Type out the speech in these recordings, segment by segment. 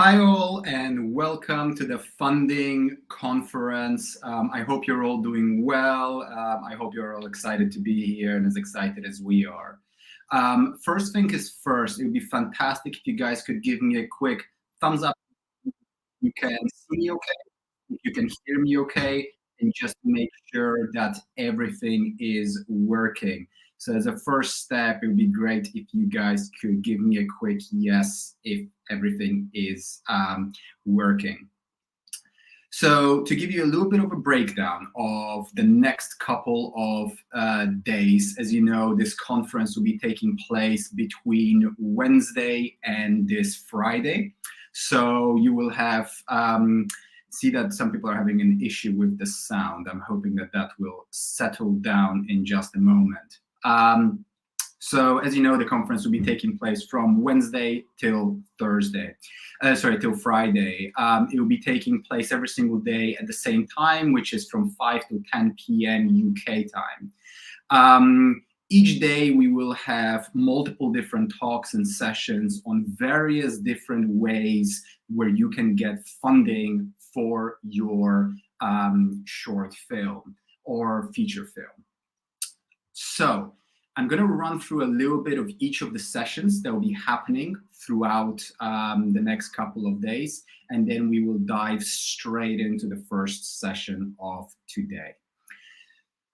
Hi all, and welcome to the funding conference. I hope you're all doing well. I hope you're all excited to be here and as excited as we are. First thing is first, it would be fantastic if you guys could give me a quick thumbs up. You can see me okay, if you can hear me okay, and just make sure that everything is working. So as a first step, it would be great if you guys could give me a quick yes if everything is working. So to give you a little bit of a breakdown of the next couple of days, as you know, this conference will be taking place between Wednesday and this Friday. So you will have, see that some people are having an issue with the sound. I'm hoping that that will settle down in just a moment. So as you know, the conference will be taking place from Wednesday till Thursday. Till Friday. It will be taking place every single day at the same time, which is from 5 to 10 p.m. UK time. Each day we will have multiple different talks and sessions on various different ways where you can get funding for your short film or feature film. So I'm going to run through a little bit of each of the sessions that will be happening throughout the next couple of days, and then we will dive straight into the first session of today.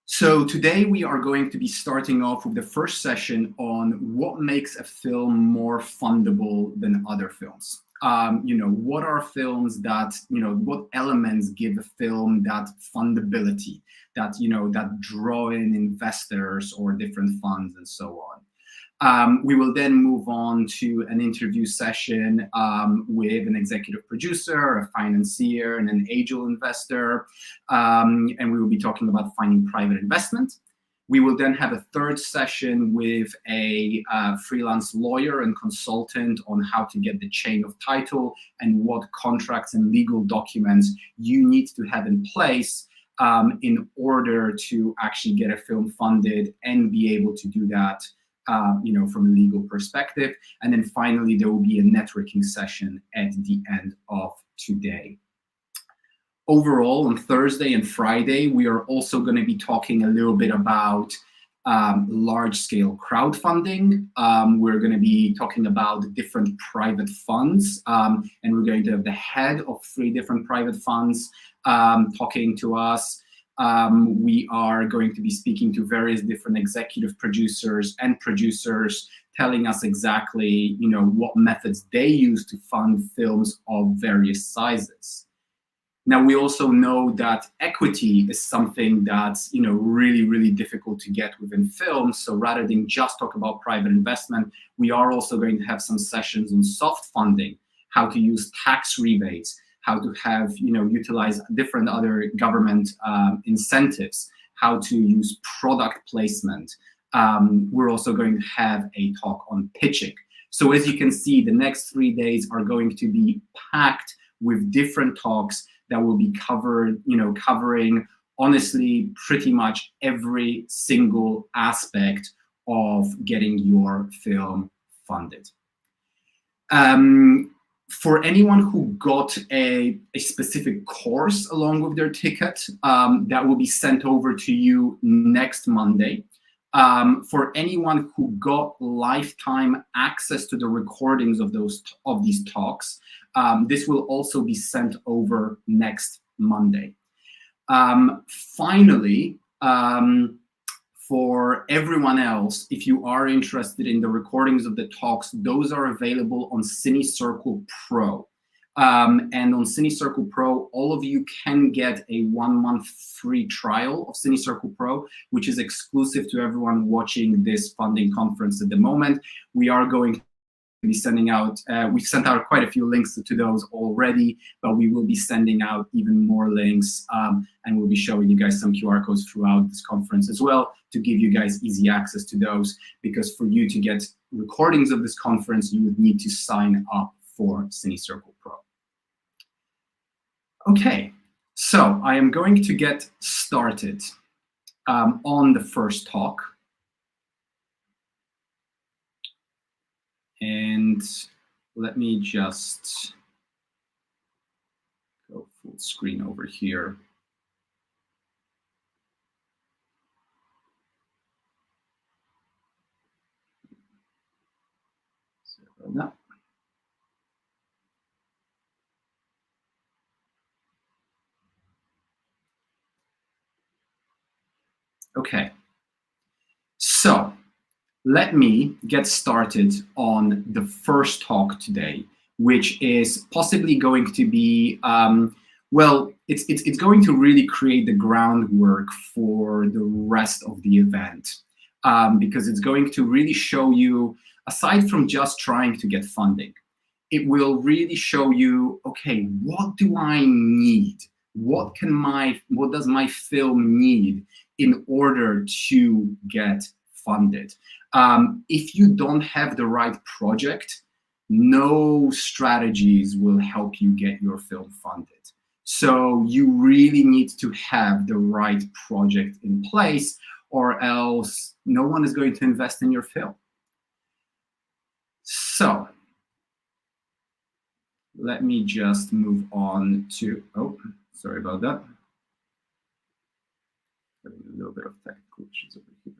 So today we are going to be starting off with the first session on what makes a film more fundable than other films. What are films that, what elements give a film that fundability, that draw in investors or different funds and so on. We will then move on to an interview session with an executive producer, a financier, and an angel investor. And we will be talking about finding private investment. We will then have a third session with a freelance lawyer and consultant on how to get the chain of title and what contracts and legal documents you need to have in place in order to actually get a film funded and be able to do that from a legal perspective. And then finally, there will be a networking session at the end of today. Overall, on Thursday and Friday, we are also going to be talking a little bit about large-scale crowdfunding. We're going to be talking about different private funds, and we're going to have the head of 3 different private funds talking to us. We are going to be speaking to various different executive producers and producers, telling us exactly, what methods they use to fund films of various sizes. Now, we also know that equity is something that's, really, really difficult to get within films. So rather than just talk about private investment, we are also going to have some sessions on soft funding, how to use tax rebates, how to have, utilize different other government incentives, how to use product placement. We're also going to have a talk on pitching. So as you can see, the next 3 days are going to be packed with different talks that will be covering honestly pretty much every single aspect of getting your film funded. For anyone who got a specific course along with their ticket, that will be sent over to you next Monday. For anyone who got lifetime access to the recordings of these talks, this will also be sent over next Monday. Finally, for everyone else, if you are interested in the recordings of the talks, those are available on CineCircle Pro. And on CineCircle Pro, all of you can get a 1-month free trial of CineCircle Pro, which is exclusive to everyone watching this funding conference at the moment. We are going to be sending out, we've sent out quite a few links to those already, but we will be sending out even more links, and we'll be showing you guys some QR codes throughout this conference as well to give you guys easy access to those, because for you to get recordings of this conference, you would need to sign up for CineCircle Pro. Okay, so I am going to get started on the first talk. And let me just full screen over here. No. Okay, so let me get started on the first talk today, which is possibly going to be, well, it's going to really create the groundwork for the rest of the event, because it's going to really show you, aside from just trying to get funding, it will really show you, okay, what do I need? What does my film need in order to get funded? If you don't have the right project, no strategies will help you get your film funded. So you really need to have the right project in place, or else no one is going to invest in your film. So let me just move on to, oh, sorry about that. Having a little bit of technical issues over here.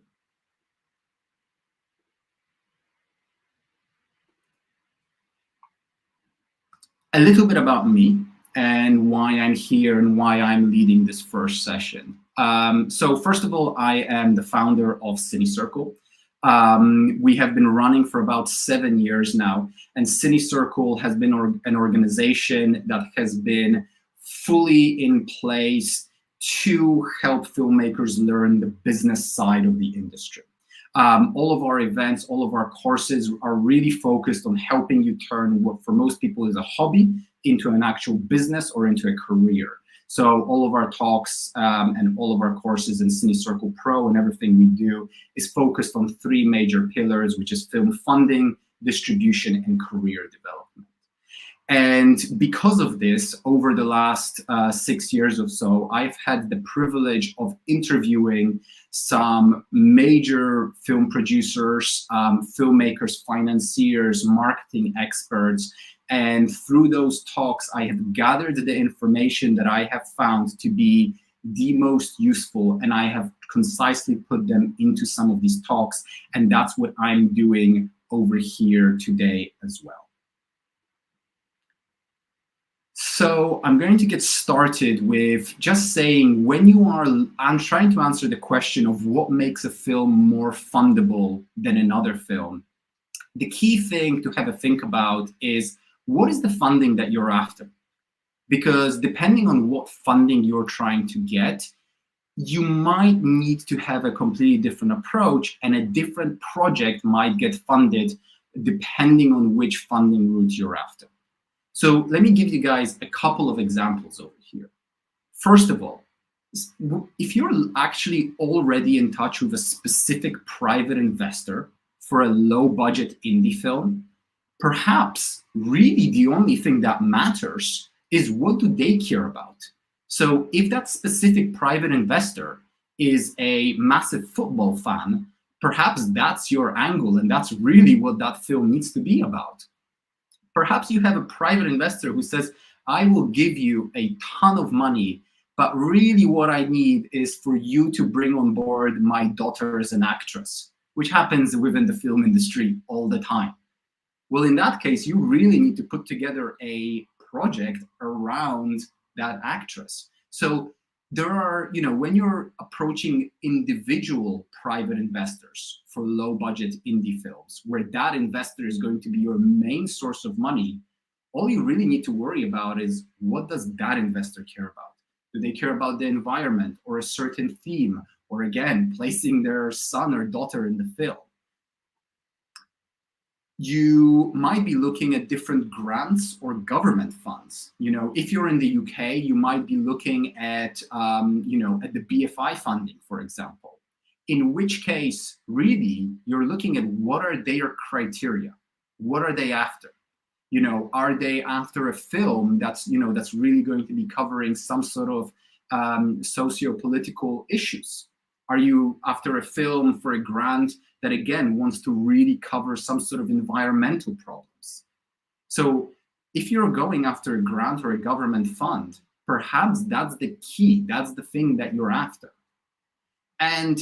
A little bit about me and why I'm here and why I'm leading this first session. So first of all, I am the founder of CineCircle. We have been running for about 7 years now, and CineCircle has been an organization that has been fully in place to help filmmakers learn the business side of the industry. All of our events, all of our courses are really focused on helping you turn what for most people is a hobby into an actual business or into a career. So all of our talks and all of our courses in CineCircle Pro and everything we do is focused on 3 major pillars, which is film funding, distribution, and career development. And because of this, over the last 6 years or so, I've had the privilege of interviewing some major film producers, filmmakers, financiers, marketing experts. And through those talks, I have gathered the information that I have found to be the most useful, and I have concisely put them into some of these talks. And that's what I'm doing over here today as well. So I'm going to get started with just saying, I'm trying to answer the question of what makes a film more fundable than another film. The key thing to have a think about is, what is the funding that you're after? Because depending on what funding you're trying to get, you might need to have a completely different approach, and a different project might get funded depending on which funding route you're after. So let me give you guys a couple of examples over here. First of all, if you're actually already in touch with a specific private investor for a low budget indie film, perhaps really the only thing that matters is, what do they care about? So if that specific private investor is a massive football fan, perhaps that's your angle, and that's really what that film needs to be about. Perhaps you have a private investor who says, I will give you a ton of money, but really what I need is for you to bring on board my daughter as an actress, which happens within the film industry all the time. Well, in that case, you really need to put together a project around that actress. So there are, when you're approaching individual private investors for low budget indie films, where that investor is going to be your main source of money, all you really need to worry about is, what does that investor care about? Do they care about the environment or a certain theme, or again, placing their son or daughter in the film? You might be looking at different grants or government funds. If you're in the UK, you might be looking at, at the BFI funding, for example. In which case, really, you're looking at, what are their criteria? What are they after? Are they after a film that's really going to be covering some sort of socio-political issues? Are you after a film for a grant that, again, wants to really cover some sort of environmental problems? So if you're going after a grant or a government fund, perhaps that's the key, that's the thing that you're after. And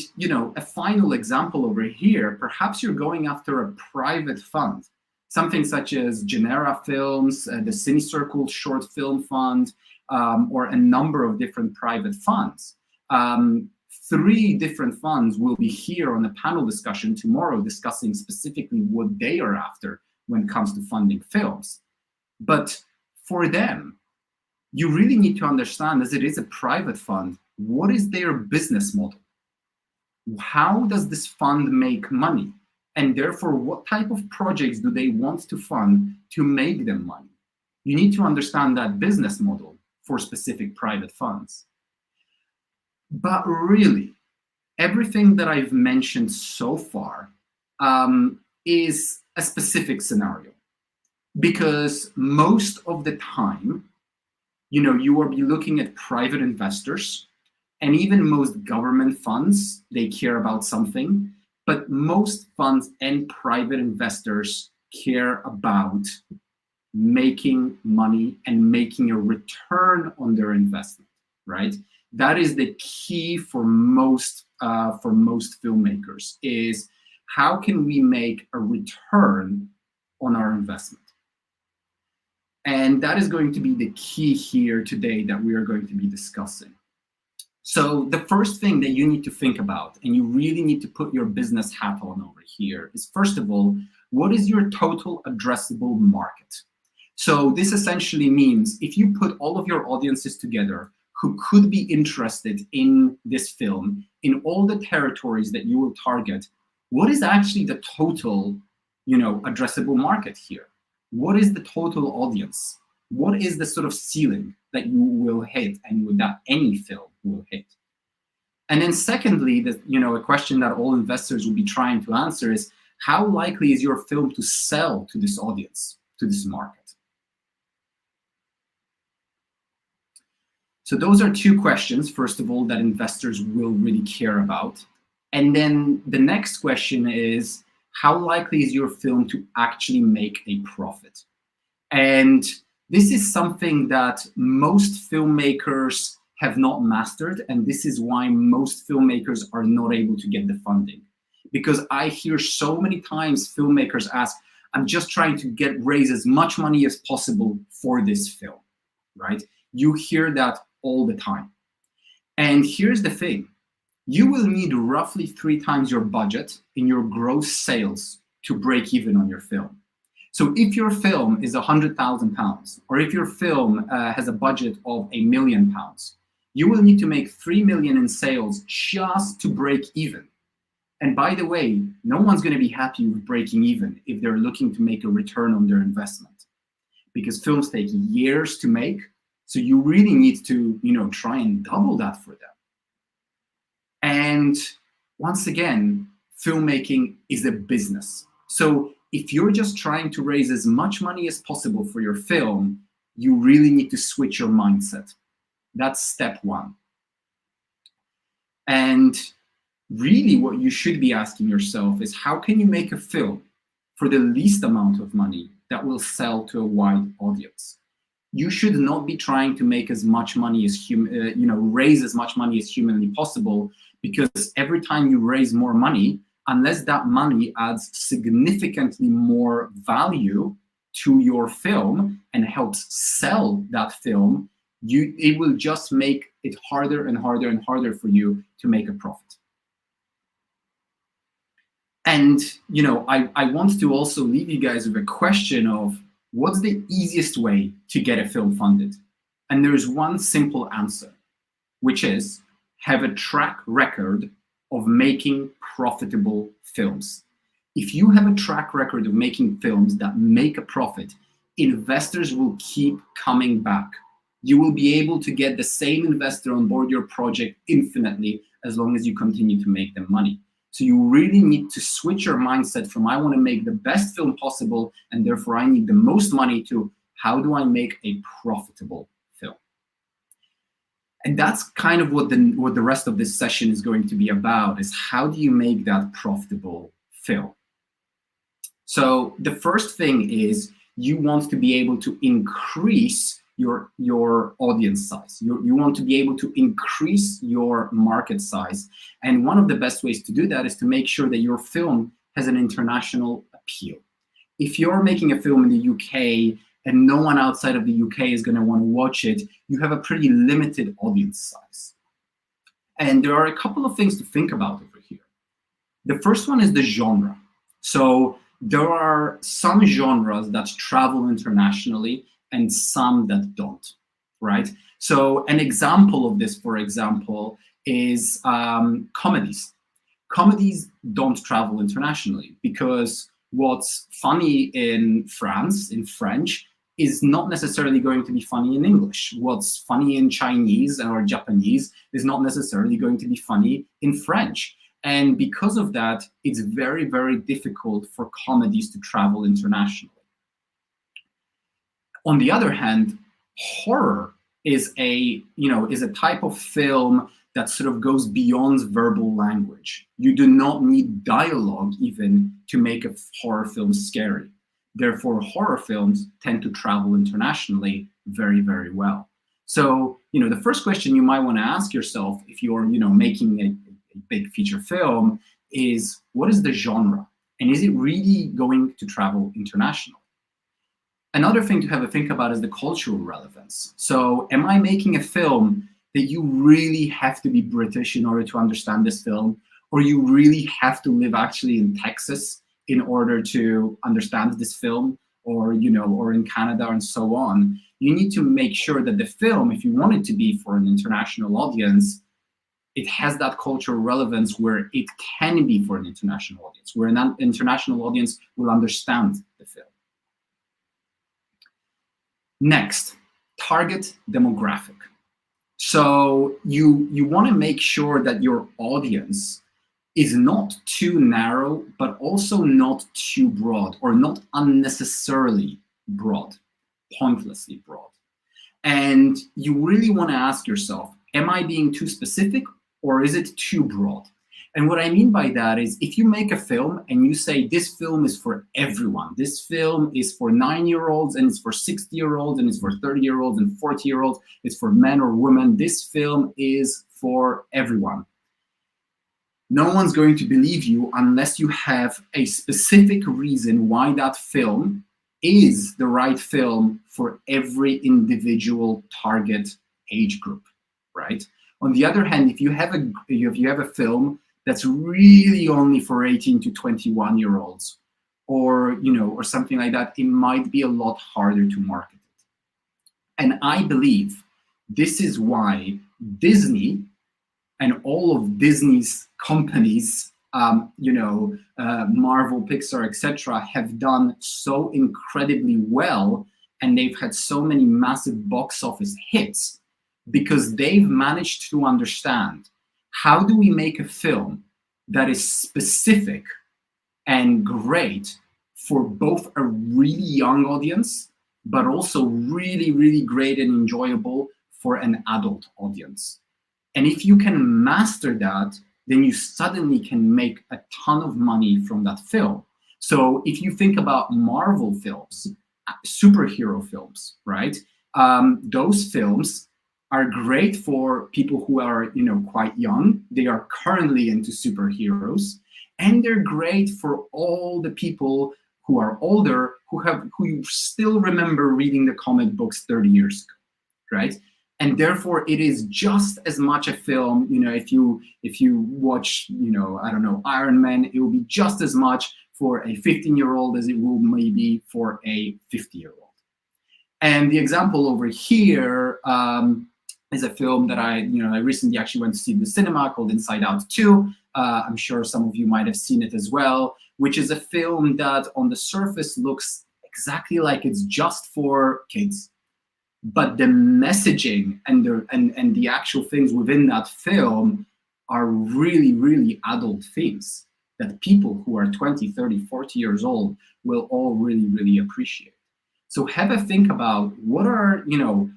a final example over here, perhaps you're going after a private fund, something such as Genera Films, the CineCircle Short Film Fund, or a number of different private funds. 3 different funds will be here on a panel discussion tomorrow discussing specifically what they are after when it comes to funding films. But for them, you really need to understand, as it is a private fund, what is their business model? How does this fund make money? And therefore, what type of projects do they want to fund to make them money? You need to understand that business model for specific private funds. But really, everything that I've mentioned so far is a specific scenario. Because most of the time, you will be looking at private investors, and even most government funds, they care about something. But most funds and private investors care about making money and making a return on their investment, right? That is the key for most filmmakers, is how can we make a return on our investment? And that is going to be the key here today that we are going to be discussing. So the first thing that you need to think about, and you really need to put your business hat on over here, is first of all, what is your total addressable market? So this essentially means if you put all of your audiences together who could be interested in this film, in all the territories that you will target, what is actually the total, addressable market here? What is the total audience? What is the sort of ceiling that you will hit and that any film will hit? And then secondly, a question that all investors will be trying to answer is, how likely is your film to sell to this audience, to this market? So those are 2 questions, first of all, that investors will really care about. And then the next question is, how likely is your film to actually make a profit? And this is something that most filmmakers have not mastered, and this is why most filmmakers are not able to get the funding. Because I hear so many times filmmakers ask, I'm just trying to raise as much money as possible for this film, right? You hear that all the time. And here's the thing. You will need roughly 3 times your budget in your gross sales to break even on your film. So if your film is £100,000, or if your film has a budget of £1 million, you will need to make 3 million in sales just to break even. And by the way, no one's going to be happy with breaking even if they're looking to make a return on their investment, because films take years to make. So you really need to, try and double that for them. And once again, filmmaking is a business. So if you're just trying to raise as much money as possible for your film, you really need to switch your mindset. That's step 1. And really what you should be asking yourself is, how can you make a film for the least amount of money that will sell to a wide audience? You should not be trying to make as much money as raise as much money as humanly possible, because every time you raise more money, unless that money adds significantly more value to your film and helps sell that film, it will just make it harder and harder and harder for you to make a profit. And I want to also leave you guys with a question of, what's the easiest way to get a film funded? And there's one simple answer, which is have a track record of making profitable films. If you have a track record of making films that make a profit, investors will keep coming back. You will be able to get the same investor on board your project infinitely as long as you continue to make them money. So you really need to switch your mindset from, I want to make the best film possible and therefore I need the most money, to, how do I make a profitable film? And that's kind of what the rest of this session is going to be about, is how do you make that profitable film? So the first thing is, you want to be able to increase your audience size. You want to be able to increase your market size. And one of the best ways to do that is to make sure that your film has an international appeal. If you're making a film in the UK and no one outside of the UK is going to want to watch it, you have a pretty limited audience size. And there are a couple of things to think about over here. The first one is the genre. So there are some genres that travel internationally and some that don't, right? So an example of this, for example, is comedies. Comedies don't travel internationally because what's funny in France, in French, is not necessarily going to be funny in English. What's funny in Chinese or Japanese is not necessarily going to be funny in French. And because of that, it's very, very difficult for comedies to travel internationally. On the other hand, horror is a type of film that sort of goes beyond verbal language. You do not need dialogue even to make a horror film scary. Therefore, horror films tend to travel internationally very, very well. So, the first question you might want to ask yourself if you're, making a big feature film is, what is the genre? And is it really going to travel internationally? Another thing to have a think about is the cultural relevance. So am I making a film that you really have to be British in order to understand this film, or you really have to live actually in Texas in order to understand this film, or in Canada and so on? You need to make sure that the film, if you want it to be for an international audience, it has that cultural relevance where it can be for an international audience, where an international audience will understand the film. Next, target demographic. So you want to make sure that your audience is not too narrow, but also not too broad, or not unnecessarily broad, pointlessly broad. And you really want to ask yourself, am I being too specific, or is it too broad? And what I mean by that is, if you make a film and you say this film is for everyone, this film is for 9-year-olds and it's for 60-year-olds and it's for 30-year-olds and 40-year-olds, it's for men or women, this film is for everyone. No one's going to believe you unless you have a specific reason why that film is the right film for every individual target age group, right? On the other hand, if you have a film that's really only for 18 to 21-year-olds, or something like that, it might be a lot harder to market it. And I believe this is why Disney and all of Disney's companies, Marvel, Pixar, etc., have done so incredibly well, and they've had so many massive box office hits, because they've managed to understand, how do we make a film that is specific and great for both a really young audience, but also really, really great and enjoyable for an adult audience? And if you can master that, then you suddenly can make a ton of money from that film. So if you think about Marvel films, superhero films, right? Those films are great for people who are, quite young. They are currently into superheroes, and they're great for all the people who are older, who still remember reading the comic books 30 years ago, right? And therefore, it is just as much a film. If you watch, Iron Man, it will be just as much for a 15-year-old as it will maybe for a 50-year-old. And the example over here is a film that I recently actually went to see in the cinema, called Inside Out 2. I'm sure some of you might have seen it as well, which is a film that on the surface looks exactly like it's just for kids. But the messaging and the actual things within that film are really, really adult themes that people who are 20, 30, 40 years old will all really, really appreciate. So have a think about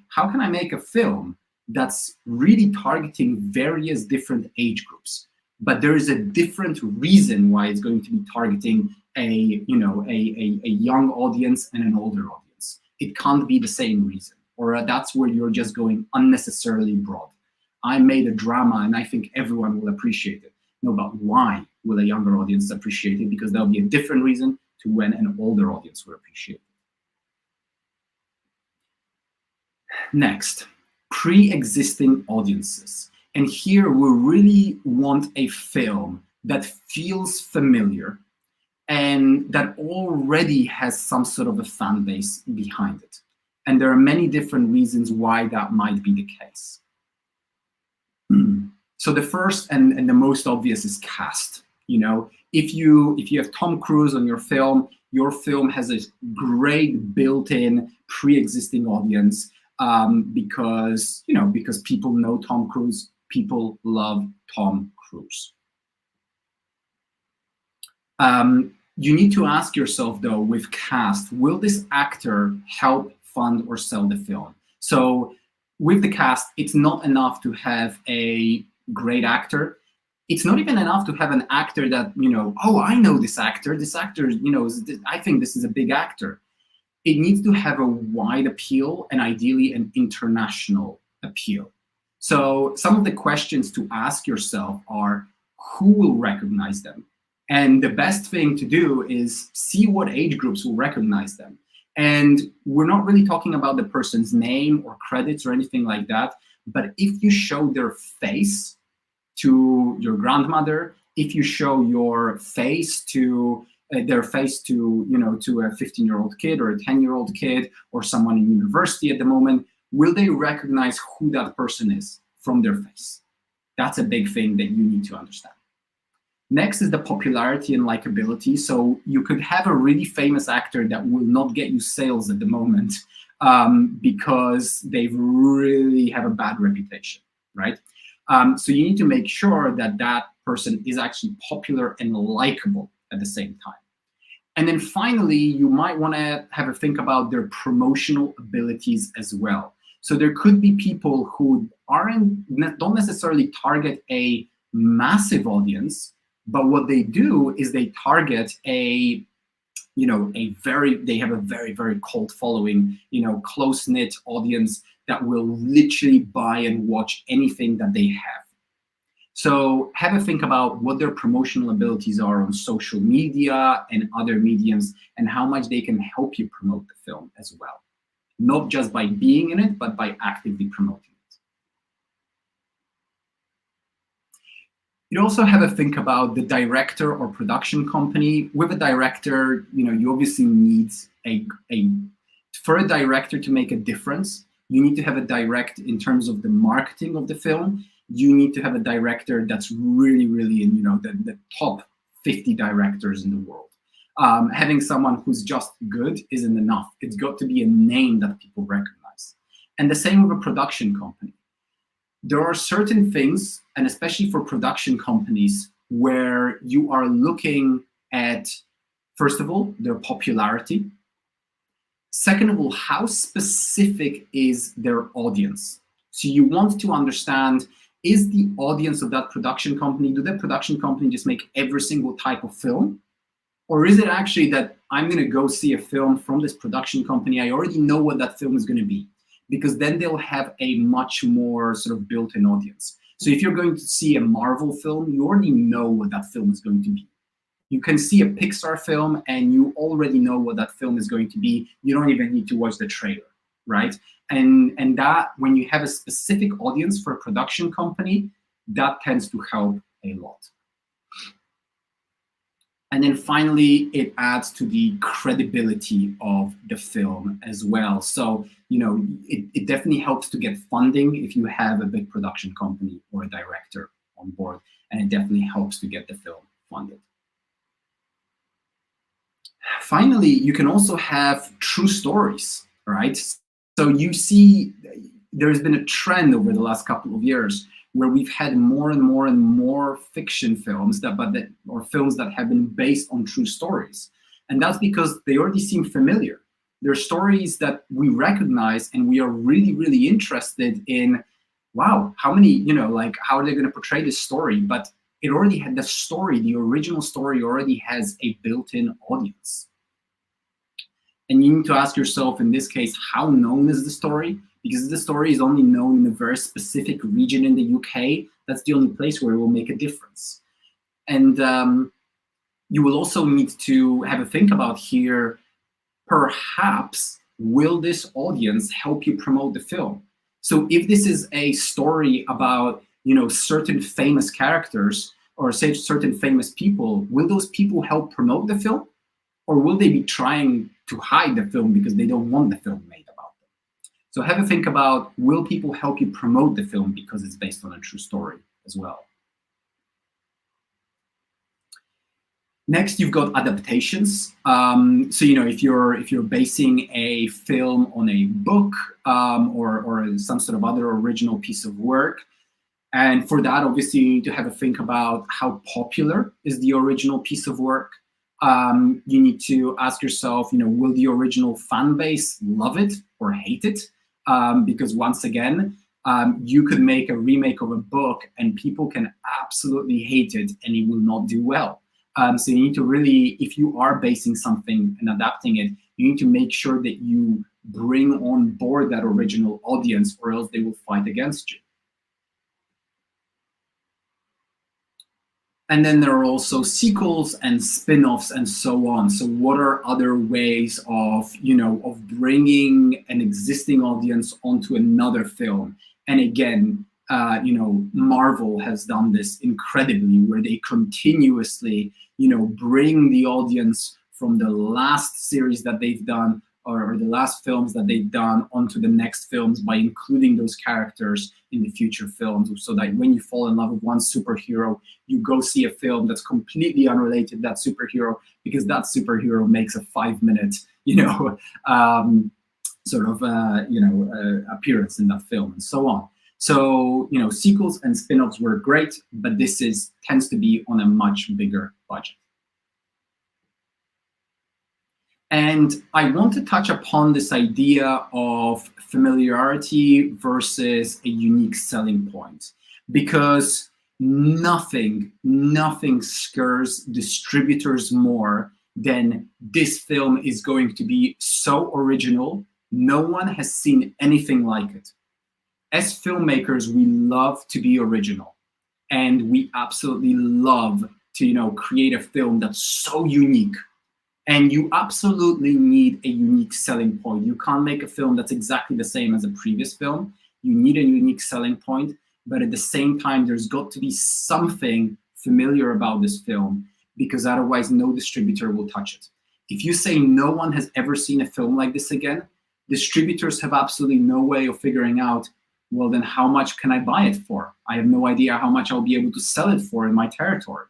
how can I make a film that's really targeting various different age groups, but there is a different reason why it's going to be targeting a young audience and an older audience. It can't be the same reason. or that's where you're just going unnecessarily broad. I made a drama and I think everyone will appreciate it. No, but why will a younger audience appreciate it? Because there'll be a different reason to when an older audience will appreciate it. Next, pre-existing audiences. And here we really want a film that feels familiar and that already has some sort of a fan base behind it. And there are many different reasons why that might be the case. So the first and the most obvious is cast. You know, if you have Tom Cruise on your film has a great built-in pre-existing audience because people know Tom Cruise, people love Tom Cruise. You need to ask yourself, though, with cast, will this actor help fund or sell the film? So with the cast, it's not enough to have a great actor. It's not even enough to have an actor that, oh, I know this actor. This actor, I think this is a big actor. It needs to have a wide appeal and ideally an international appeal. So some of the questions to ask yourself are, who will recognize them? And the best thing to do is see what age groups will recognize them. And we're not really talking about the person's name or credits or anything like that, but if you show their face to your grandmother, if you show your face to their face to a 15-year-old kid or a 10-year-old kid or someone in university at the moment, will they recognize who that person is from their face? That's a big thing that you need to understand. Next is the popularity and likability. So you could have a really famous actor that will not get you sales at the moment because they really have a bad reputation, right? So you need to make sure that that person is actually popular and likable at the same time. And then finally, you might want to have a think about their promotional abilities as well. So there could be people who don't necessarily target a massive audience, but what they do is they target they have a very, very cult following, close-knit audience that will literally buy and watch anything that they have. So have a think about what their promotional abilities are on social media and other mediums and how much they can help you promote the film as well. Not just by being in it, but by actively promoting it. You also have a think about the director or production company. With a director, you obviously need for a director to make a difference, you need to have a direct in terms of the marketing of the film. You need to have a director that's really, really in the top 50 directors in the world. Having someone who's just good isn't enough. It's got to be a name that people recognize. And the same with a production company. There are certain things, and especially for production companies, where you are looking at, first of all, their popularity. Second of all, how specific is their audience? So you want to understand, is the audience of that production company, do that production company just make every single type of film? Or is it actually that I'm going to go see a film from this production company, I already know what that film is going to be, because then they'll have a much more sort of built-in audience. So if you're going to see a Marvel film, you already know what that film is going to be. You can see a Pixar film and you already know what that film is going to be. You don't even need to watch the trailer, right? And that, when you have a specific audience for a production company, that tends to help a lot. And then finally, it adds to the credibility of the film as well. So, it definitely helps to get funding if you have a big production company or a director on board, and it definitely helps to get the film funded. Finally, you can also have true stories, right? So you see, there's been a trend over the last couple of years where we've had more and more and more fiction films or films that have been based on true stories. And that's because they already seem familiar. They're stories that we recognize and we are really, really interested in. Wow, how many, how are they going to portray this story? But it already had the original story already has a built-in audience. And you need to ask yourself, in this case, how known is the story? Because the story is only known in a very specific region in the UK, that's the only place where it will make a difference. And you will also need to have a think about here, perhaps, will this audience help you promote the film? So if this is a story about, certain famous characters or say certain famous people, will those people help promote the film? Or will they be trying to hide the film because they don't want the film made about them? So have a think about, will people help you promote the film because it's based on a true story as well? Next, you've got adaptations. So if you're basing a film on a book or some sort of other original piece of work, and for that, obviously, you need to have a think about how popular is the original piece of work. You need to ask yourself, will the original fan base love it or hate it? Because once again, you could make a remake of a book and people can absolutely hate it and it will not do well. So you need to really, if you are basing something and adapting it, you need to make sure that you bring on board that original audience, or else they will fight against you. And then there are also sequels and spin-offs and so on. So what are other ways of, of bringing an existing audience onto another film? And again, Marvel has done this incredibly, where they continuously, bring the audience from the last series that they've done or the last films that they've done onto the next films by including those characters in the future films, so that when you fall in love with one superhero, you go see a film that's completely unrelated to that superhero because that superhero makes a 5-minute, appearance in that film and so on. So, sequels and spin-offs were great, but this tends to be on a much bigger budget. And I want to touch upon this idea of familiarity versus a unique selling point, because nothing scares distributors more than this film is going to be so original, no one has seen anything like it. As filmmakers, we love to be original, and we absolutely love to, create a film that's so unique. And you absolutely need a unique selling point. You can't make a film that's exactly the same as a previous film. You need a unique selling point, but at the same time, there's got to be something familiar about this film, because otherwise no distributor will touch it. If you say no one has ever seen a film like this again, distributors have absolutely no way of figuring out, well, then how much can I buy it for? I have no idea how much I'll be able to sell it for in my territory.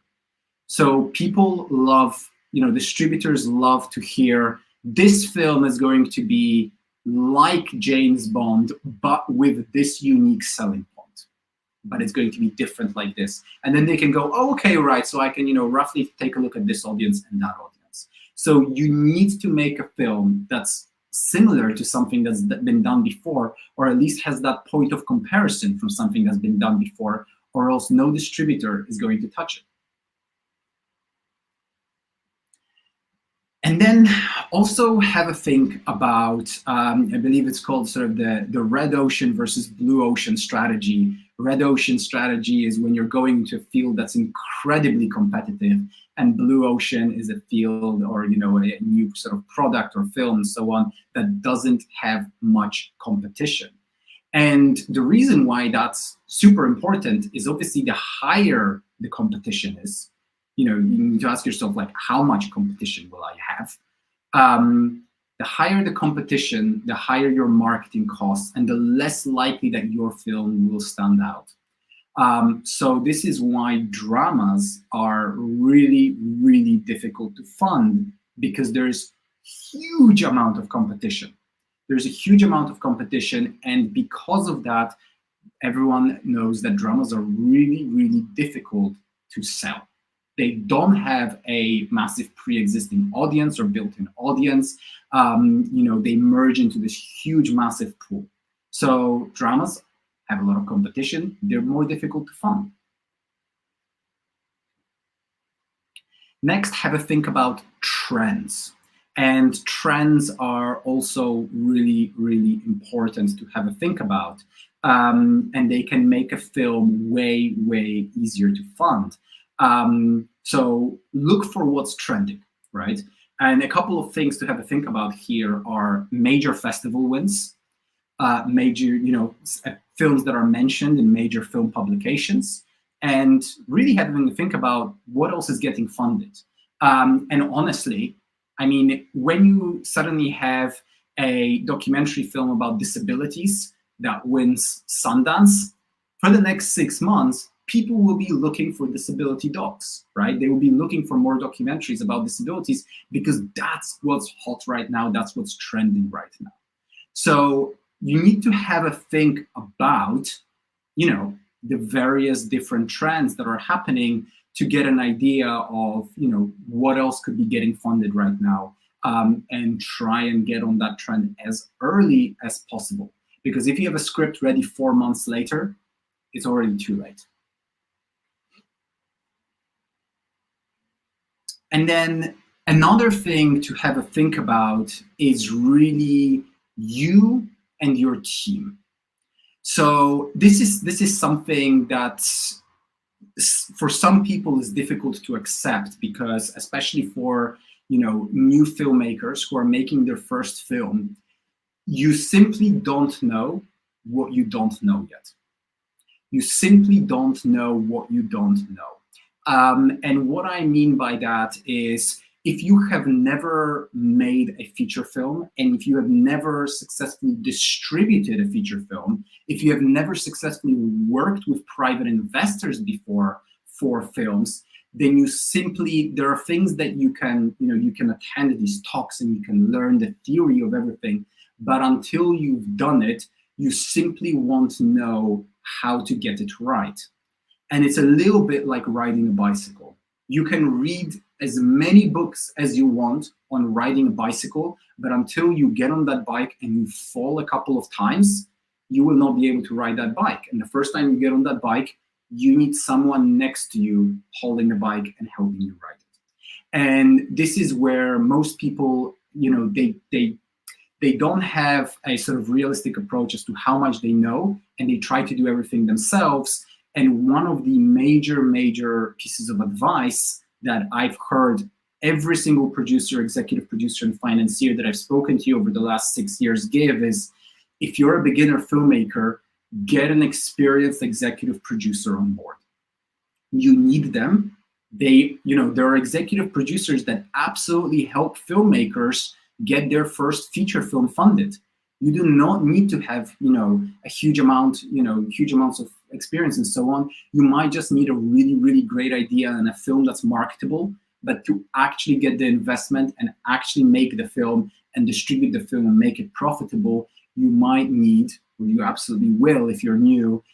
So people love, distributors love to hear, this film is going to be like James Bond, but with this unique selling point. But it's going to be different like this. And then they can go, oh, okay, right, so I can, roughly take a look at this audience and that audience. So you need to make a film that's similar to something that's been done before, or at least has that point of comparison from something that's been done before, or else no distributor is going to touch it. And then also have a think about, I believe it's called sort of the red ocean versus blue ocean strategy. Red ocean strategy is when you're going into a field that's incredibly competitive, and blue ocean is a field or a new sort of product or film and so on that doesn't have much competition. And the reason why that's super important is obviously the higher the competition is, you need to ask yourself, like, how much competition will I have? The higher the competition, the higher your marketing costs, and the less likely that your film will stand out. So this is why dramas are really, really difficult to fund, because there's huge amount of competition. There's a huge amount of competition, and because of that, everyone knows that dramas are really, really difficult to sell. They don't have a massive pre-existing audience or built-in audience. They merge into this huge, massive pool. So dramas have a lot of competition. They're more difficult to fund. Next, have a think about trends. And trends are also really, really important to have a think about. And they can make a film way, way easier to fund. So look for what's trending, right? And a couple of things to have a think about here are major festival wins, major, films that are mentioned in major film publications, and really having to think about what else is getting funded. And honestly, I mean, when you suddenly have a documentary film about disabilities that wins Sundance, for the next 6 months, people will be looking for disability docs, right? They will be looking for more documentaries about disabilities because that's what's hot right now. That's what's trending right now. So you need to have a think about, the various different trends that are happening to get an idea of, what else could be getting funded right now, and try and get on that trend as early as possible. Because if you have a script ready 4 months later, it's already too late. And then another thing to have a think about is really you and your team. So this is something that for some people is difficult to accept, because especially for new filmmakers who are making their first film, you simply don't know what you don't know yet. You simply don't know what you don't know. And what I mean by that is, if you have never made a feature film, and if you have never successfully distributed a feature film, if you have never successfully worked with private investors before for films, then there are things that you can attend these talks and you can learn the theory of everything. But until you've done it, you simply want to know how to get it right. And it's a little bit like riding a bicycle. You can read as many books as you want on riding a bicycle, but until you get on that bike and you fall a couple of times, you will not be able to ride that bike. And the first time you get on that bike, you need someone next to you holding the bike and helping you ride it. And this is where most people, they don't have a sort of realistic approach as to how much they know, and they try to do everything themselves. And one of the major pieces of advice that I've heard every single producer, executive producer, and financier that I've spoken to over the last 6 years give is, if you're a beginner filmmaker, get an experienced executive producer on board. You need them. There are executive producers that absolutely help filmmakers get their first feature film funded. You do not need to have, a huge amounts of experience and so on. You might just need a really, really great idea and a film that's marketable. But to actually get the investment and actually make the film and distribute the film and make it profitable, you might need, or you absolutely will if you're new,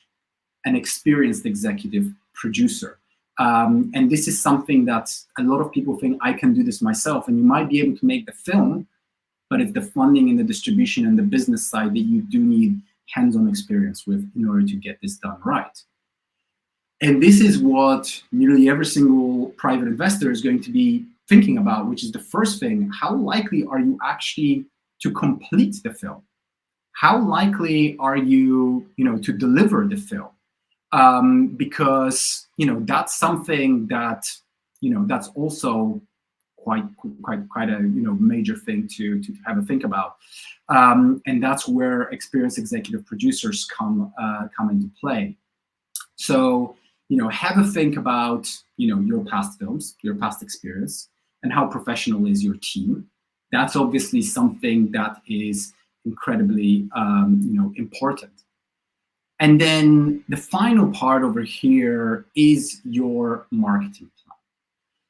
an experienced executive producer. And this is something that a lot of people think, I can do this myself. And you might be able to make the film, but it's the funding and the distribution and the business side that you do need hands-on experience with in order to get this done right. And this is what nearly every single private investor is going to be thinking about, which is the first thing: how likely are you actually to complete the film? How likely are you, to deliver the film? Because that's something that that's also quite a major thing to have a think about, and that's where experienced executive producers come into play. So have a think about your past films, your past experience, and how professional is your team. That's obviously something that is incredibly important. And then the final part over here is your marketing plan.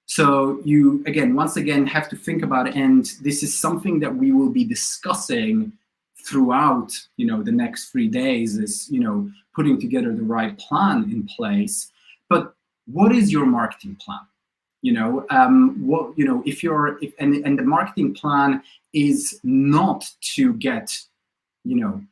So you, once again, have to think about it. And this is something that we will be discussing throughout, the next 3 days, is, putting together the right plan in place. But what is your marketing plan? And the marketing plan is not to get,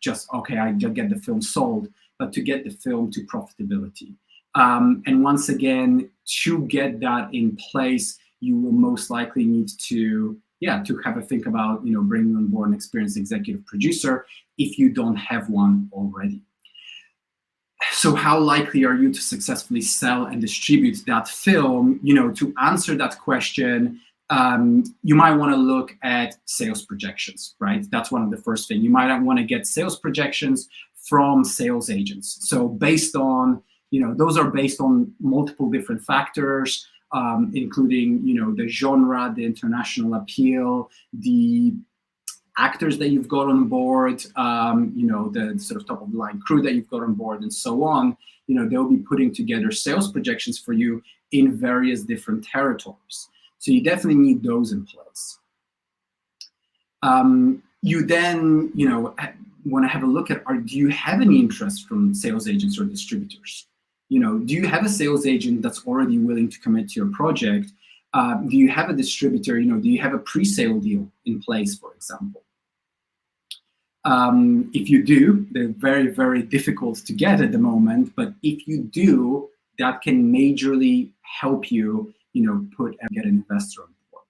just, okay, I just get the film sold, but to get the film to profitability. And once again, to get that in place, you will most likely need to, yeah, to have a think about, bringing on board an experienced executive producer if you don't have one already. So how likely are you to successfully sell and distribute that film? To answer that question, you might want to look at sales projections, right? That's one of the first things. You might want to get sales projections from sales agents. So based on, those are based on multiple different factors, including, the genre, the international appeal, the actors that you've got on board, the sort of top of the line crew that you've got on board, and so on. They'll be putting together sales projections for you in various different territories. So you definitely need those in place. You then, want to have a look at, do you have any interest from sales agents or distributors? Do you have a sales agent that's already willing to commit to your project? Do you have a distributor? Do you have a pre-sale deal in place, for example? If you do, they're very, very difficult to get at the moment. But if you do, that can majorly help you, get an investor on board.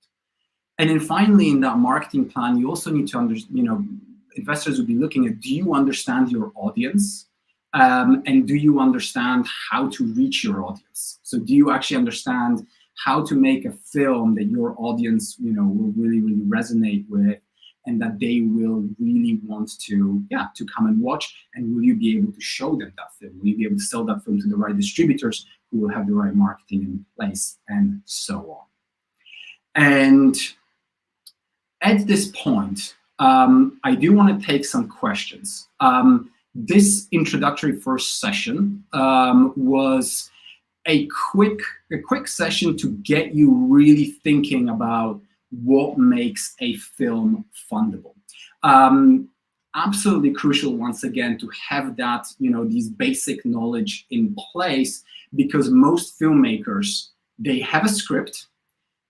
And then finally, in that marketing plan, you also need to understand, investors will be looking at, do you understand your audience? And do you understand how to reach your audience? So do you actually understand how to make a film that your audience, will really, really resonate with, and that they will really want to come and watch? And will you be able to show them that film? Will you be able to sell that film to the right distributors who will have the right marketing in place, and so on? And at this point, I do want to take some questions. This introductory first session was a quick session to get you really thinking about what makes a film fundable. Absolutely crucial, once again, to have that, these basic knowledge in place, because most filmmakers, they have a script.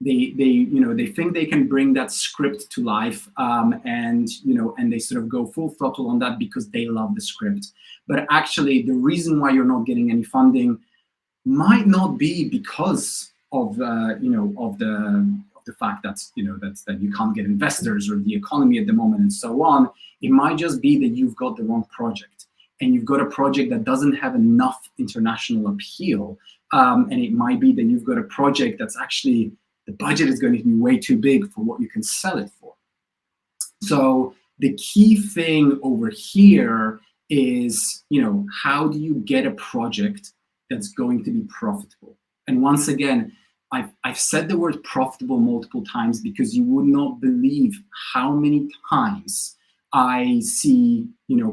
They think they can bring that script to life, and they sort of go full throttle on that because they love the script. But actually, the reason why you're not getting any funding might not be because of the fact that that you can't get investors, or the economy at the moment, and so on. It might just be that you've got the wrong project, and you've got a project that doesn't have enough international appeal, and it might be that you've got a project that's actually, the budget is going to be way too big for what you can sell it for. So the key thing over here is, how do you get a project that's going to be profitable? And once again, I've said the word profitable multiple times, because you would not believe how many times I see,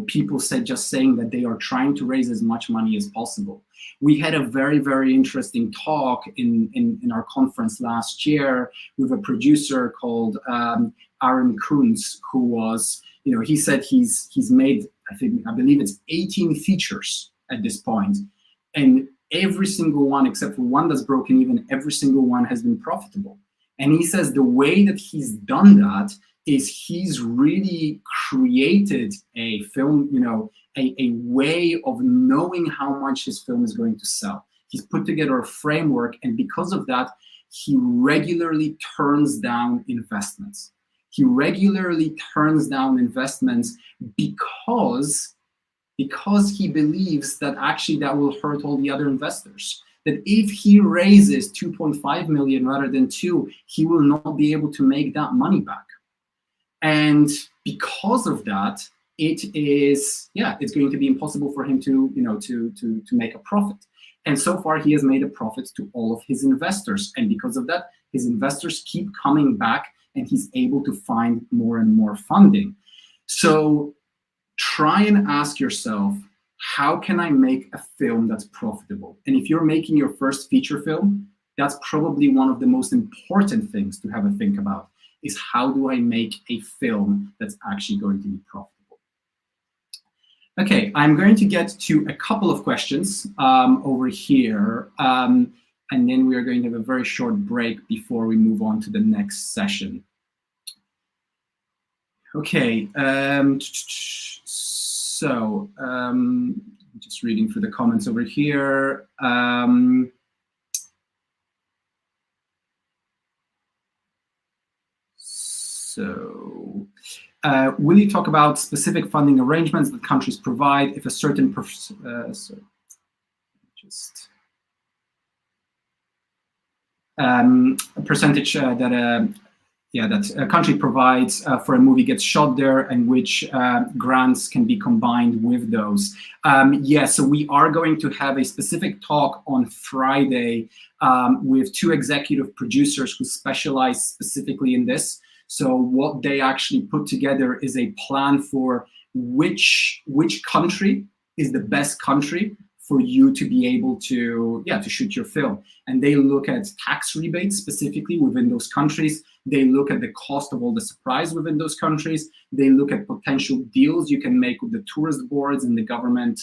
people saying that they are trying to raise as much money as possible. We had a very, very interesting talk in our conference last year with a producer called Aaron Kuntz, who was, he said he's made, I believe it's 18 features at this point, and every single one, except for one that's broken even, every single one has been profitable. And he says the way that he's done that is he's really created a film, a way of knowing how much his film is going to sell. He's put together a framework, and because of that, he regularly turns down investments. He regularly turns down investments because he believes that actually that will hurt all the other investors. That if he raises 2.5 million rather than 2, he will not be able to make that money back. And because of that, it's going to be impossible for him to make a profit. And so far, he has made a profit to all of his investors. And because of that, his investors keep coming back, and he's able to find more and more funding. So try and ask yourself, how can I make a film that's profitable? And if you're making your first feature film, that's probably one of the most important things to have a think about, is how do I make a film that's actually going to be profitable? Okay, I'm going to get to a couple of questions over here, and then we are going to have a very short break before we move on to the next session. Okay, so just reading through the comments over here. So, will you talk about specific funding arrangements that countries provide if a certain percentage that a country provides for a movie gets shot there, and which grants can be combined with those? So we are going to have a specific talk on Friday with two executive producers who specialize specifically in this. So what they actually put together is a plan for which country is the best country for you to be able to shoot your film. And they look at tax rebates specifically within those countries. They look at the cost of all the supplies within those countries. They look at potential deals you can make with the tourist boards and the government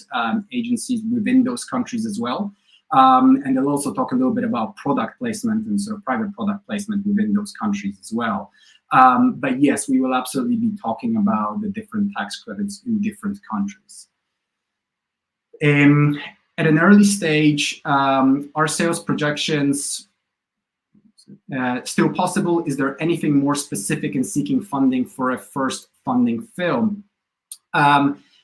agencies within those countries as well. And they'll also talk a little bit about product placement and sort of private product placement within those countries as well. But yes, we will absolutely be talking about the different tax credits in different countries. At an early stage, are sales projections still possible? Is there anything more specific in seeking funding for a first funding film?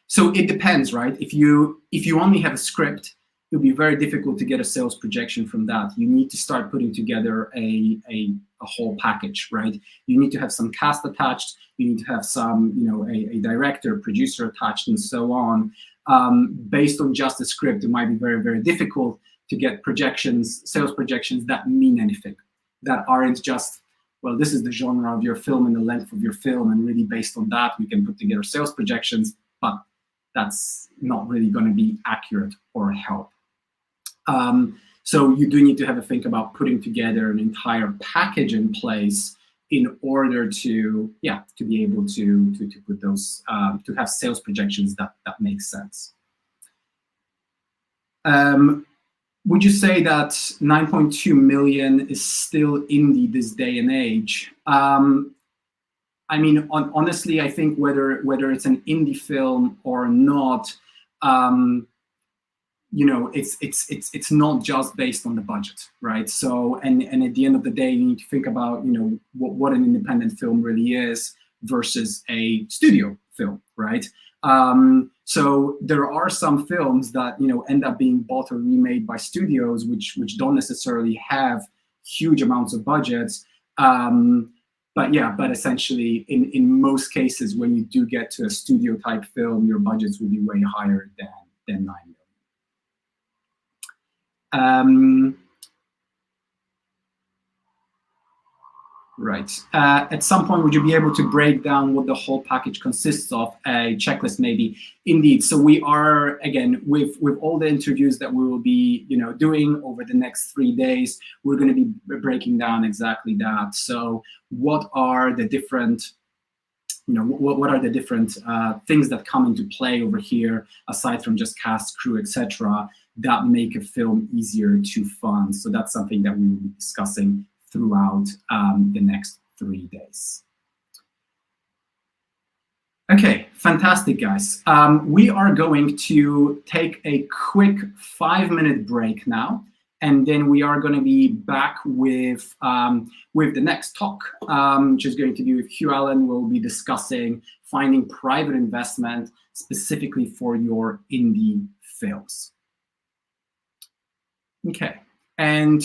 So it depends, right? If you only have a script, it'll be very difficult to get a sales projection from that. You need to start putting together a whole package, right? You need to have some cast attached. You need to have some, a director, producer attached, and so on. Based on just a script, it might be very, very difficult to get projections, sales projections that mean anything, that aren't just, well, this is the genre of your film and the length of your film, and really based on that, we can put together sales projections, but that's not really going to be accurate or help. So you do need to have a think about putting together an entire package in place in order to be able to put those to have sales projections that make sense. Would you say that 9.2 million is still indie this day and age? I mean, honestly, I think whether it's an indie film or not, it's not just based on the budget, right? So, and at the end of the day, you need to think about, what an independent film really is versus a studio film, right? So there are some films that, end up being bought or remade by studios, which don't necessarily have huge amounts of budgets. But essentially, in most cases, when you do get to a studio type film, your budgets will be way higher than 9 million. Right. At some point, would you be able to break down what the whole package consists of? A checklist, maybe. Indeed. So we are, again, with all the interviews that we will be, doing over the next 3 days, we're going to be breaking down exactly that. So what are the different, what are the different things that come into play over here, aside from just cast, crew, etc., that make a film easier to fund? So that's something that we will be discussing throughout the next 3 days. Okay, fantastic, guys. We are going to take a quick 5-minute break now, and then we are going to be back with the next talk, which is going to be with Hugh Allen. We'll be discussing finding private investment specifically for your indie films. Okay, and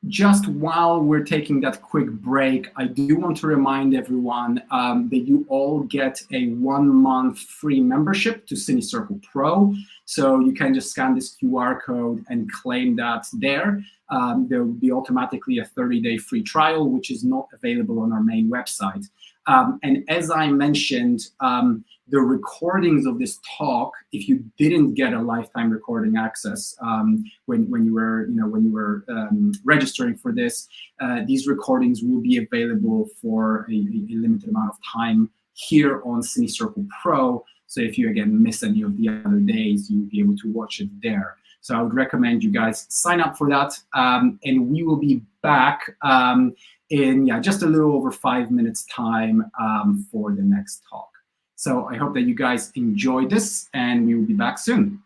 just while we're taking that quick break, I do want to remind everyone that you all get a 1-month free membership to CineCircle Pro. So you can just scan this QR code and claim that there. There will be automatically a 30-day free trial, which is not available on our main website. And as I mentioned, the recordings of this talk, if you didn't get a lifetime recording access when you were registering for this, these recordings will be available for a limited amount of time here on CineCircle Pro. So if you again miss any of the other days, you'll be able to watch it there. So I would recommend you guys sign up for that, and we will be back in just a little over 5 minutes time for the next talk. So I hope that you guys enjoyed this, and we will be back soon.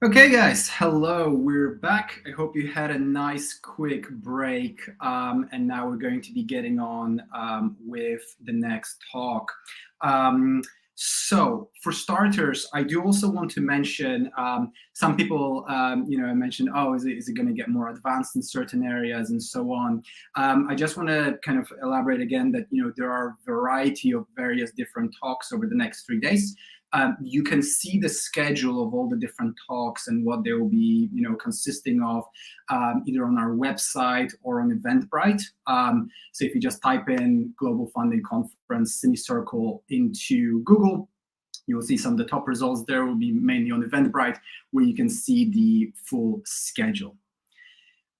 Okay, guys, hello. We're back. I hope you had a nice quick break. And now we're going to be getting on with the next talk. So for starters, I do also want to mention some people, mentioned, oh, is it going to get more advanced in certain areas and so on. I just want to kind of elaborate again that, there are a variety of various different talks over the next 3 days. You can see the schedule of all the different talks and what they will be, consisting of, either on our website or on Eventbrite. So if you just type in Global Funding Conference Semicircle into Google, you will see some of the top results. There will be mainly on Eventbrite, where you can see the full schedule.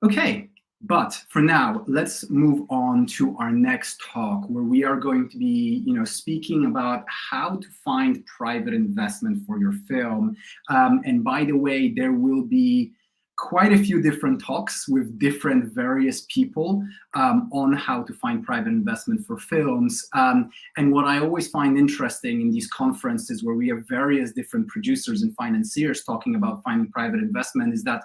Okay. But for now, let's move on to our next talk, where we are going to be, speaking about how to find private investment for your film. And by the way, there will be quite a few different talks with different various people on how to find private investment for films. And what I always find interesting in these conferences, where we have various different producers and financiers talking about finding private investment, is that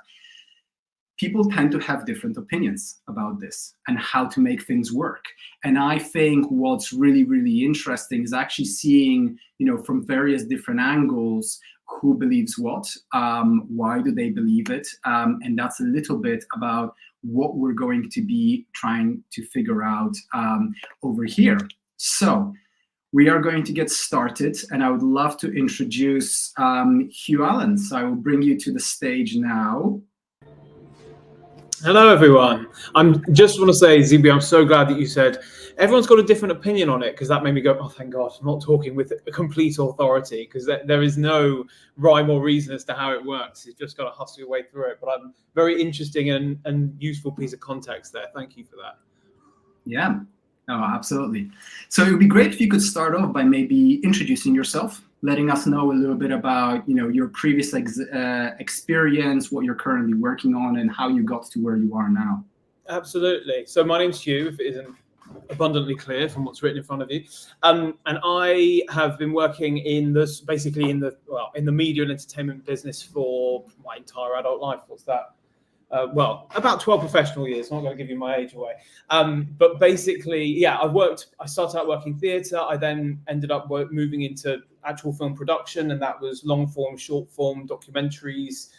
people tend to have different opinions about this and how to make things work. And I think what's really, really interesting is actually seeing, from various different angles, who believes what, why do they believe it, and that's a little bit about what we're going to be trying to figure out over here. So we are going to get started, and I would love to introduce Hugh Allen. So I will bring you to the stage now. Hello, everyone. I'm just want to say, ZB, I'm so glad that you said everyone's got a different opinion on it, because that made me go, oh, thank God, I'm not talking with a complete authority, because there is no rhyme or reason as to how it works. You've just got to hustle your way through it. But I'm very interesting and useful piece of context there. Thank you for that. Yeah, oh, absolutely. So it would be great if you could start off by maybe introducing yourself, letting us know a little bit about, your previous experience, what you're currently working on, and how you got to where you are now. Absolutely. So my name's Hugh, if it isn't abundantly clear from what's written in front of you, and I have been working in this, basically in the media and entertainment business for my entire adult life. What's that? About 12 professional years. I'm not going to give you my age away. But basically, yeah, I started out working theatre. I then ended up moving into actual film production, and that was long form, short form, documentaries,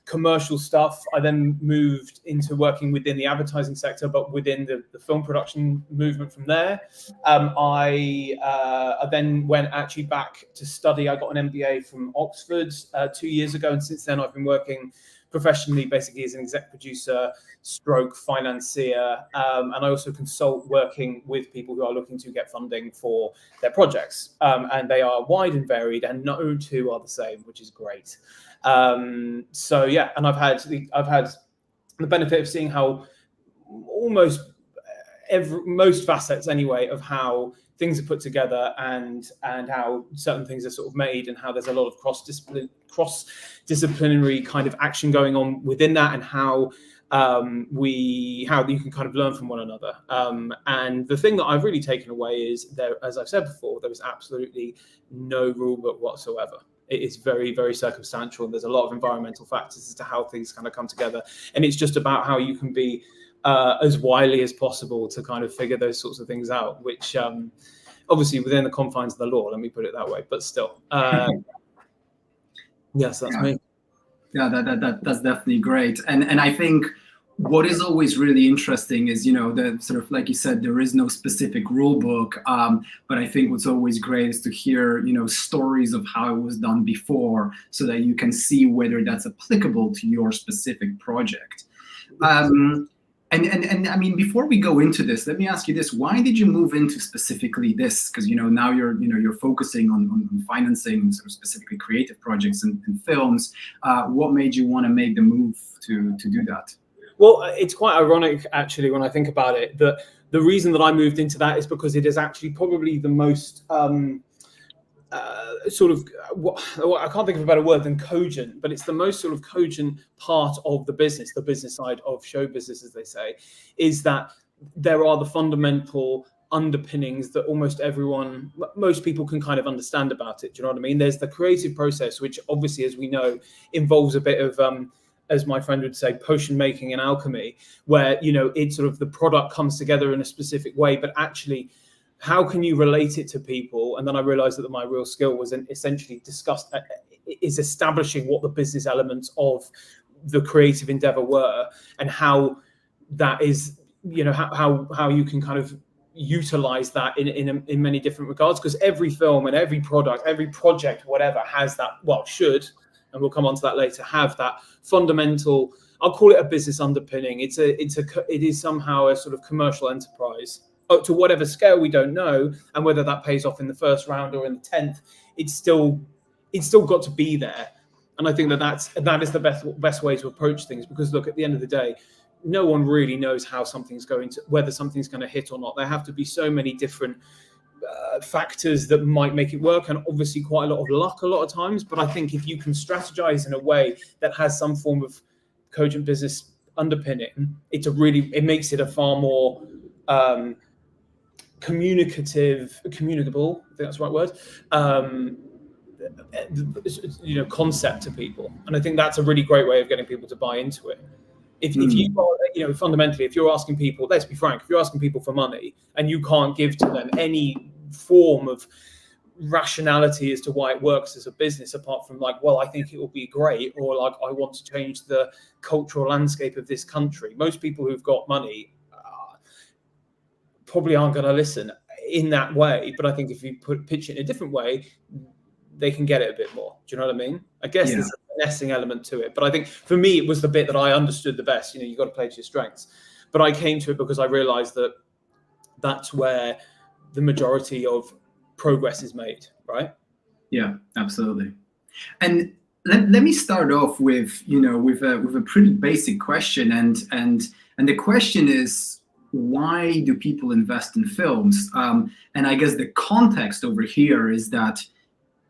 commercial stuff. I then moved into working within the advertising sector, but within the film production movement from there. I then went actually back to study. I got an MBA from Oxford 2 years ago, and since then I've been working professionally, basically as an exec producer stroke financier, and I also consult, working with people who are looking to get funding for their projects, and they are wide and varied, and no two are the same, which is great. So yeah, and I've had the benefit of seeing how almost most facets anyway of how things are put together, and how certain things are sort of made, and how there's a lot of cross-disciplinary kind of action going on within that, and how you can kind of learn from one another. And the thing that I've really taken away is there, as I've said before, there is absolutely no rule book whatsoever. It is very, very circumstantial, and there's a lot of environmental factors as to how things kind of come together. And it's just about how you can be as wily as possible to kind of figure those sorts of things out, which obviously within the confines of the law, let me put it that way, but still. Yes, that's me. Yeah, that's definitely great. And I think what is always really interesting is, the sort of, like you said, there is no specific rule book. But I think what's always great is to hear, stories of how it was done before, so that you can see whether that's applicable to your specific project. And I mean, before we go into this, let me ask you this: why did you move into specifically this? Because now you're focusing on financing sort of specifically creative projects and films. What made you want to make the move to do that? Well, it's quite ironic actually when I think about it, that the reason that I moved into that is because it is actually probably the most I can't think of a better word than cogent, but it's the most sort of cogent part of the business side of show business, as they say, is that there are the fundamental underpinnings that most people can kind of understand about it. Do you know what I mean? There's the creative process, which obviously, as we know, involves a bit of, as my friend would say, potion making and alchemy, where, it's sort of the product comes together in a specific way, but actually, how can you relate it to people? And then I realized that my real skill was essentially is establishing what the business elements of the creative endeavor were, and how that is, how you can kind of utilize that in many different regards, because every film and every product, every project, whatever, has that, should, and we'll come on to that later, have that fundamental, I'll call it a business underpinning. It is somehow a sort of commercial enterprise, to whatever scale we don't know, and whether that pays off in the first round or in the 10th, it's still got to be there. And I think that is the best way to approach things, because look, at the end of the day, no one really knows whether something's going to hit or not. There have to be so many different factors that might make it work, and obviously quite a lot of luck a lot of times. But I think if you can strategize in a way that has some form of cogent business underpinning, it makes it a far more communicable, I think that's the right word, concept to people. And I think that's a really great way of getting people to buy into it. If you fundamentally, if you're asking people, let's be frank, if you're asking people for money and you can't give to them any form of rationality as to why it works as a business, apart from like, well, I think it will be great, or like, I want to change the cultural landscape of this country, most people who've got money probably aren't going to listen in that way. But I think if you pitch it in a different way, they can get it a bit more. Do you know what I mean? I guess there's a finessing element to it. But I think for me, it was the bit that I understood the best. You've got to play to your strengths. But I came to it because I realized that that's where the majority of progress is made, right? Yeah, absolutely. And let me start off with, with a pretty basic question. And the question is, why do people invest in films? And I guess the context over here is that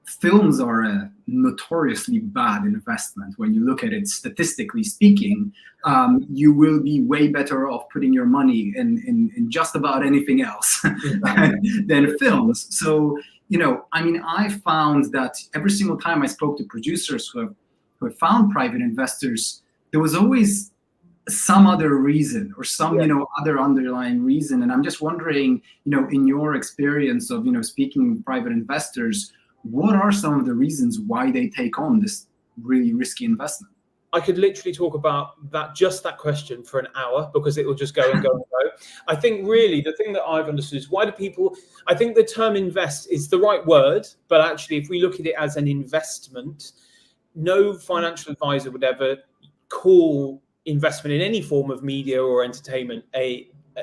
films are a notoriously bad investment. When you look at it statistically speaking, you will be way better off putting your money in just about anything else than films. So, I found that every single time I spoke to producers who have found private investors, there was always some other reason or some other underlying reason. And I'm just wondering, in your experience of speaking with private investors, what are some of the reasons why they take on this really risky investment? I could literally talk about that question for an hour, because it will just go and go and go. I think really the thing that I've understood is, why do people, I think the term invest is the right word, but actually if we look at it as an investment, no financial advisor would ever call investment in any form of media or entertainment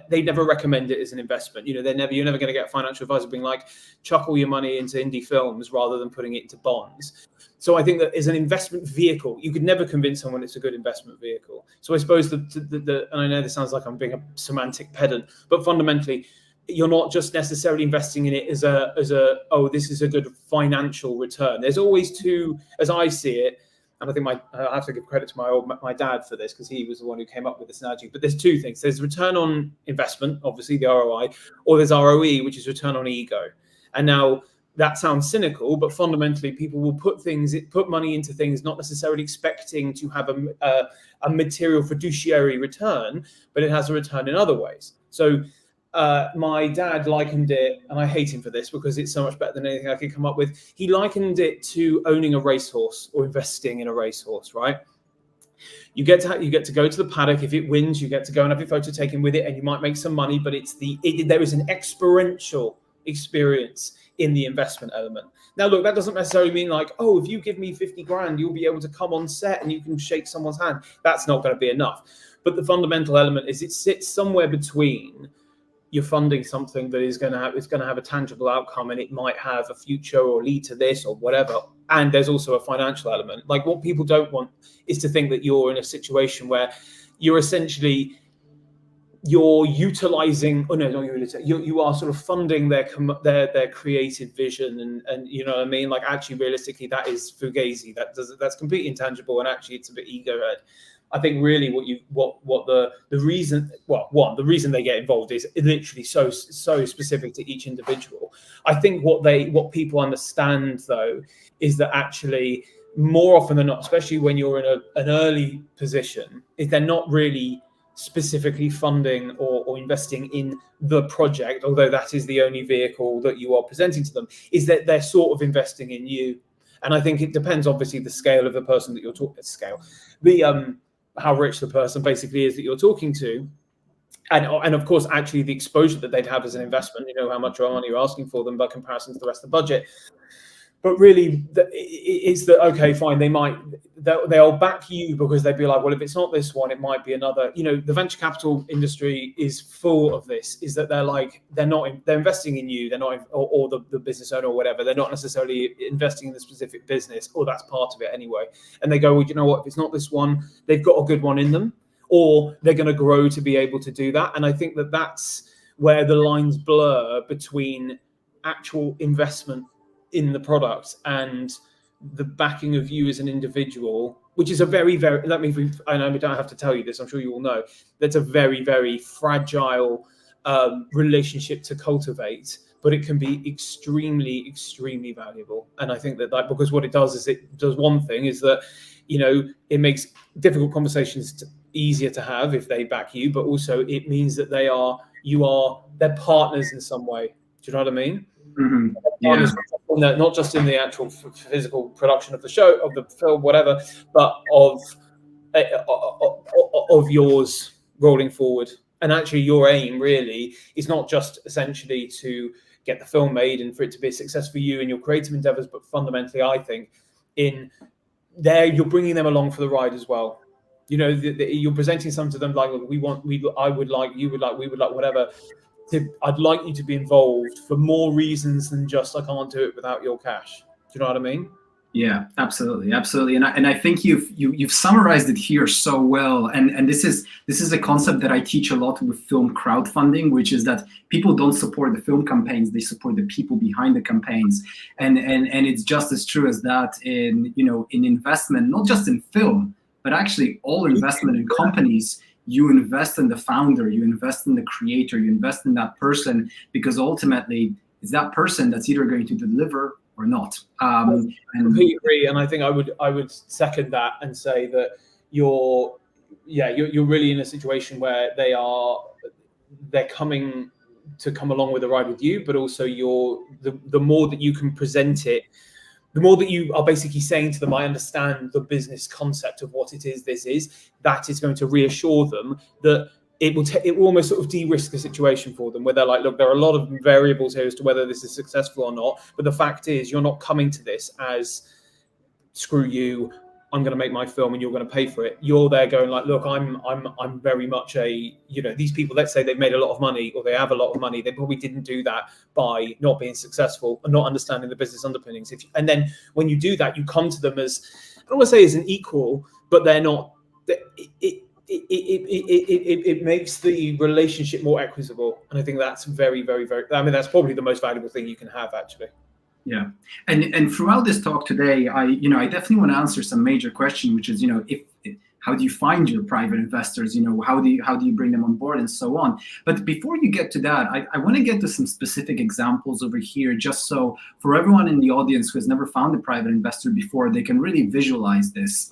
they never recommend it as an investment. You're never going to get a financial advisor being like, chuck all your money into indie films rather than putting it into bonds. So I think that as an investment vehicle, you could never convince someone it's a good investment vehicle. So I suppose and I know this sounds like I'm being a semantic pedant, but fundamentally, you're not just necessarily investing in it as this is a good financial return. There's always two, as I see it. And I think I have to give credit to my dad for this, because he was the one who came up with this analogy. But there's two things. There's return on investment, obviously the ROI, or there's ROE, which is return on ego. And now that sounds cynical, but fundamentally people will put money into things not necessarily expecting to have a material fiduciary return, but it has a return in other ways. So my dad likened it, and I hate him for this because it's so much better than anything I could come up with. He likened it to owning a racehorse or investing in a racehorse, right? You get to go to the paddock. If it wins, you get to go and have your photo taken with it, and you might make some money, but there is an experiential experience in the investment element. Now, look, that doesn't necessarily mean like, oh, if you give me 50 grand, you'll be able to come on set and you can shake someone's hand. That's not going to be enough. But the fundamental element is it sits somewhere between you're funding something that is going to have a tangible outcome, and it might have a future or lead to this or whatever. And there's also a financial element. Like, what people don't want is to think that you're in a situation where you're essentially utilizing. Oh no, not utilizing. You are sort of funding their creative vision, and you know what I mean. Like, actually, realistically, that is fugazi. That's completely intangible, and actually, it's a bit ego-led. I think really what the reason, well, one, the reason they get involved is literally so specific to each individual. I think what people understand though is that actually more often than not, especially when you're in an early position, is they're not really specifically funding or investing in the project, although that is the only vehicle that you are presenting to them, is that they're sort of investing in you. And I think it depends, obviously, the scale of the person that you're talking, how rich the person basically is that you're talking to. And of course, actually the exposure that they'd have as an investment, how much money you're asking for them by comparison to the rest of the budget. But really, it's that, okay, fine, they'll back you because they'd be like, well, if it's not this one, it might be another. The venture capital industry is full of this, is that they're investing in you, they're not, or the business owner or whatever, they're not necessarily investing in the specific business, or that's part of it anyway. And they go, well, you know what, if it's not this one, they've got a good one in them, or they're going to grow to be able to do that. And I think that that's where the lines blur between actual investment in the product and the backing of you as an individual, which is a very, very, I know we don't have to tell you this, I'm sure you all know, that's a very, very fragile relationship to cultivate, but it can be extremely, extremely valuable. And I think that because what it does is it does one thing, is that, it makes difficult conversations easier to have if they back you, but also it means that they're partners in some way. Do you know what I mean? Mm-hmm. Yeah. Not just in the actual physical production of the show, of the film, whatever, but of yours rolling forward. And actually, your aim really is not just essentially to get the film made and for it to be a success for you in your creative endeavors, but fundamentally, I think in there you're bringing them along for the ride as well. You're presenting something to them like, I would like, you would like, we would like, whatever. I'd like you to be involved for more reasons than just I can't do it without your cash. Do you know what I mean? Yeah, absolutely. And I think you've summarized it here so well. And this is a concept that I teach a lot with film crowdfunding, which is that people don't support the film campaigns, they support the people behind the campaigns. And it's just as true as that in investment, not just in film, but actually all investment in companies. You invest in the founder, you invest in the creator, you invest in that person, because ultimately it's that person that's either going to deliver or not. I completely agree, and I think I would second that and say that you're really in a situation where they're coming to come along with the ride with you, but also the more that you can present it, the more that you are basically saying to them, I understand the business concept of what it is this is, that is going to reassure them that it will almost sort of de-risk the situation for them, where they're like, look, there are a lot of variables here as to whether this is successful or not. But the fact is, you're not coming to this as, screw you, I'm going to make my film and you're going to pay for it. You're there going like, look, I'm very much these people, let's say they've made a lot of money or they have a lot of money. They probably didn't do that by not being successful and not understanding the business underpinnings. And then when you do that, you come to them as, I don't want to say as an equal, but they're not, it makes the relationship more equitable. And I think that's very, very, very, that's probably the most valuable thing you can have, actually. Yeah, and throughout this talk today, I definitely want to answer some major questions, which is, how do you find your private investors? How do you bring them on board and so on? But before you get to that, I want to get to some specific examples over here, just so for everyone in the audience who has never found a private investor before, they can really visualize this.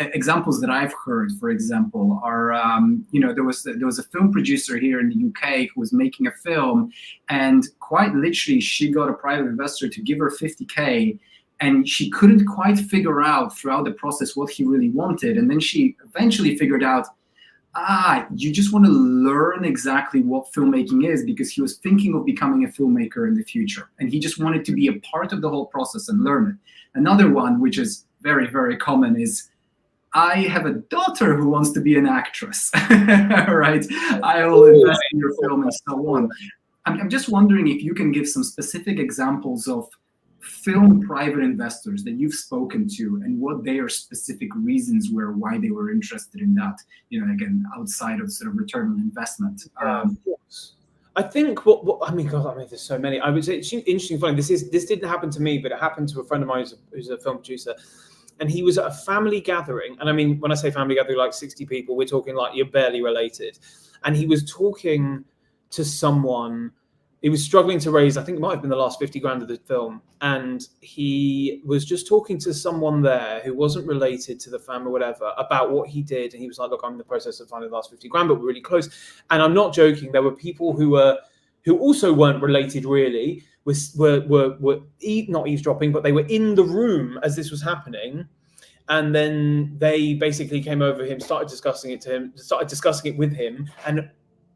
Examples that I've heard, for example, are there was a film producer here in the UK who was making a film, and quite literally she got a private investor to give her 50K. And she couldn't quite figure out throughout the process what he really wanted. And then she eventually figured out, you just want to learn exactly what filmmaking is, because he was thinking of becoming a filmmaker in the future. And he just wanted to be a part of the whole process and learn it. Another one, which is very, very common, is, I have a daughter who wants to be an actress, right? I will invest in your film and so on. I'm just wondering if you can give some specific examples of film private investors that you've spoken to and what their specific reasons were why they were interested in that, again, outside of sort of return on investment. I think there's so many. I would say it's interesting. Funny. This didn't happen to me, but it happened to a friend of mine who's a film producer. and he was at a family gathering. And I mean, when I say family gathering, like 60 people, we're talking like you're barely related. And he was talking to someone. He was struggling to raise, I think it might have been the last 50 grand of the film. And he was just talking to someone there who wasn't related to the family or whatever about what he did. And he was like, look, I'm in the process of finding the last 50 grand, but we're really close. And I'm not joking. There were people who also weren't related really, were not eavesdropping, but they were in the room as this was happening. And then they basically came over him, started discussing it with him. And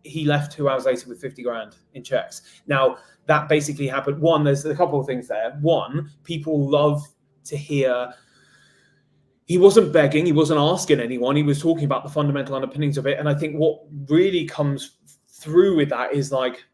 he left 2 hours later with 50 grand in checks. Now, that basically happened. One, there's a couple of things there. One, people love to hear he wasn't begging, he wasn't asking anyone. He was talking about the fundamental underpinnings of it. And I think what really comes through with that is like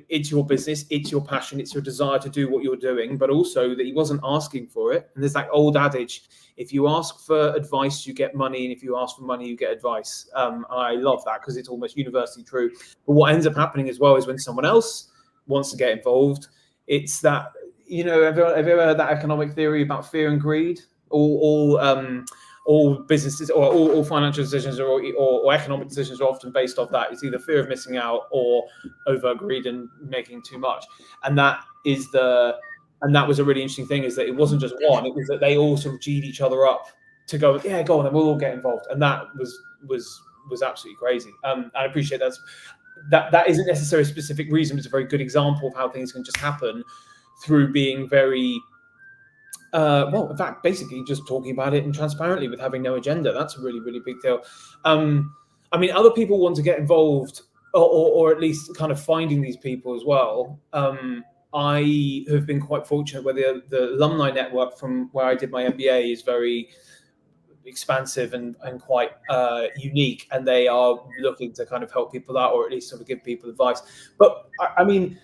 it's your business, it's your passion, it's your desire to do what you're doing, but also that he wasn't asking for it. And there's that old adage, if you ask for advice, you get money. And if you ask for money, you get advice. I love that because it's almost universally true. But what ends up happening as well is when someone else wants to get involved, it's that, have you ever heard that economic theory about fear and greed? All businesses or all financial decisions or economic decisions are often based off that. It's either fear of missing out or over greed and making too much. And that was a really interesting thing, is that it wasn't just one, it was that they all sort of G'd each other up to go, yeah, go on, and we'll all get involved. And that was absolutely crazy. I appreciate that isn't necessarily a specific reason, but it's a very good example of how things can just happen through being very in fact, basically just talking about it and transparently with having no agenda. That's a really, really big deal. I mean, other people want to get involved or at least kind of finding these people as well. I have been quite fortunate where the alumni network from where I did my MBA is very expansive and quite unique, and they are looking to kind of help people out or at least sort of give people advice. But I mean,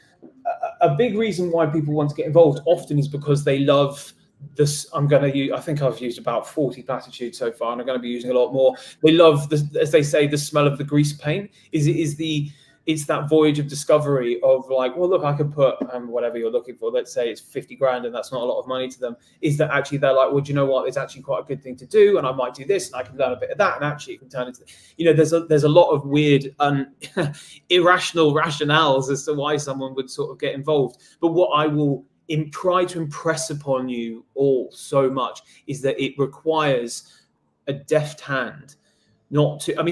a big reason why people want to get involved often is because they love this. I think I've used about 40 platitudes so far, and I'm going to be using a lot more. They love, as they say, the smell of the grease paint. It's that voyage of discovery of like, well, look, I could put whatever you're looking for. Let's say it's 50 grand, and that's not a lot of money to them. Is that actually they're like, well, do you know what? It's actually quite a good thing to do, and I might do this, and I can learn a bit of that, and actually it can turn into, there's a lot of weird, irrational rationales as to why someone would sort of get involved. But what I will try to impress upon you all so much is that it requires a deft hand.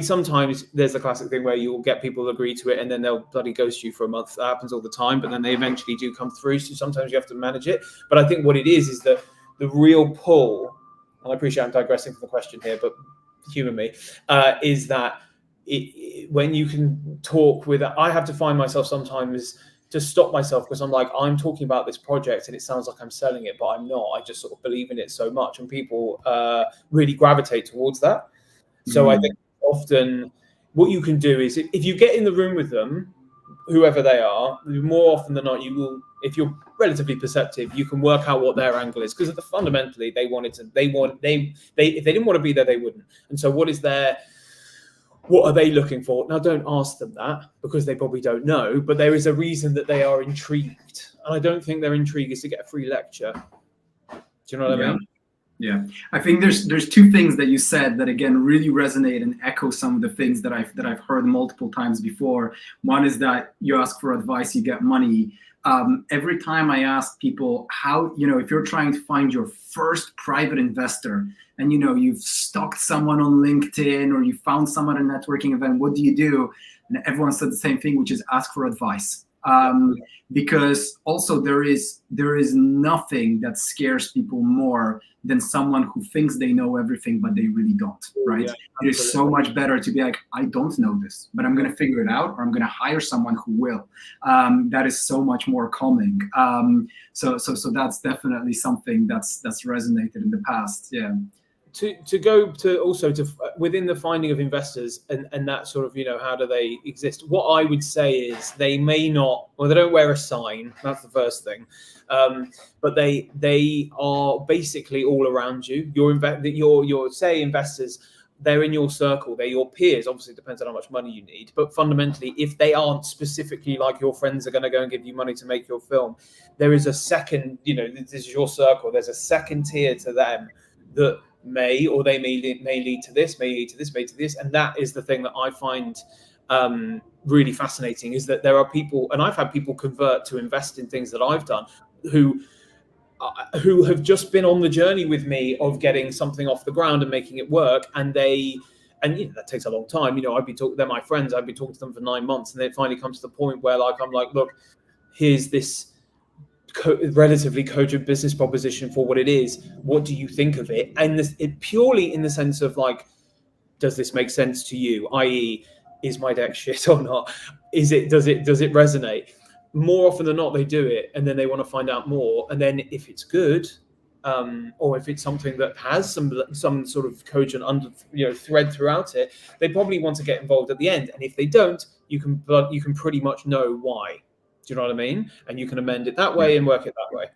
Sometimes there's a classic thing where you'll get people to agree to it and then they'll bloody ghost you for a month. That happens all the time, but then they eventually do come through. So sometimes you have to manage it. But I think what it is that the real pull, and I appreciate I'm digressing from the question here, but humor me, is that when you can talk with, I have to find myself sometimes to stop myself because I'm like, I'm talking about this project and it sounds like I'm selling it, but I'm not. I just sort of believe in it so much, and people really gravitate towards that. So I think often what you can do is if you get in the room with them, whoever they are, more often than not, you will, if you're relatively perceptive, you can work out what their angle is, because fundamentally if they didn't want to be there, they wouldn't. And so what are they looking for? Now, don't ask them that because they probably don't know, but there is a reason that they are intrigued. And I don't think their intrigue is to get a free lecture. Do you know what I mean? Yeah, I think there's two things that you said that again really resonate and echo some of the things that I've heard multiple times before. One is that you ask for advice, you get money. Every time I ask people how, if you're trying to find your first private investor and you've stalked someone on LinkedIn or you found someone at a networking event, what do you do? And everyone said the same thing, which is ask for advice. Because also there is nothing that scares people more than someone who thinks they know everything, but they really don't, right? Yeah, it is so much better to be like, I don't know this, but I'm going to figure it out, or I'm going to hire someone who will. That is so much more calming. So that's definitely something that's resonated in the past. Yeah. To go to also to within the finding of investors and that sort of, how do they exist? What I would say is they don't wear a sign. That's the first thing. But they are basically all around you. Your say investors, they're in your circle. They're your peers. Obviously, it depends on how much money you need. But fundamentally, if they aren't specifically like your friends are going to go and give you money to make your film, there is a second, this is your circle. There's a second tier to them that may lead to this, may lead to this, may lead to this. And that is the thing that I find really fascinating, is that there are people, and I've had people convert to invest in things that I've done, who have just been on the journey with me of getting something off the ground and making it work. And that takes a long time. They're my friends. I've been talking to them for 9 months, and then it finally comes to the point where I'm like, look, here's this relatively cogent business proposition for what it is. What do you think of it? And it purely in the sense of like, does this make sense to you? I.e., is my deck shit or not? Does it resonate? More often than not, they do it, and then they want to find out more. And then if it's good, or if it's something that has some sort of cogent thread throughout it, they probably want to get involved at the end. And if they don't, you can pretty much know why. Do you know what I mean? And you can amend it that way and work it that way.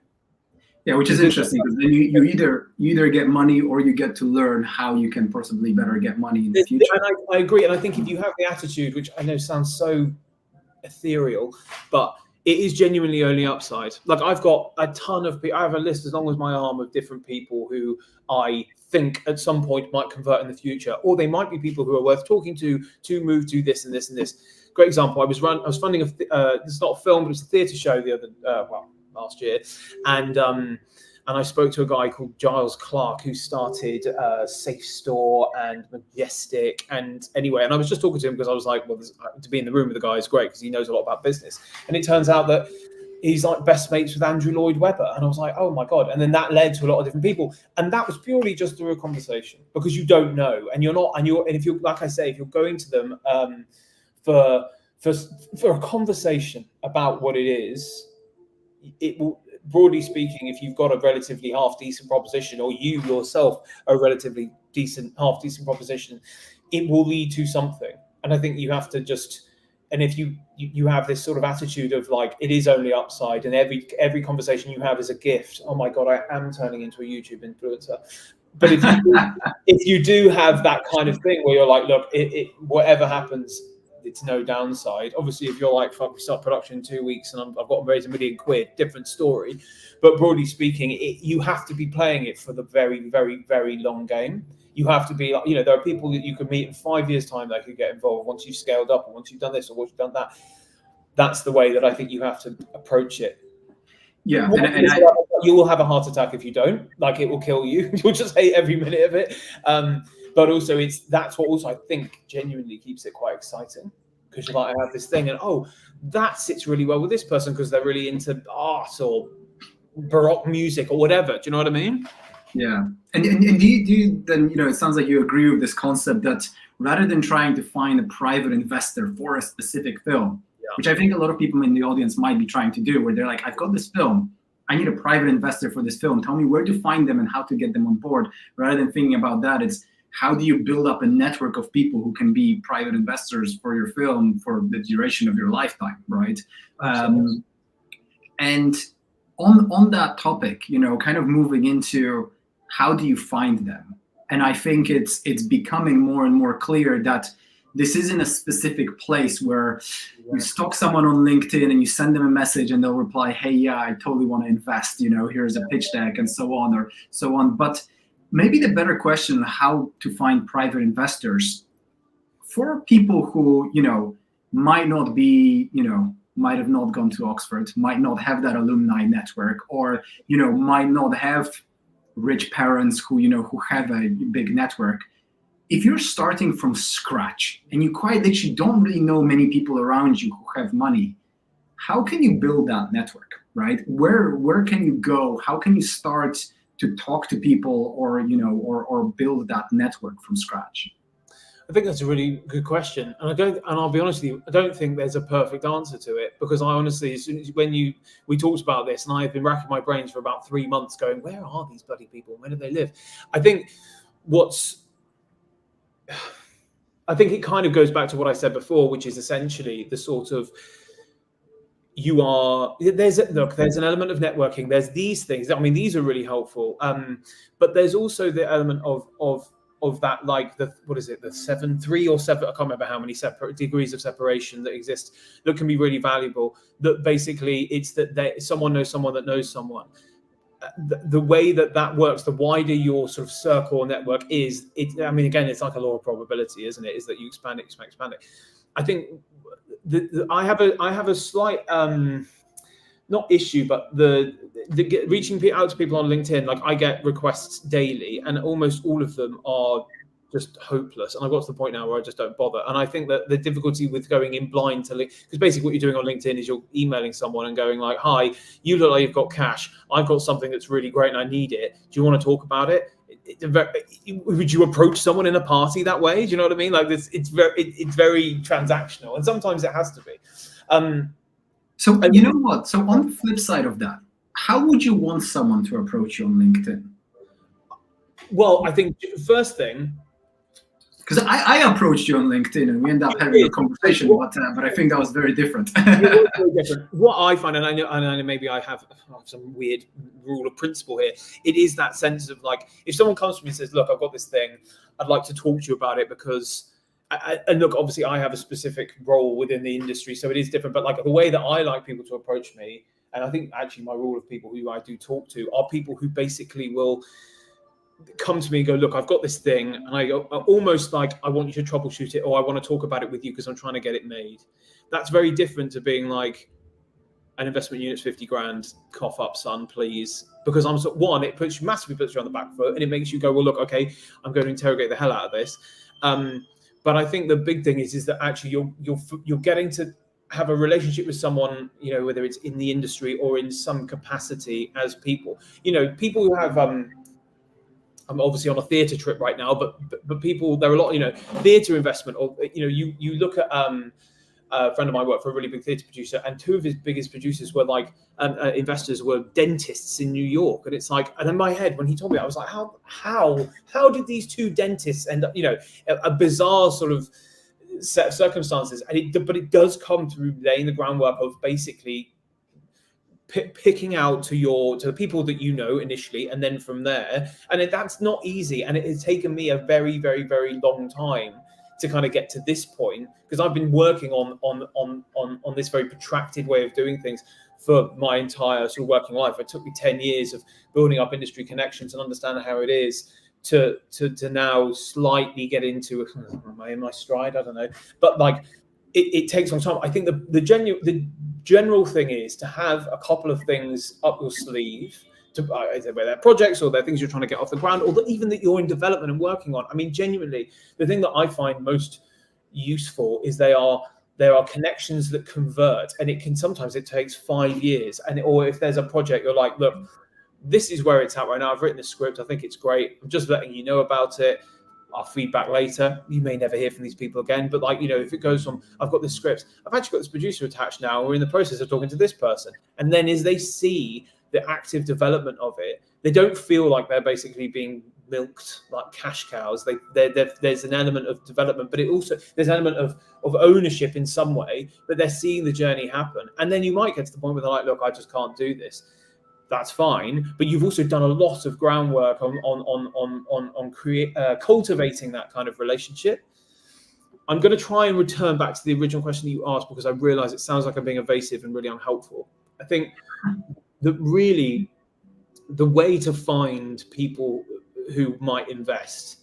Yeah, which is interesting, because then you either get money, or you get to learn how you can possibly better get money in the future. And I agree. And I think if you have the attitude, which I know sounds so ethereal, but it is genuinely only upside. Like, I've got a ton of people. I have a list as long as my arm of different people who I think at some point might convert in the future, or they might be people who are worth talking to move to this and this and this. Great example. I was funding it's not a film, but it's a theatre show last year, and I spoke to a guy called Giles Clark, who started Safe Store and Majestic, and I was just talking to him because I was like, well, to be in the room with the guy is great because he knows a lot about business. And it turns out that he's like best mates with Andrew Lloyd Webber, and I was like, oh my god! And then that led to a lot of different people, and that was purely just through a conversation, because you don't know, and if you're, like I say, if you're going to them for a conversation about what it is, it will, broadly speaking, if you've got a relatively half decent proposition, or you yourself a relatively half decent proposition, it will lead to something. And I think you have to and if you have this sort of attitude of like, it is only upside, and every conversation you have is a gift. Oh my god, I am turning into a YouTube influencer. But if you do have that kind of thing where you're like, look, whatever happens, it's no downside. Obviously, if you're like, fuck, we start production in 2 weeks and I've got to raise £1 million, different story. But broadly speaking, you have to be playing it for the very, very, very long game. You have to be like, there are people that you can meet in 5 years' time that could get involved once you've scaled up, or once you've done this, or once you've done that. That's the way that I think you have to approach it. Yeah, you will have a heart attack if you don't. Like, it will kill you. You'll just hate every minute of it. But also, that's what also I think genuinely keeps it quite exciting, because you're like, I have this thing, and that sits really well with this person because they're really into art or Baroque music or whatever. Do you know what I mean? Yeah. And do you then, it sounds like you agree with this concept that rather than trying to find a private investor for a specific film, which I think a lot of people in the audience might be trying to do, where they're like, I've got this film, I need a private investor for this film. Tell me where to find them and how to get them on board. Rather than thinking about that, it's how do you build up a network of people who can be private investors for your film for the duration of your lifetime, right? And on that topic, kind of moving into how do you find them? And I think it's becoming more and more clear that this isn't a specific place where you stalk someone on LinkedIn and you send them a message and they'll reply, hey, yeah, I totally want to invest, here's a pitch deck and so on. But maybe the better question, how to find private investors for people who, might not be, might have not gone to Oxford, might not have that alumni network, or, might not have rich parents who have a big network. If you're starting from scratch and you quite literally don't really know many people around you who have money, how can you build that network, right? Where can you go? How can you start to talk to people or build that network from scratch? I think that's a really good question, and I'll be honest with you, I don't think there's a perfect answer to it, because I honestly, as soon as we talked about this, and I've been racking my brains for about 3 months, going, where are these bloody people? Where do they live? I think it kind of goes back to what I said before, which is essentially the sort of there's an element of networking. There's these things. I mean, these are really helpful, but there's also the element of that, like the 3 or 7, I can't remember how many separate degrees of separation that exist that can be really valuable. That basically it's that someone knows someone that knows someone. the way that works, the wider your sort of circle or network is, I mean, again, it's like a law of probability, isn't it? Is that you expand it. I think I have a slight not issue, but the reaching out to people on LinkedIn. Like, I get requests daily, and almost all of them are just hopeless. And I've got to the point now where I just don't bother. And I think that the difficulty with going in blind to because basically what you're doing on LinkedIn is you're emailing someone and going like, "Hi, you look like you've got cash. I've got something that's really great and I need it. Do you want to talk about it?" Would you approach someone in a party that way? Do you know what I mean? Like this, it's very transactional, and sometimes it has to be. So you know what? So on the flip side of that, how would you want someone to approach you on LinkedIn? Well, I think first thing, because I approached you on LinkedIn and we ended up having a conversation, but I think that was very different. Very different. What I find, and I know maybe I have some weird rule of principle here, it is that sense of like, if someone comes to me and says, "Look, I've got this thing, I'd like to talk to you about it," because, and look, obviously I have a specific role within the industry, so it is different, but like the way that I like people to approach me, and I think actually my rule of people who I do talk to are people who basically will come to me and go, "Look, I've got this thing," and I go almost like, "I want you to troubleshoot it," or "I want to talk about it with you because I'm trying to get it made." That's very different to being like, "An investment unit's 50 grand, cough up, son, please." Because I'm one, it massively puts you on the back foot, and it makes you go, "Well, look, okay, I'm going to interrogate the hell out of this." But I think the big thing is that actually you're getting to have a relationship with someone, you know, whether it's in the industry or in some capacity as people. You know, people who have I'm obviously on a theatre trip right now, but people, there are a lot, you know, theatre investment, or, you know, you look at a friend of mine worked for a really big theatre producer, and two of his biggest producers were like investors were dentists in New York, and it's like, and in my head when he told me, I was like, how did these two dentists end up, you know, a bizarre sort of set of circumstances, but it does come through laying the groundwork of basically picking out to the people that you know initially, and then from there, and that's not easy, and it has taken me a very, very, very long time to kind of get to this point, because I've been working on this very protracted way of doing things for my entire sort of working life. It took me 10 years of building up industry connections and understanding how it is to now slightly get into, am I in my stride? I don't know, but like it takes some time. I think the general thing is to have a couple of things up your sleeve, to either they're projects or they're things you're trying to get off the ground, or even that you're in development and working on. I mean, genuinely, the thing that I find most useful is there are connections that convert, and sometimes it takes 5 years, or if there's a project you're like, "Look, this is where it's at right now. I've written the script. I think it's great. I'm just letting you know about it. I'll feedback later." You may never hear from these people again, but like, you know, if it goes from, "I've got this script, I've actually got this producer attached now, we're in the process of talking to this person," and then as they see the active development of it, they don't feel like they're basically being milked like cash cows. There's an element of development, but there's an element of ownership in some way, but they're seeing the journey happen. And then you might get to the point where they're like, "Look, I just can't do this." That's fine, but you've also done a lot of groundwork on cultivating that kind of relationship. I'm going to try and return back to the original question that you asked, because I realize it sounds like I'm being evasive and really unhelpful. I think that really the way to find people who might invest,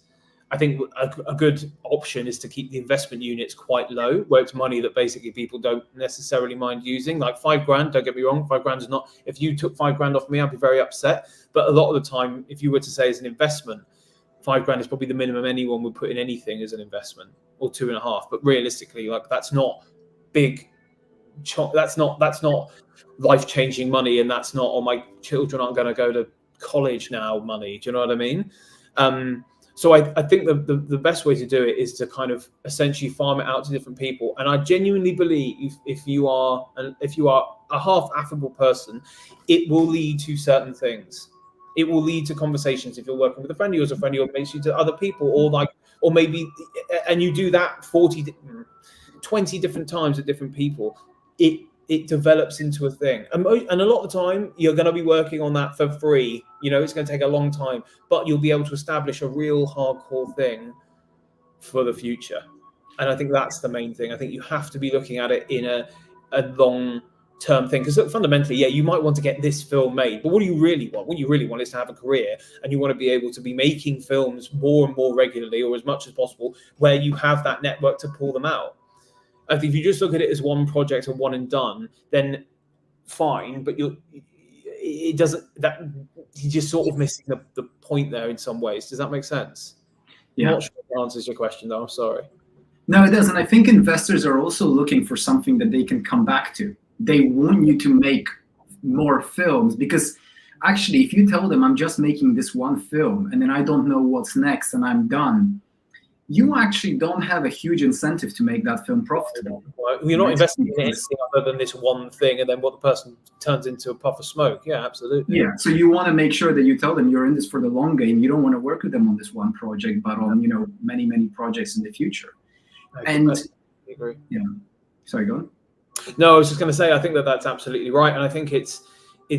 I think a good option is to keep the investment units quite low, where it's money that basically people don't necessarily mind using. Like 5 grand, don't get me wrong, 5 grand is not, if you took 5 grand off me, I'd be very upset. But a lot of the time, if you were to say as an investment, 5 grand is probably the minimum anyone would put in anything as an investment, or 2.5. But realistically, like, that's not big. That's not life-changing money, and that's not, "Oh, my children aren't going to go to college now" money. Do you know what I mean? So I think the best way to do it is to kind of essentially farm it out to different people. And I genuinely believe if you are a half affable person, it will lead to certain things. It will lead to conversations if you're working with a friend of yours, makes you to other people, or maybe, and you do that 20 different times with different people, it develops into a thing. And a lot of the time, you're going to be working on that for free. You know, it's going to take a long time, but you'll be able to establish a real hardcore thing for the future. And I think that's the main thing. I think you have to be looking at it in a long term thing, because fundamentally, yeah, you might want to get this film made, but what do you really want? What you really want is to have a career, and you want to be able to be making films more and more regularly, or as much as possible, where you have that network to pull them out. I think if you just look at it as one project or one and done, then fine, but it doesn't, that you're just sort of missing the point there in some ways. Does that make sense? Yeah. I'm not sure if that answers your question, though. I'm sorry. No, it doesn't. I think investors are also looking for something that they can come back to. They want you to make more films, because actually, if you tell them I'm just making this one film and then I don't know what's next and I'm done, you actually don't have a huge incentive to make that film profitable. You're not investing in anything other than this one thing, and then what the person turns into a puff of smoke. Yeah, absolutely. Yeah, so you want to make sure that you tell them you're in this for the long game. You don't want to work with them on this one project, but on many, many projects in the future. I agree. Yeah. Sorry, go on. No, I was just going to say, I think that's absolutely right, and I think it's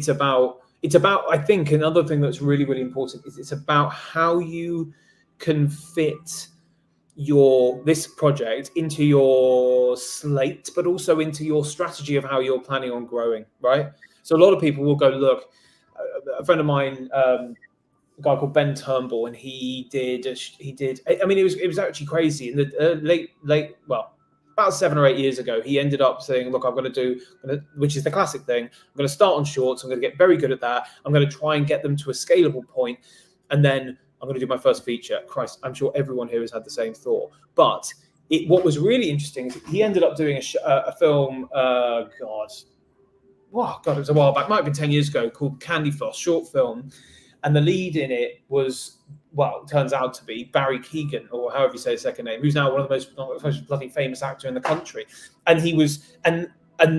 about. I think another thing that's really, really important is it's about how you can fit this project into your slate, but also into your strategy of how you're planning on growing, right? So a lot of people will go, look, a friend of mine, a guy called Ben Turnbull, and he did. I mean, it was actually crazy in the late. Well, about 7 or 8 years ago, he ended up saying, look, I'm going to do, which is the classic thing. I'm going to start on shorts. I'm going to get very good at that. I'm going to try and get them to a scalable point, and then I'm going to do my first feature. Christ, I'm sure everyone here has had the same thought. But what was really interesting is he ended up doing a film, it was a while back, might have been 10 years ago, called Candy Floss, short film. And the lead in it was, it turns out to be Barry Keoghan, or however you say his second name, who's now one of the most bloody famous actor in the country. And he was, and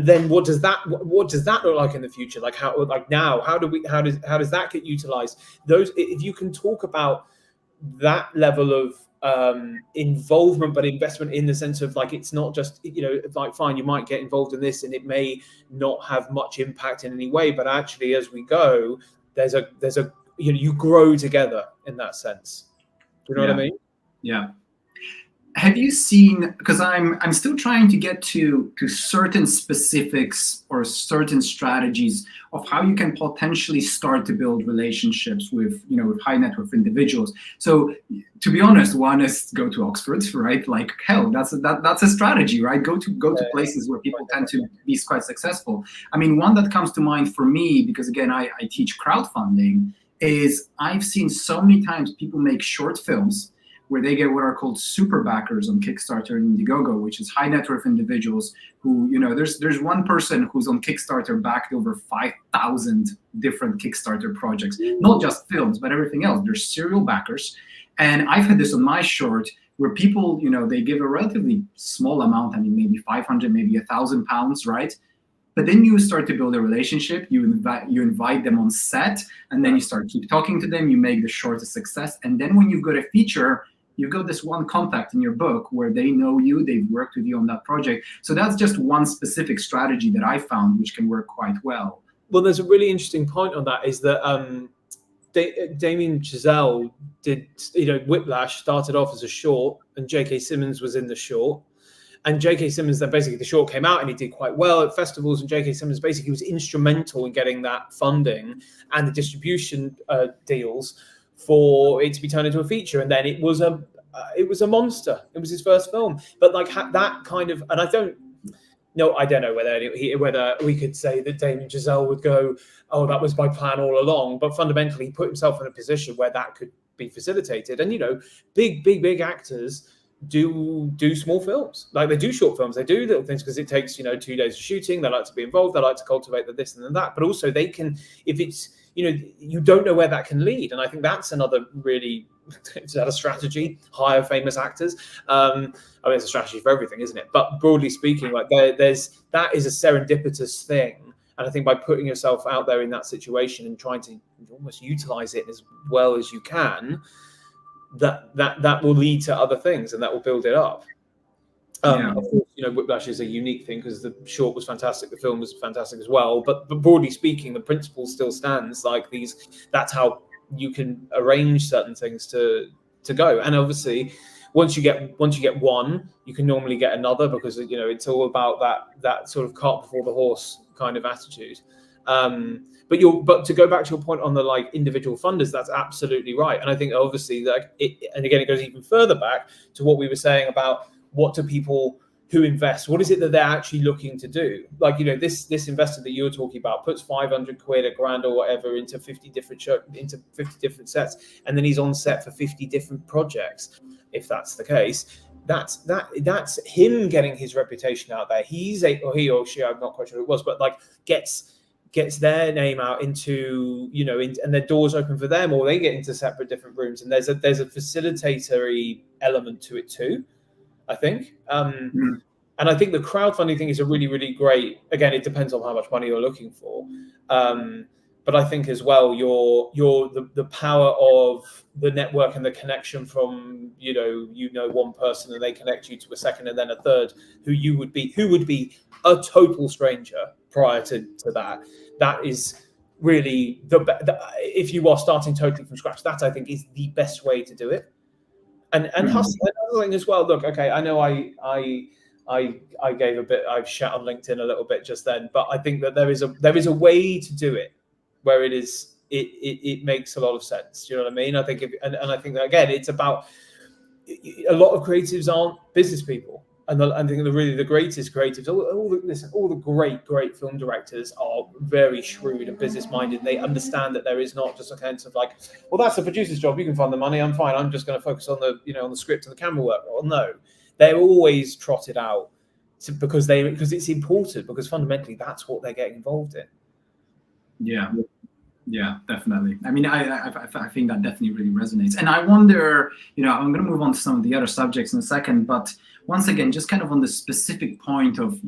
then what does that look like in the future? Like how does that get utilized? If you can talk about that level of involvement, but investment in the sense of like, it's not just, like, fine, you might get involved in this and it may not have much impact in any way, but actually as we go, there's a you grow together in that sense. Do you know what I mean? Yeah. Have you seen, because I'm still trying to get to certain specifics or certain strategies of how you can potentially start to build relationships with high net worth individuals. So to be honest, one is go to Oxford, right? Like, hell, that's a strategy, right? Go to places where people tend to be quite successful. I mean, one that comes to mind for me, because again, I teach crowdfunding, is I've seen so many times people make short films where they get what are called super backers on Kickstarter and Indiegogo, which is high net worth individuals who, there's one person who's on Kickstarter backed over 5,000 different Kickstarter projects, not just films, but everything else. They're serial backers. And I've had this on my short where people, they give a relatively small amount, I mean, maybe 500, maybe £1,000, right? But then you start to build a relationship, you invite them on set, and then you keep talking to them, you make the short a success. And then when you've got a feature, you've got this one contact in your book where they know you, they've worked with you on that project. So that's just one specific strategy that I found, which can work quite well. Well, there's a really interesting point on that, is that Damien Chazelle did, Whiplash started off as a short, and J.K. Simmons was in the short. And J.K. Simmons, then basically the short came out and he did quite well at festivals, and J.K. Simmons basically was instrumental in getting that funding and the distribution deals for it to be turned into a feature. And then it was a monster. It was his first film. But like that kind of, and I don't know whether we could say that Damien Chazelle would go, oh, that was my plan all along. But fundamentally, he put himself in a position where that could be facilitated. And, big actors do small films, like they do short films, they do little things because it takes 2 days of shooting. They like to be involved, they like to cultivate the this and the that, but also they can, if it's you don't know where that can lead. And I think that's another really, is that a strategy? Hire famous actors. I mean, it's a strategy for everything, isn't it? But broadly speaking, like that is a serendipitous thing. And I think by putting yourself out there in that situation and trying to almost utilize it as well as you can, that will lead to other things, and that will build it up. Of course, Whiplash is a unique thing because the short was fantastic, the film was fantastic as well. But broadly speaking, the principle still stands. Like that's how you can arrange certain things to go. And obviously, once you get one, you can normally get another, because it's all about that sort of cart before the horse kind of attitude. But to go back to your point on the like individual funders, that's absolutely right. And I think obviously that and again, it goes even further back to what we were saying about what do people who invest, what is it that they're actually looking to do? Like, this investor that you were talking about puts 500 quid, a grand or whatever into 50 different sets. And then he's on set for 50 different projects. If that's the case, that's him getting his reputation out there. He or she, I'm not quite sure who it was, but like gets their name out into, and their doors open for them, or they get into separate different rooms. And there's a facilitatory element to it too, I think. And I think the crowdfunding thing is a really, really great, again, it depends on how much money you're looking for. But I think as well, the power of the network and the connection from, one person and they connect you to a second and then a third who would be a total stranger prior to that. That is really if you are starting totally from scratch, that I think is the best way to do it. And hustling as well. Look, okay, I know I gave a bit, I've shat on LinkedIn a little bit just then, but I think that there is a way to do it where it makes a lot of sense. Do you know what I mean? I think and I think that again, it's about a lot of creatives aren't business people. And I think the greatest creatives, all the great film directors are very shrewd and business-minded. They understand that there is not just a kind of like, well, that's the producer's job. You can find the money. I'm fine. I'm just going to focus on on the script and the camera work. Well, no, they're always trotted out because it's important, because fundamentally that's what they're getting involved in. Yeah, definitely. I mean, I think that definitely really resonates. And I wonder, I'm going to move on to some of the other subjects in a second, but once again, just kind of on the specific point of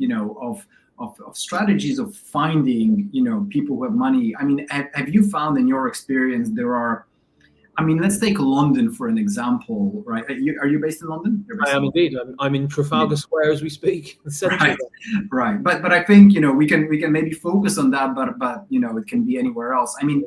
strategies of finding, people who have money. I mean, have you found in your experience let's take London for an example, right? Are you based in London? I am indeed. I'm in Trafalgar Square as we speak. Right. But I think we can maybe focus on that, but it can be anywhere else. I mean,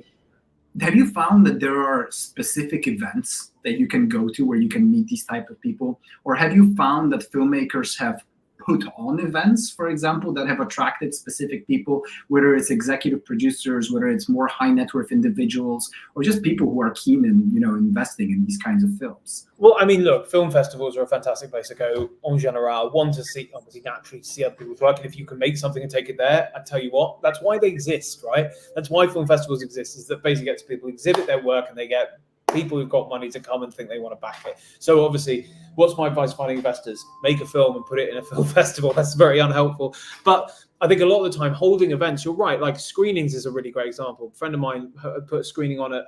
have you found that there are specific events that you can go to where you can meet these type of people, or have you found that filmmakers have put on events, for example, that have attracted specific people, whether it's executive producers, whether it's more high net worth individuals, or just people who are keen in, investing in these kinds of films? Well, I mean, look, film festivals are a fantastic place to go en general. One, to see, obviously, naturally see other people's work. And if you can make something and take it there, I tell you what, that's why they exist, right? That's why film festivals exist, is that basically gets people exhibit their work and they get people who've got money to come and think they want to back it. So obviously, what's my advice finding investors? Make a film and put it in a film festival. That's very unhelpful. But I think a lot of the time holding events, you're right, like screenings is a really great example. A friend of mine put a screening on at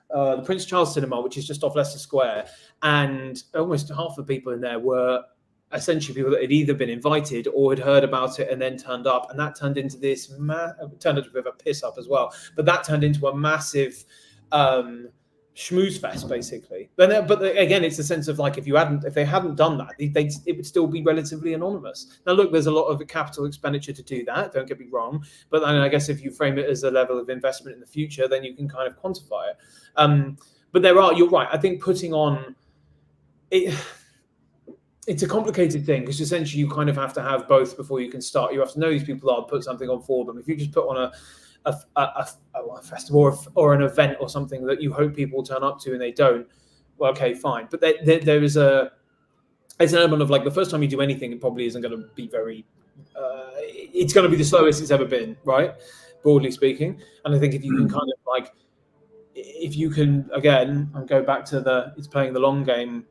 the Prince Charles Cinema, which is just off Leicester Square. And almost half the people in there were essentially people that had either been invited or had heard about it and then turned up. And that turned into this, turned into a bit of a piss up as well. But that turned into a massive schmooze fest, basically. But again, it's a sense of like, if they hadn't done that, it would still be relatively anonymous. Now, look, there's a lot of capital expenditure to do that. Don't get me wrong. But then I guess if you frame it as a level of investment in the future, then you can kind of quantify it. But you're right. I think putting on it, it's a complicated thing because essentially you kind of have to have both before you can start. You have to know these people are, put something on for them. If you just put on a festival or an event or something that you hope people turn up to and they don't, well, okay, fine. But there is it's an element of like the first time you do anything, it probably isn't going to be very, it's going to be the slowest it's ever been, right? Broadly speaking. And I think if you can kind of like, if you can, again, and go back to it's playing the long game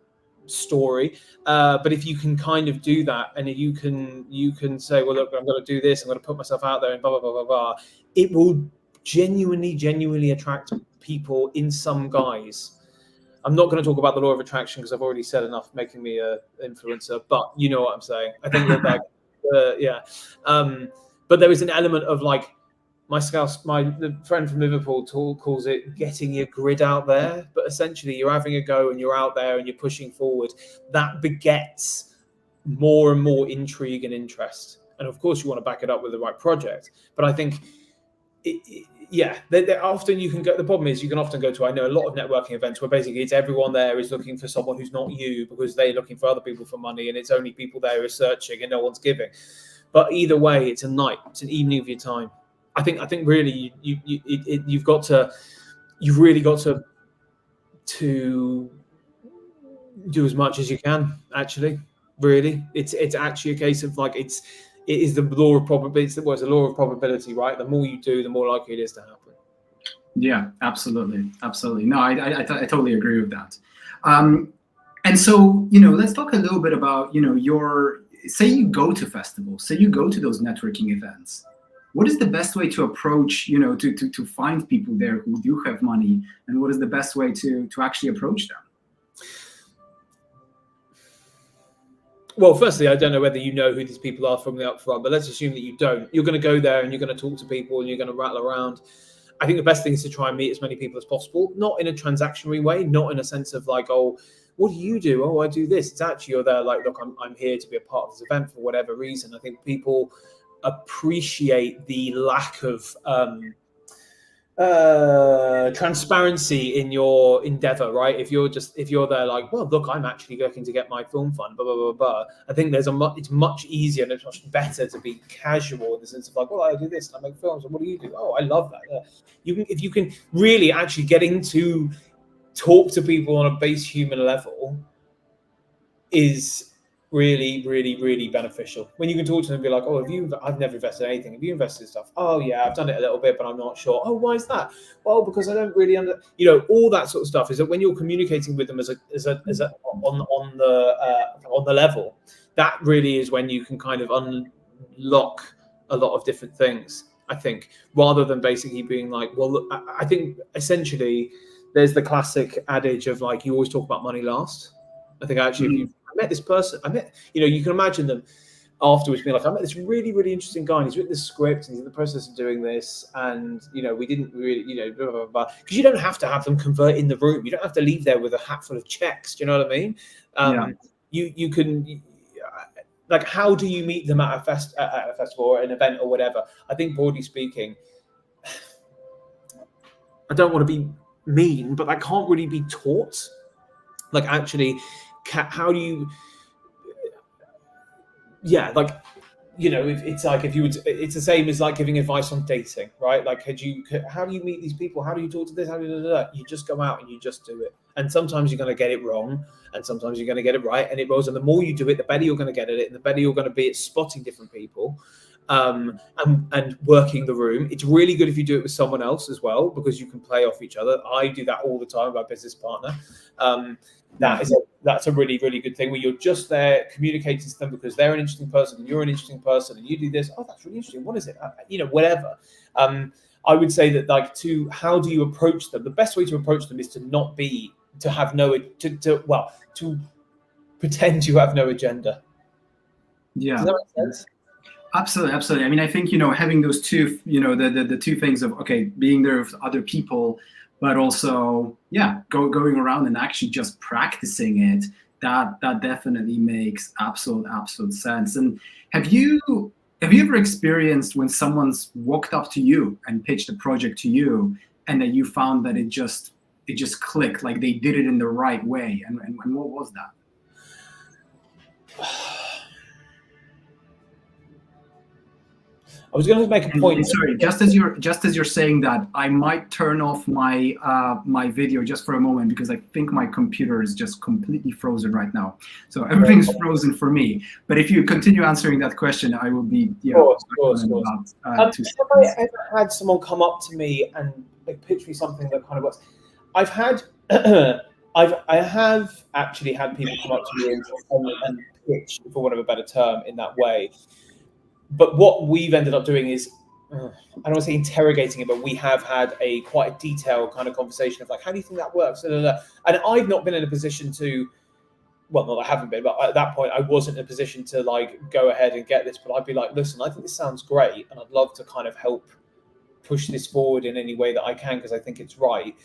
story, but if you can kind of do that and you can say, well, look, I'm going to do this, I'm going to put myself out there and blah, blah, blah, blah, blah, it will genuinely attract people in some guise. I'm not going to talk about the law of attraction because I've already said enough making me an influencer, but you know what I'm saying. I think that but there is an element of like, the friend from Liverpool calls it getting your grid out there. But essentially, you're having a go and you're out there and you're pushing forward. That begets more and more intrigue and interest. And of course, you want to back it up with the right project. But I think, often you can go. The problem is you can often go to, I know a lot of networking events where basically it's everyone there is looking for someone who's not you because they're looking for other people for money, and it's only people there who are searching and no one's giving. But either way, it's a night, it's an evening of your time. I think really you've really got to do as much as you can. Actually, really, it's actually a case of like it is the law of probability. It's the law of probability, right? The more you do, the more likely it is to happen. Yeah, absolutely. No, I totally agree with that. And so, let's talk a little bit about, say you go to festivals, say you go to those networking events. What is the best way to approach, to find people there who do have money, and what is the best way to actually approach them? Well, firstly, I don't know whether you know who these people are from the upfront, but let's assume that you don't. You're going to go there and you're going to talk to people and you're going to rattle around. I think the best thing is to try and meet as many people as possible, not in a transactionary way, not in a sense of like, oh, what do you do? Oh, I do this. It's actually you're there like, look, I'm here to be a part of this event for whatever reason. I think people appreciate the lack of transparency in your endeavor, right? If you're there like, well, look, I'm actually looking to get my film fund, blah, blah, blah, blah. I think it's much easier and it's much better to be casual in the sense of like, well, I do this and I make films. And what do you do? Oh, I love that. If you can really actually get into talk to people on a base human level is really, really, really beneficial. When you can talk to them and be like, oh, I've never invested in anything. Have you invested in stuff? Oh yeah, I've done it a little bit, but I'm not sure. Oh, why is that? Well, because I don't really all that sort of stuff is that when you're communicating with them as on the level, that really is when you can kind of unlock a lot of different things, I think, rather than basically being like, well, look, I think essentially there's the classic adage of like, you always talk about money last. I think actually, if I met this person, you can imagine them afterwards being like, I met this really, really interesting guy and he's written this script and he's in the process of doing this. And, we didn't really, blah, blah, blah. Because you don't have to have them convert in the room. You don't have to leave there with a hat full of checks. Do you know what I mean? You can, like, how do you meet them at a festival or an event or whatever? I think broadly speaking, I don't want to be mean, but that can't really be taught. Like actually, how do you? Yeah, like it's like if you would, it's the same as like giving advice on dating, right? Like, how do you meet these people? How do you talk to this? You just go out and you just do it. And sometimes you're going to get it wrong, and sometimes you're going to get it right, and it rolls. And the more you do it, the better you're going to get at it, and the better you're going to be at spotting different people. And working the room. It's really good if you do it with someone else as well, because you can play off each other. I do that all the time with my business partner. That's a really, really good thing where you're just there communicating to them because they're an interesting person and you're an interesting person and you do this. Oh, that's really interesting. What is it? Whatever. I would say that how do you approach them? The best way to approach them is to pretend you have no agenda. Yeah. Does that make sense? Absolutely. I mean, I think, having those two, the two things of, okay, being there with other people, but also, going around and actually just practicing it, that definitely makes absolute sense. And have you ever experienced when someone's walked up to you and pitched a project to you and that you found that it just clicked, like they did it in the right way? And what was that? I was going to make a point. Sorry, just as you're saying that, I might turn off my my video just for a moment because I think my computer is just completely frozen right now. So everything's frozen for me. But if you continue answering that question, I will be. Of course. Have I ever had someone come up to me and pitch me something that kind of works? I have actually had people come up to me and pitch, for want of a better term, in that way. But what we've ended up doing is, I don't want to say interrogating it, but we have had quite a detailed kind of conversation of like, how do you think that works? And I've not been in a position to, well, not that I haven't been, but at that point I wasn't in a position to like go ahead and get this. But I'd be like, listen, I think this sounds great, and I'd love to kind of help push this forward in any way that I can because I think it's right.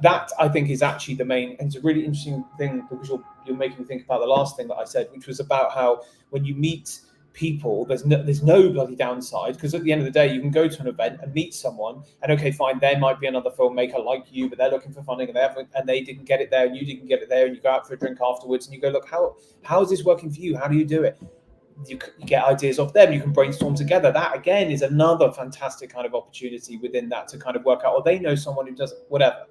That I think is actually the main, and it's a really interesting thing because you're making me think about the last thing that I said, which was about how when you meet people, there's no bloody downside, because at the end of the day you can go to an event and meet someone and okay, fine, there might be another filmmaker like you, but they're looking for funding and they didn't get it there and you didn't get it there, and you go out for a drink afterwards and you go, look, how is this working for you? How do you do it? you get ideas off them, you can brainstorm together. That again is another fantastic kind of opportunity within that to kind of work out, or they know someone who does whatever.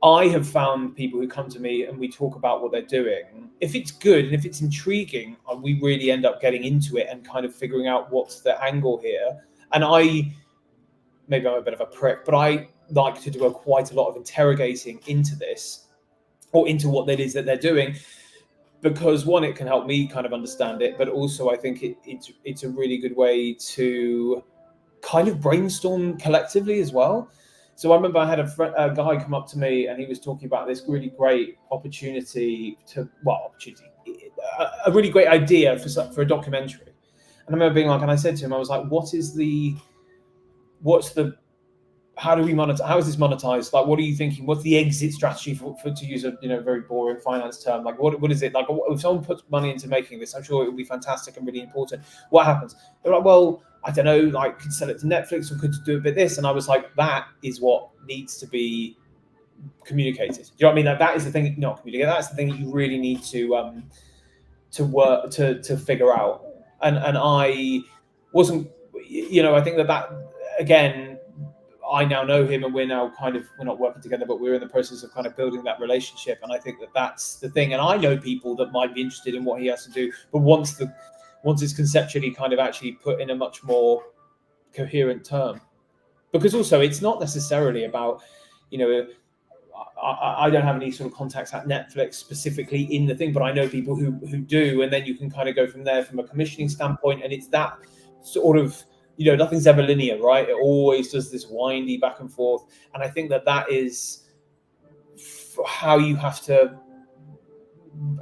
I have found people who come to me and we talk about what they're doing. If it's good and if it's intriguing, we really end up getting into it and kind of figuring out what's the angle here. And maybe I'm a bit of a prick, but I like to do quite a lot of interrogating into this, or into what that is that they're doing, because one, it can help me kind of understand it, but also I think it's a really good way to kind of brainstorm collectively as well. So I remember I had a guy come up to me and he was talking about this really great opportunity, a really great idea for a documentary. And I remember being like, and I said to him, I was like, how do we monetize? How is this monetized? Like, what are you thinking? What's the exit strategy for to use a very boring finance term? Like, what is it? Like, if someone puts money into making this, I'm sure it will be fantastic and really important. What happens? They're like, well, I don't know, like, could sell it to Netflix or could do a bit this. And I was like, that is what needs to be communicated. Do you know what I mean? Like, that is the thing, not communicate. That's the thing that you really need to work to figure out. And I wasn't, I think that again, I now know him and we're not working together, but we're in the process of kind of building that relationship. And I think that that's the thing. And I know people that might be interested in what he has to do, but once it's conceptually kind of actually put in a much more coherent term, because also it's not necessarily about, I don't have any sort of contacts at Netflix specifically in the thing, but I know people who do, and then you can kind of go from there from a commissioning standpoint. And it's that sort of, nothing's ever linear, right? It always does this windy back and forth. And I think that is how you have to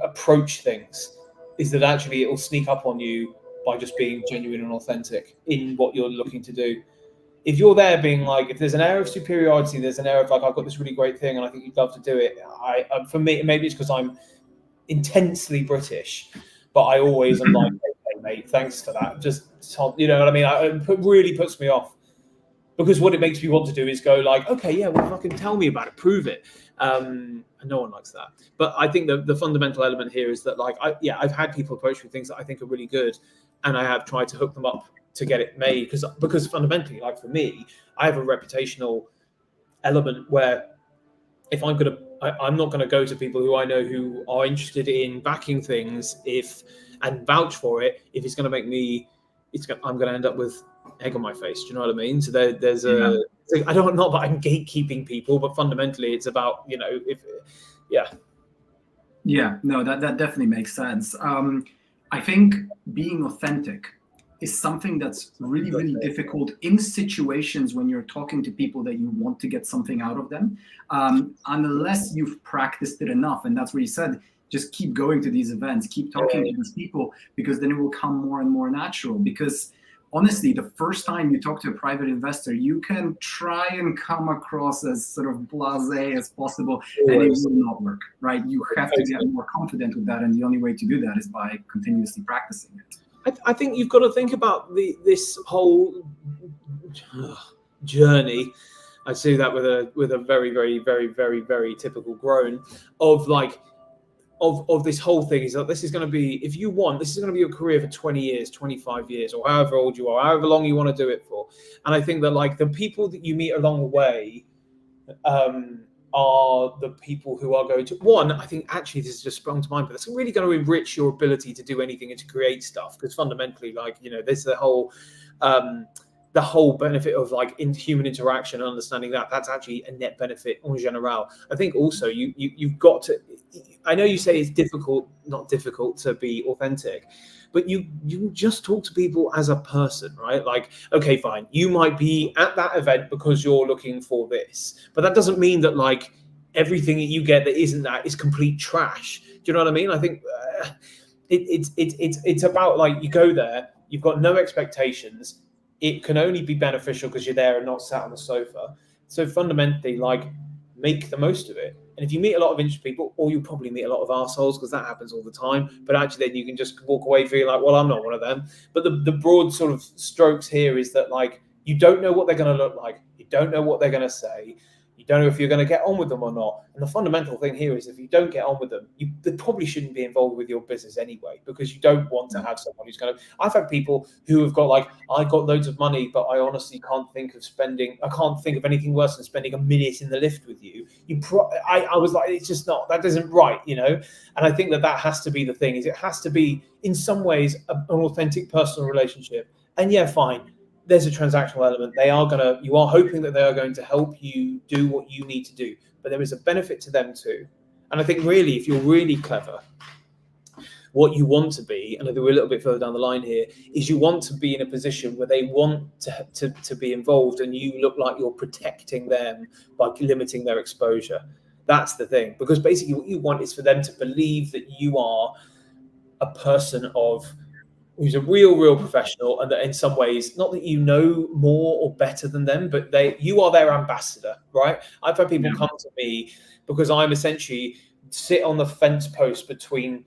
approach things, is that actually it will sneak up on you by just being genuine and authentic in what you're looking to do. If you're there being like, if there's an air of superiority, there's an air of like, I've got this really great thing and I think you'd love to do it. For me, maybe it's because I'm intensely British, but I always am like, hey, mate, thanks for that. Just, you know what I mean? It really puts me off, because what it makes me want to do is go like, okay, yeah, well, fucking tell me about it, prove it. And no one likes that. But I think the fundamental element here is that, like, I've had people approach me with things that I think are really good, and I have tried to hook them up to get it made, because fundamentally, like for me, I have a reputational element where if I'm not gonna go to people who I know who are interested in backing things and vouch for it if it's gonna make me, I'm gonna end up with egg on my face. Do you know what I mean? So there's I don't, not that I'm gatekeeping people, but fundamentally it's about, no, that definitely makes sense. I think being authentic is something that's really, really difficult in situations when you're talking to people that you want to get something out of them, unless you've practiced it enough. And that's where you said, just keep going to these events, keep talking to these people, because then it will come more and more natural. Because honestly, the first time you talk to a private investor, you can try and come across as sort of blasé as possible, and it will not work, right? You have to get more confident with that, and the only way to do that is by continuously practicing it. I think you've got to think about this whole journey. I see that with a very, very, very, very, very typical groan of like, of this whole thing is that this is going to be, if you want, this is going to be your career for 20 years, 25 years, or however old you are, however long you want to do it for. And I think that, like, the people that you meet along the way are the people who are going to, I think actually this has just sprung to mind, but it's really going to enrich your ability to do anything and to create stuff. Because fundamentally, like, there's the whole benefit of like human interaction and understanding that's actually a net benefit en general. I think also you've got to, I know you say it's not difficult to be authentic, but you just talk to people as a person, right? Like, okay, fine, you might be at that event because you're looking for this, but that doesn't mean that like everything that you get that isn't that is complete trash. Do you know what I mean? I think it's about like, you go there, you've got no expectations. It can only be beneficial because you're there and not sat on the sofa. So fundamentally, like, make the most of it. And if you meet a lot of interesting people, or you probably meet a lot of arseholes, because that happens all the time, but actually then you can just walk away feeling like, well, I'm not one of them. But the broad sort of strokes here is that, like, you don't know what they're going to look like. You don't know what they're going to say. You don't know if you're going to get on with them or not. And the fundamental thing here is if you don't get on with them, they probably shouldn't be involved with your business anyway, because you don't want to have someone who's going to. I've had people who have got like, I got loads of money, but I honestly can't think of anything worse than spending a minute in the lift with you. I was like, it's just not, that isn't right, you know? And I think that has to be the thing, is it has to be in some ways an authentic personal relationship. And yeah, fine. There's a transactional element. You are hoping that they are going to help you do what you need to do, but there is a benefit to them too. And I think really, if you're really clever, what you want to be, and I think we're a little bit further down the line here, is you want to be in a position where they want to be involved, and you look like you're protecting them by limiting their exposure. That's the thing, because basically what you want is for them to believe that you are a person who's a real professional, and that in some ways, not that you know more or better than them, but you are their ambassador, right? I've had people come to me because I'm essentially sit on the fence post between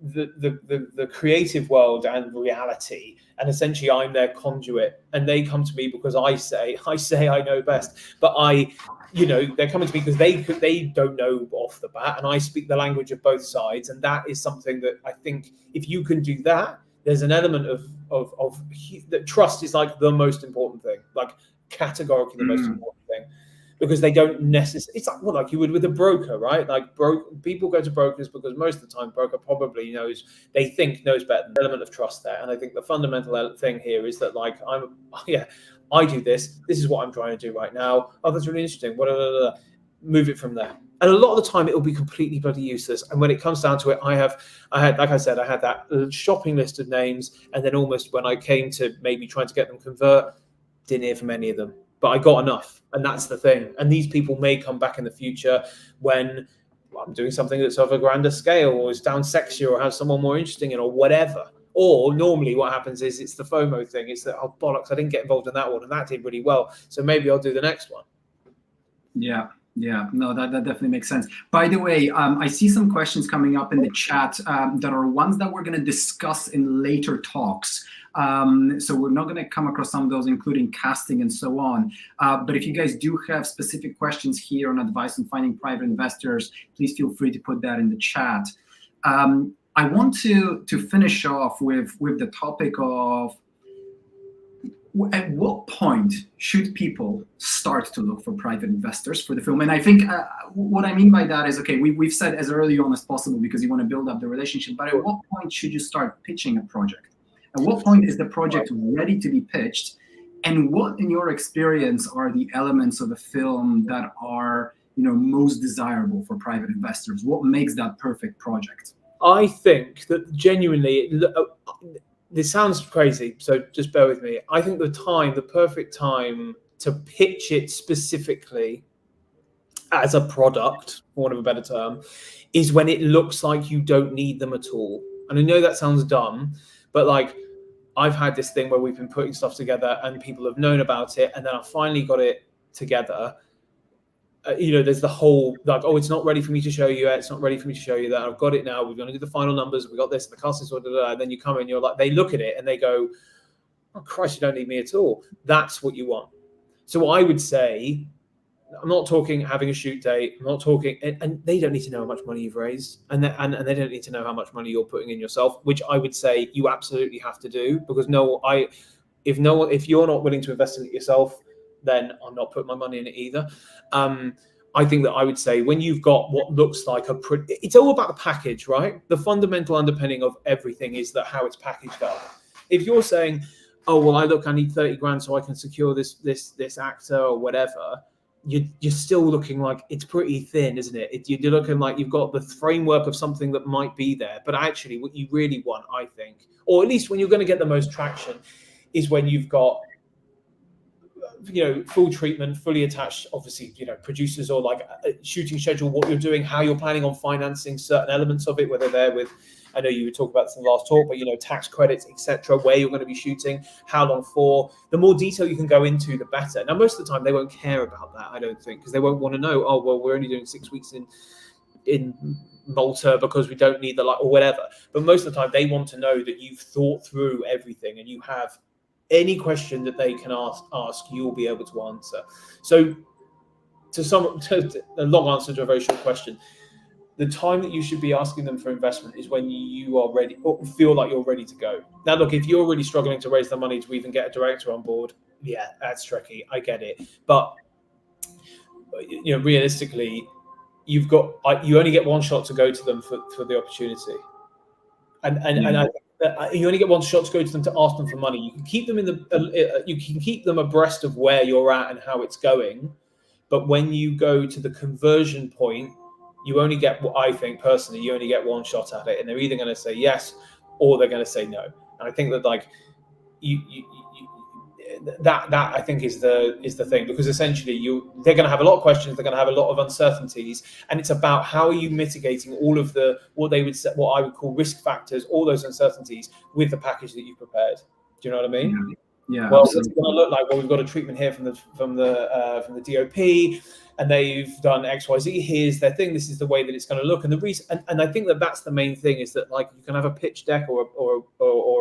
the creative world and reality, and essentially I'm their conduit, and they come to me because I say I know best, but they're coming to me because they don't know off the bat, and I speak the language of both sides, and that is something that I think if you can do that, there's an element of that trust is like the most important thing, like categorically the most important thing, because they don't necessarily. It's like you would with a broker, right? Like people go to brokers because most of the time broker probably knows better. Element of trust there, and I think the fundamental thing here is that like I do this. This is what I'm trying to do right now. Oh, that's really interesting. Move it from there. And a lot of the time, it will be completely bloody useless. And when it comes down to it, I had that shopping list of names, and then almost when I came to maybe trying to get them convert, didn't hear from any of them. But I got enough, and that's the thing. And these people may come back in the future when I'm doing something that's of a grander scale, or is down sexier, or has someone more interesting in, or whatever. Or normally what happens is it's the FOMO thing. It's that, oh, bollocks, I didn't get involved in that one, and that did really well. So maybe I'll do the next one. Yeah, no, that definitely makes sense. By the way, I see some questions coming up in the chat that are ones that we're going to discuss in later talks. So we're not going to come across some of those, including casting and so on. But if you guys do have specific questions here on advice on finding private investors, please feel free to put that in the chat. I want to finish off with the topic of at what point should people start to look for private investors for the film? And I think what I mean by that is, okay, we've said as early on as possible because you want to build up the relationship, but at what point should you start pitching a project? At what point is the project ready to be pitched? And what, in your experience, are the elements of a film that are, most desirable for private investors? What makes that perfect project? I think that genuinely, this sounds crazy, so just bear with me. I think the perfect time to pitch it specifically as a product, for want of a better term, is when it looks like you don't need them at all. And I know that sounds dumb, but like I've had this thing where we've been putting stuff together and people have known about it, and then I finally got it together. There's the whole like, oh, it's not ready for me to show you yet. It's not ready for me to show you that. I've got it now. We're going to do the final numbers. We got this. The cast is ordered. And then you come in, you're like, they look at it and they go, oh Christ, you don't need me at all. That's what you want. So I would say, I'm not talking having a shoot date. I'm not talking, and they don't need to know how much money you've raised, and they don't need to know how much money you're putting in yourself, which I would say you absolutely have to do, because if you're not willing to invest in it yourself, then I'm not putting my money in it either. I think that I would say when you've got what looks like it's all about the package, right? The fundamental underpinning of everything is that how it's packaged up. If you're saying, oh, well, I need 30 grand so I can secure this actor or whatever, you're still looking like it's pretty thin, isn't it? You're looking like you've got the framework of something that might be there. But actually what you really want, I think, or at least when you're going to get the most traction, is when you've got full treatment, fully attached, obviously, producers, or like a shooting schedule, what you're doing, how you're planning on financing certain elements of it, whether they're with, I know you would talk about this in the last talk, but tax credits, etc., where you're going to be shooting, how long for. The more detail you can go into, the better. Now, most of the time they won't care about that, I don't think, because they won't want to know, oh, well, we're only doing 6 weeks in Malta because we don't need the light or whatever. But most of the time they want to know that you've thought through everything and you have any question that they can ask, you'll be able to answer. So to a long answer to a very short question. The time that you should be asking them for investment is when you are ready or feel like you're ready to go. Now, look, if you're really struggling to raise the money to even get a director on board, yeah, that's tricky. I get it. But, realistically, you only get one shot to go to them for the opportunity. And I think that you only get one shot to go to them to ask them for money. You can keep them you can keep them abreast of where you're at and how it's going. But when you go to the conversion point, you only get, what I think personally, you only get one shot at it, and they're either going to say yes or they're going to say no. And I think that that I think is the thing, because essentially they're going to have a lot of questions, they're going to have a lot of uncertainties, and it's about how are you mitigating all of what I would call risk factors, all those uncertainties with the package that you've prepared. Do you know what I mean? Yeah. Well, absolutely. What's it going to look like? Well, we've got a treatment here from the DOP, and they've done XYZ. Here's their thing. This is the way that it's going to look. And the reason, and I think that's the main thing, is that you can have a pitch deck or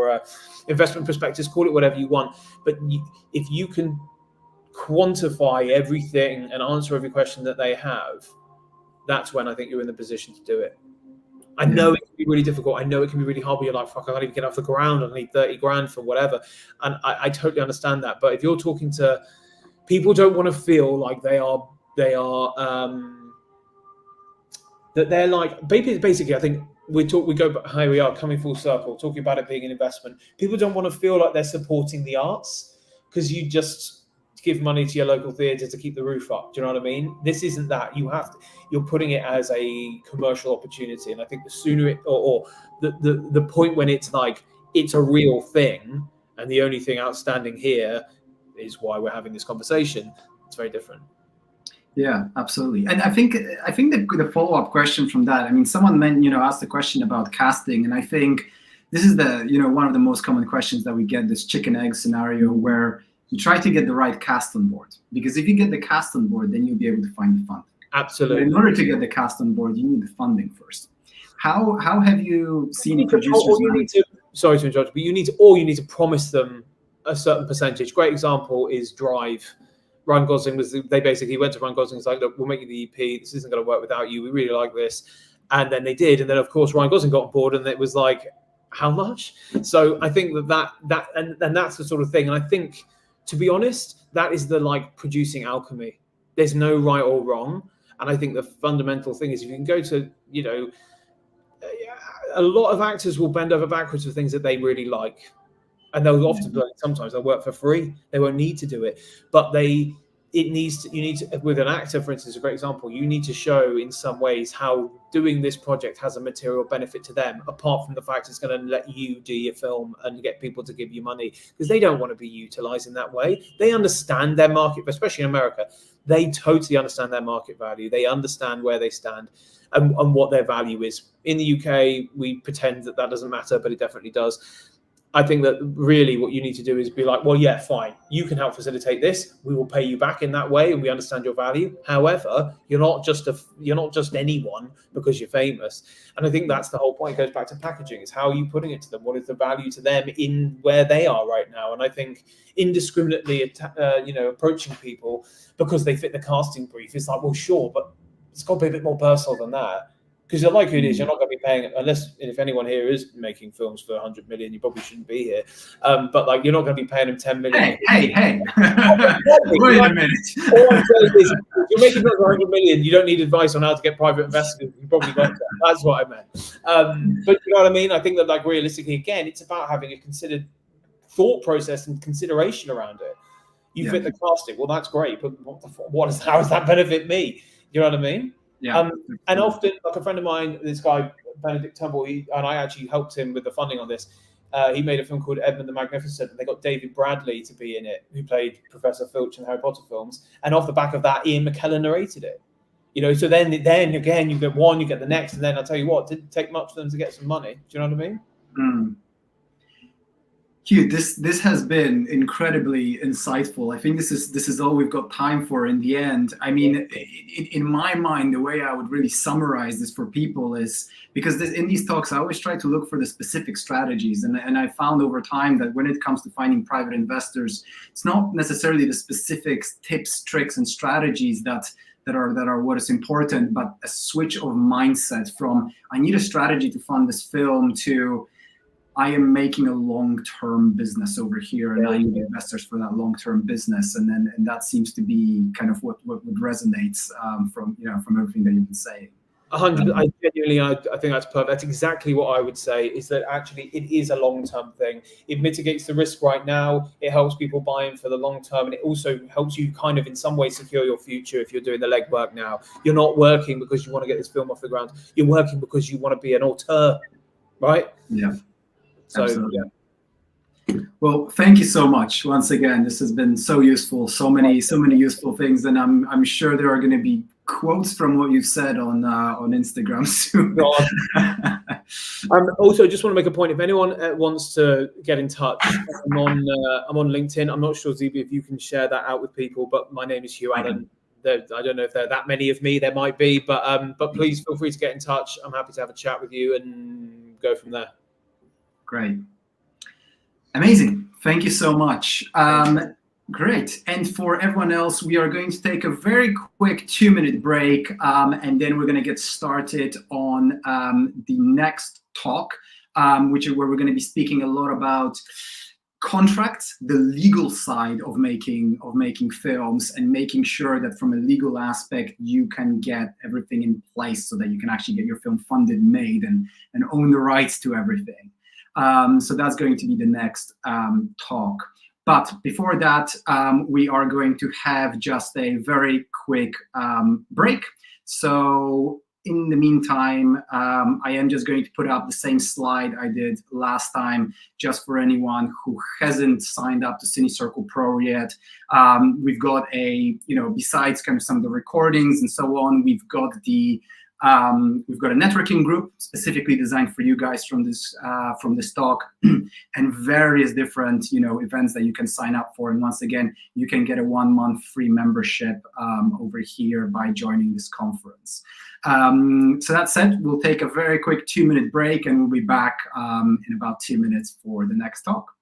a investment prospectus, call it whatever you want, but if you can quantify everything and answer every question that they have, that's when I think you're in the position to do it. I know it can be really difficult. I know it can be really hard, but you're like, fuck, I can't even get off the ground. I need 30 grand for whatever. And I totally understand that. But if you're talking to people, don't want to feel like that they're like, basically, I think we go, here we are coming full circle, talking about it being an investment. People don't want to feel like they're supporting the arts because you just give money to your local theatre to keep the roof up. Do you know what I mean? This isn't that. You're putting it as a commercial opportunity, and I think the sooner the point when it's like it's a real thing, and the only thing outstanding here is why we're having this conversation. It's very different. Yeah, absolutely. And I think the follow-up question from that, I mean, someone asked the question about casting, and I think this is one of the most common questions that we get, this chicken egg scenario where you try to get the right cast on board, because if you get the cast on board, then you'll be able to find the funding. Absolutely. But in order to get the cast on board, you need the funding first. How have you seen producers? Sorry to interrupt, but you need to promise them a certain percentage. Great example is Drive. Ryan Gosling they basically went to Ryan Gosling and was like, look, we'll make you the EP. This isn't going to work without you. We really like this. And then they did. And then, of course, Ryan Gosling got on board, and it was like, how much? So I think that that's the sort of thing. And I think, to be honest, that is the producing alchemy. There's no right or wrong. And I think the fundamental thing is, if you can go to, a lot of actors will bend over backwards for things that they really like. And they'll often, sometimes they'll work for free. They won't need to do it. But you need to, with an actor, for instance, a great example, you need to show in some ways how doing this project has a material benefit to them, apart from the fact it's going to let you do your film and get people to give you money, because they don't want to be utilized in that way. They understand their market, especially in America. They totally understand their market value. They understand where they stand and what their value is. In the UK, we pretend that doesn't matter, but it definitely does. I think that really what you need to do is be like, well, yeah, fine. You can help facilitate this. We will pay you back in that way, and we understand your value. However, you're not just anyone because you're famous. And I think that's the whole point. It goes back to packaging. It's how are you putting it to them? What is the value to them in where they are right now? And I think indiscriminately, approaching people because they fit the casting brief is like, well, sure, but it's got to be a bit more personal than that. Because the likelihood is you're not going to be paying, unless if anyone here is making films for 100 million, you probably shouldn't be here. But you're not going to be paying them 10 million. Hey! Wait a minute. All I'm saying is, if you're making films for 100 million, you don't need advice on how to get private investors. You probably got that. That's what I meant. But you know what I mean? I think that realistically, again, it's about having a considered thought process and consideration around it. You fit the casting. Well, that's great, but how does that benefit me? You know what I mean? Yeah. And often, a friend of mine, this guy Benedict Turnbull, and I actually helped him with the funding on this. He made a film called Edmund the Magnificent, and they got David Bradley to be in it, who played Professor Filch in the Harry Potter films. And off the back of that, Ian McKellen narrated it. So then again, you get one, you get the next, and then I'll tell you what, it didn't take much for them to get some money. Do you know what I mean? Mm. Hugh, this has been incredibly insightful. I think this is all we've got time for in the end. I mean, in my mind, the way I would really summarize this for people is, because in these talks, I always try to look for the specific strategies. And I found over time that when it comes to finding private investors, it's not necessarily the specific tips, tricks, and strategies that that are what is important, but a switch of mindset from I need a strategy to fund this film to I am making a long-term business over here, and I need investors for that long-term business, and that seems to be kind of what resonates from everything that you've been saying. 100. I genuinely, I think that's perfect. That's exactly what I would say. Is that actually it is a long-term thing. It mitigates the risk right now. It helps people buy in for the long term, and it also helps you kind of in some way secure your future. If you're doing the legwork now, you're not working because you want to get this film off the ground. You're working because you want to be an auteur, right? Yeah. So absolutely. Yeah. Well, thank you so much once again. This has been so useful. So many useful things, and I'm sure there are going to be quotes from what you've said on Instagram soon. Also, just want to make a point. If anyone wants to get in touch, I'm on LinkedIn. I'm not sure, Zebi, if you can share that out with people, but my name is Hugh Allen. I don't know if there are that many of me. There might be, but please feel free to get in touch. I'm happy to have a chat with you and go from there. Great. Amazing. Thank you so much. Great. And for everyone else, we are going to take a very quick 2-minute break, and then we're going to get started on the next talk, which is where we're going to be speaking a lot about contracts, the legal side of making films, and making sure that from a legal aspect you can get everything in place so that you can actually get your film funded, made, and own the rights to everything. So that's going to be the next talk. But before that, we are going to have just a very quick break. So in the meantime, I am just going to put up the same slide I did last time, just for anyone who hasn't signed up to CineCircle Pro yet. We've got besides kind of some of the recordings and so on, we've got a networking group specifically designed for you guys from this talk, and various different events that you can sign up for. And once again, you can get a 1-month free membership over here by joining this conference. So that said, we'll take a very quick 2-minute break, and we'll be back in about 2 minutes for the next talk.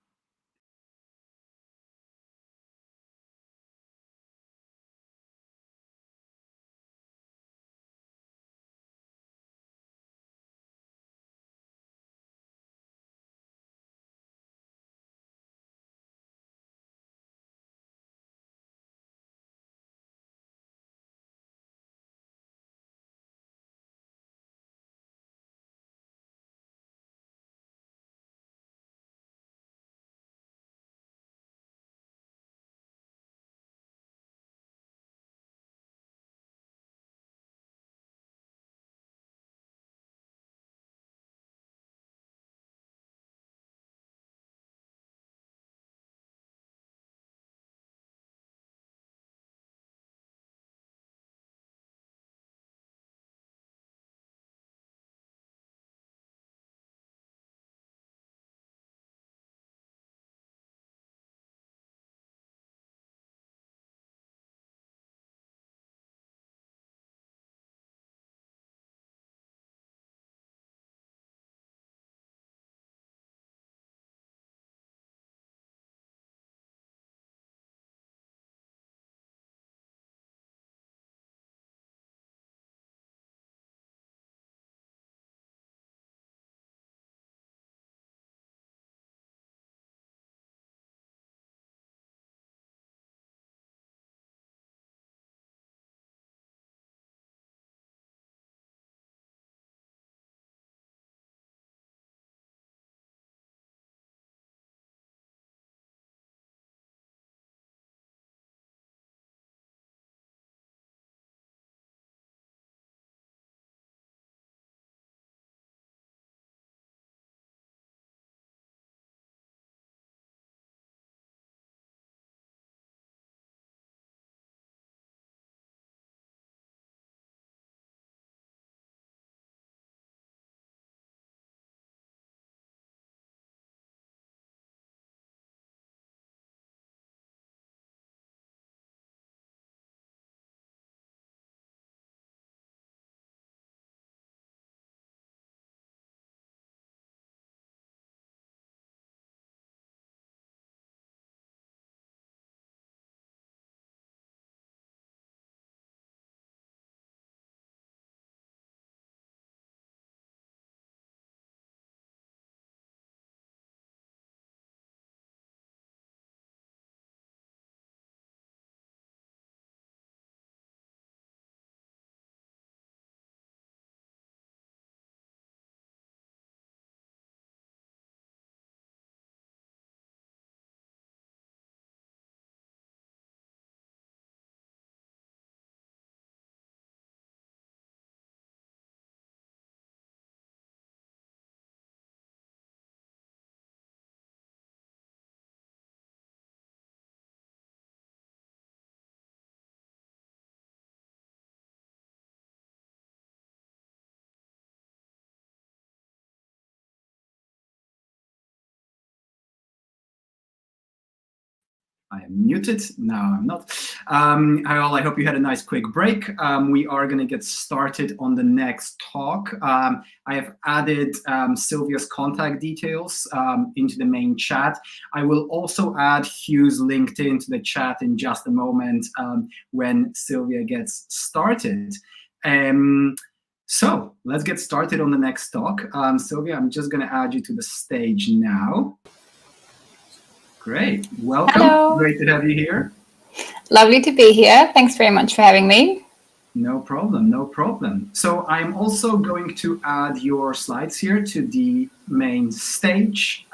I am muted. No, I'm not. Hi all, I hope you had a nice quick break. We are going to get started on the next talk. I have added Sylvia's contact details into the main chat. I will also add Hugh's LinkedIn to the chat in just a moment when Sylvia gets started. So let's get started on the next talk. Sylvia, I'm just going to add you to the stage now. Great. Welcome. Hello. Great to have you here. Lovely to be here. Thanks very much for having me. No problem. No problem. So I'm also going to add your slides here to the main stage.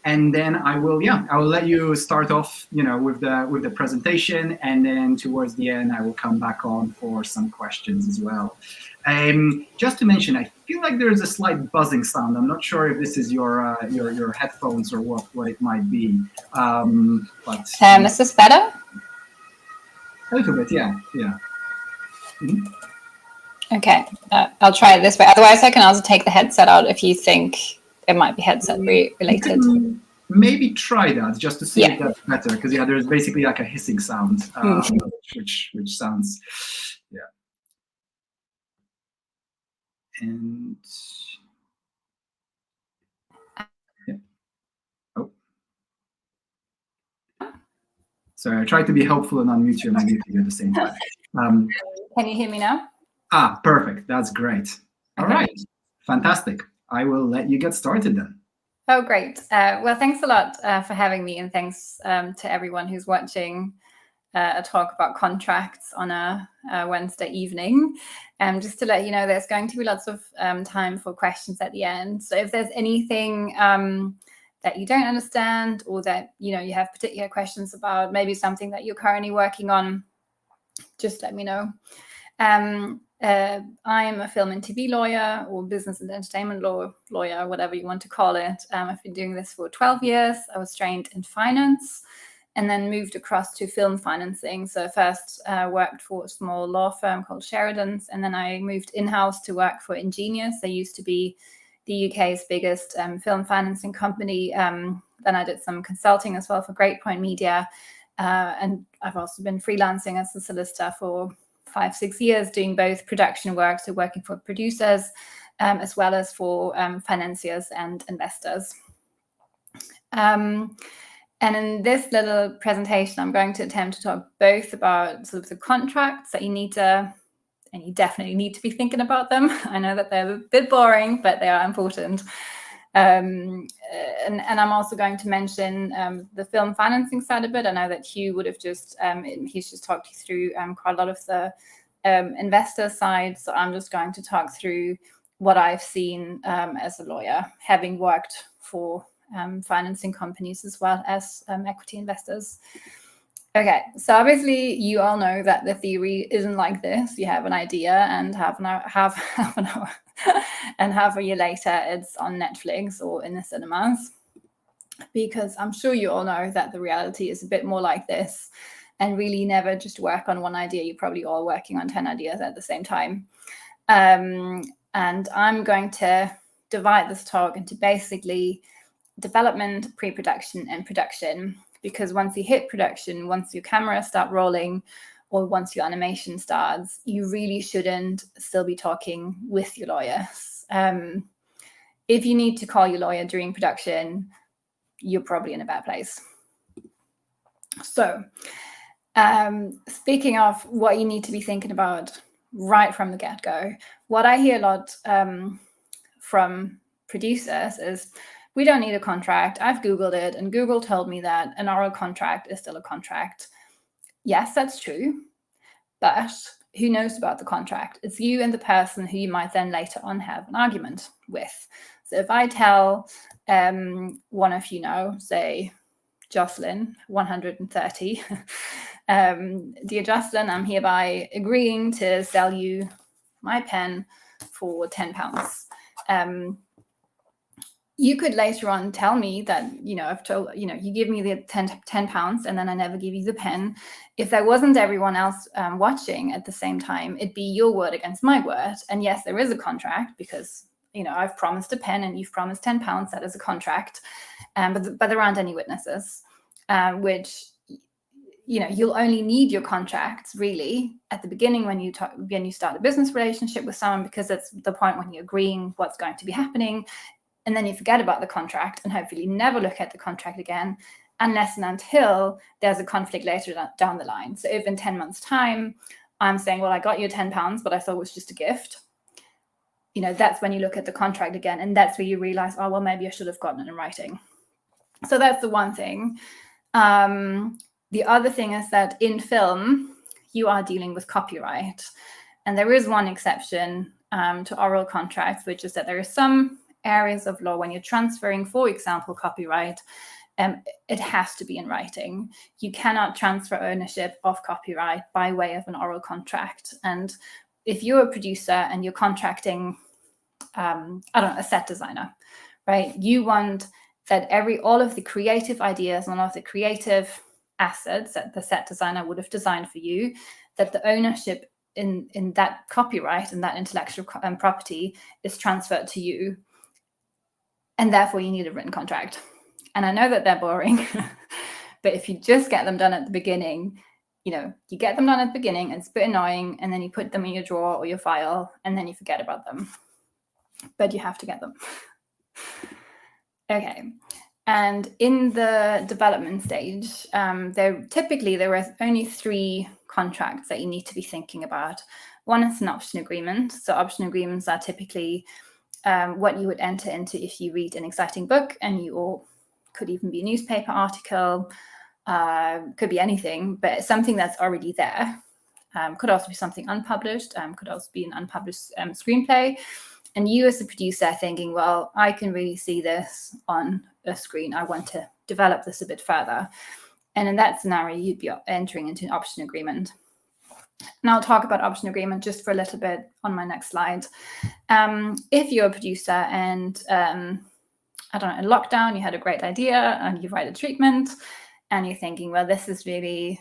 And then I will let you start off, with the presentation, and then towards the end I will come back on for some questions as well. Just to mention, I feel like there is a slight buzzing sound. I'm not sure if this is your headphones or what it might be. But is this better? A little bit, yeah. Mm-hmm. Okay, I'll try it this way. Otherwise, I can also take the headset out if you think it might be headset related. Maybe try that just to see if that's better, because there's basically like a hissing sound, which sounds, and so I tried to be helpful and unmute you and unmute you at the same time. Can you hear me now? Perfect. That's great. All right, fantastic. I will let you get started then. Oh, great. Well, thanks a lot for having me, and thanks to everyone who's watching a talk about contracts on a Wednesday evening. Just to let you know, there's going to be lots of time for questions at the end. So if there's anything that you don't understand, or that you have particular questions about, maybe something that you're currently working on, just let me know. I am a film and TV lawyer, or business and entertainment lawyer, whatever you want to call it. I've been doing this for 12 years. I was trained in finance and then moved across to film financing. So first worked for a small law firm called Sheridan's, and then I moved in-house to work for Ingenious. They used to be the UK's biggest film financing company. Then I did some consulting as well for Great Point Media. And I've also been freelancing as a solicitor for 5-6 years, doing both production work, so working for producers, as well as for financiers and investors. And in this little presentation, I'm going to attempt to talk both about sort of the contracts that you need to, and you definitely need to be thinking about them. I know that they're a bit boring, but they are important. And I'm also going to mention the film financing side a bit. I know that Hugh would have he's just talked you through quite a lot of the investor side. So I'm just going to talk through what I've seen as a lawyer, having worked for financing companies as well as equity investors. Okay, so obviously you all know that the theory isn't like this. You have an idea, and half an hour and half a year later it's on Netflix or in the cinemas, because I'm sure you all know that the reality is a bit more like this, and really never just work on one idea. You're probably all working on 10 ideas at the same time. And I'm going to divide this talk into basically development, pre-production, and production. Because once you hit production, once your cameras start rolling, or once your animation starts, you really shouldn't still be talking with your lawyers. If you need to call your lawyer during production, you're probably in a bad place. So, speaking of what you need to be thinking about right from the get-go, what I hear a lot from producers is, we don't need a contract. I've Googled it, and Google told me that an oral contract is still a contract. Yes, that's true. But who knows about the contract? It's you and the person who you might then later on have an argument with. So if I tell one of say Jocelyn, 130, dear Jocelyn, I'm hereby agreeing to sell you my pen for £10. You could later on tell me that, I've told, you give me the £10 and then I never give you the pen. If there wasn't everyone else watching at the same time, it'd be your word against my word. And yes, there is a contract because, I've promised a pen and you've promised £10. That is a contract. But there aren't any witnesses. which you'll only need your contracts really at the beginning when you start a business relationship with someone, because it's the point when you're agreeing what's going to be happening, and then you forget about the contract and hopefully never look at the contract again, unless and until there's a conflict later down the line. So if in 10 months' time I'm saying, well, I got you £10, but I thought it was just a gift, that's when you look at the contract again, and that's where you realize, oh, well, maybe I should have gotten it in writing. So that's the one thing. The other thing is that in film, you are dealing with copyright. And there is one exception to oral contracts, which is that there are some areas of law when you're transferring, for example, copyright, it has to be in writing. You cannot transfer ownership of copyright by way of an oral contract. And if you're a producer and you're contracting, a set designer, right? You want that all of the creative ideas, all of the creative assets that the set designer would have designed for you, that the ownership in that copyright and that intellectual property is transferred to you. And therefore you need a written contract. And I know that they're boring, but if you just get them done at the beginning, you get them done at the beginning, it's a bit annoying, and then you put them in your drawer or your file, and then you forget about them. But you have to get them. Okay. And in the development stage, there are only 3 contracts that you need to be thinking about. One is an option agreement. So option agreements are typically what you would enter into if you read an exciting book, and could even be a newspaper article, could be anything, but something that's already there. Could also be something unpublished, could also be an unpublished screenplay. And you as a producer are thinking, well, I can really see this on a screen. I want to develop this a bit further. And in that scenario, you'd be entering into an option agreement. And I'll talk about option agreement just for a little bit on my next slide. If you're a producer and, in lockdown, you had a great idea and you write a treatment and you're thinking, well, this is really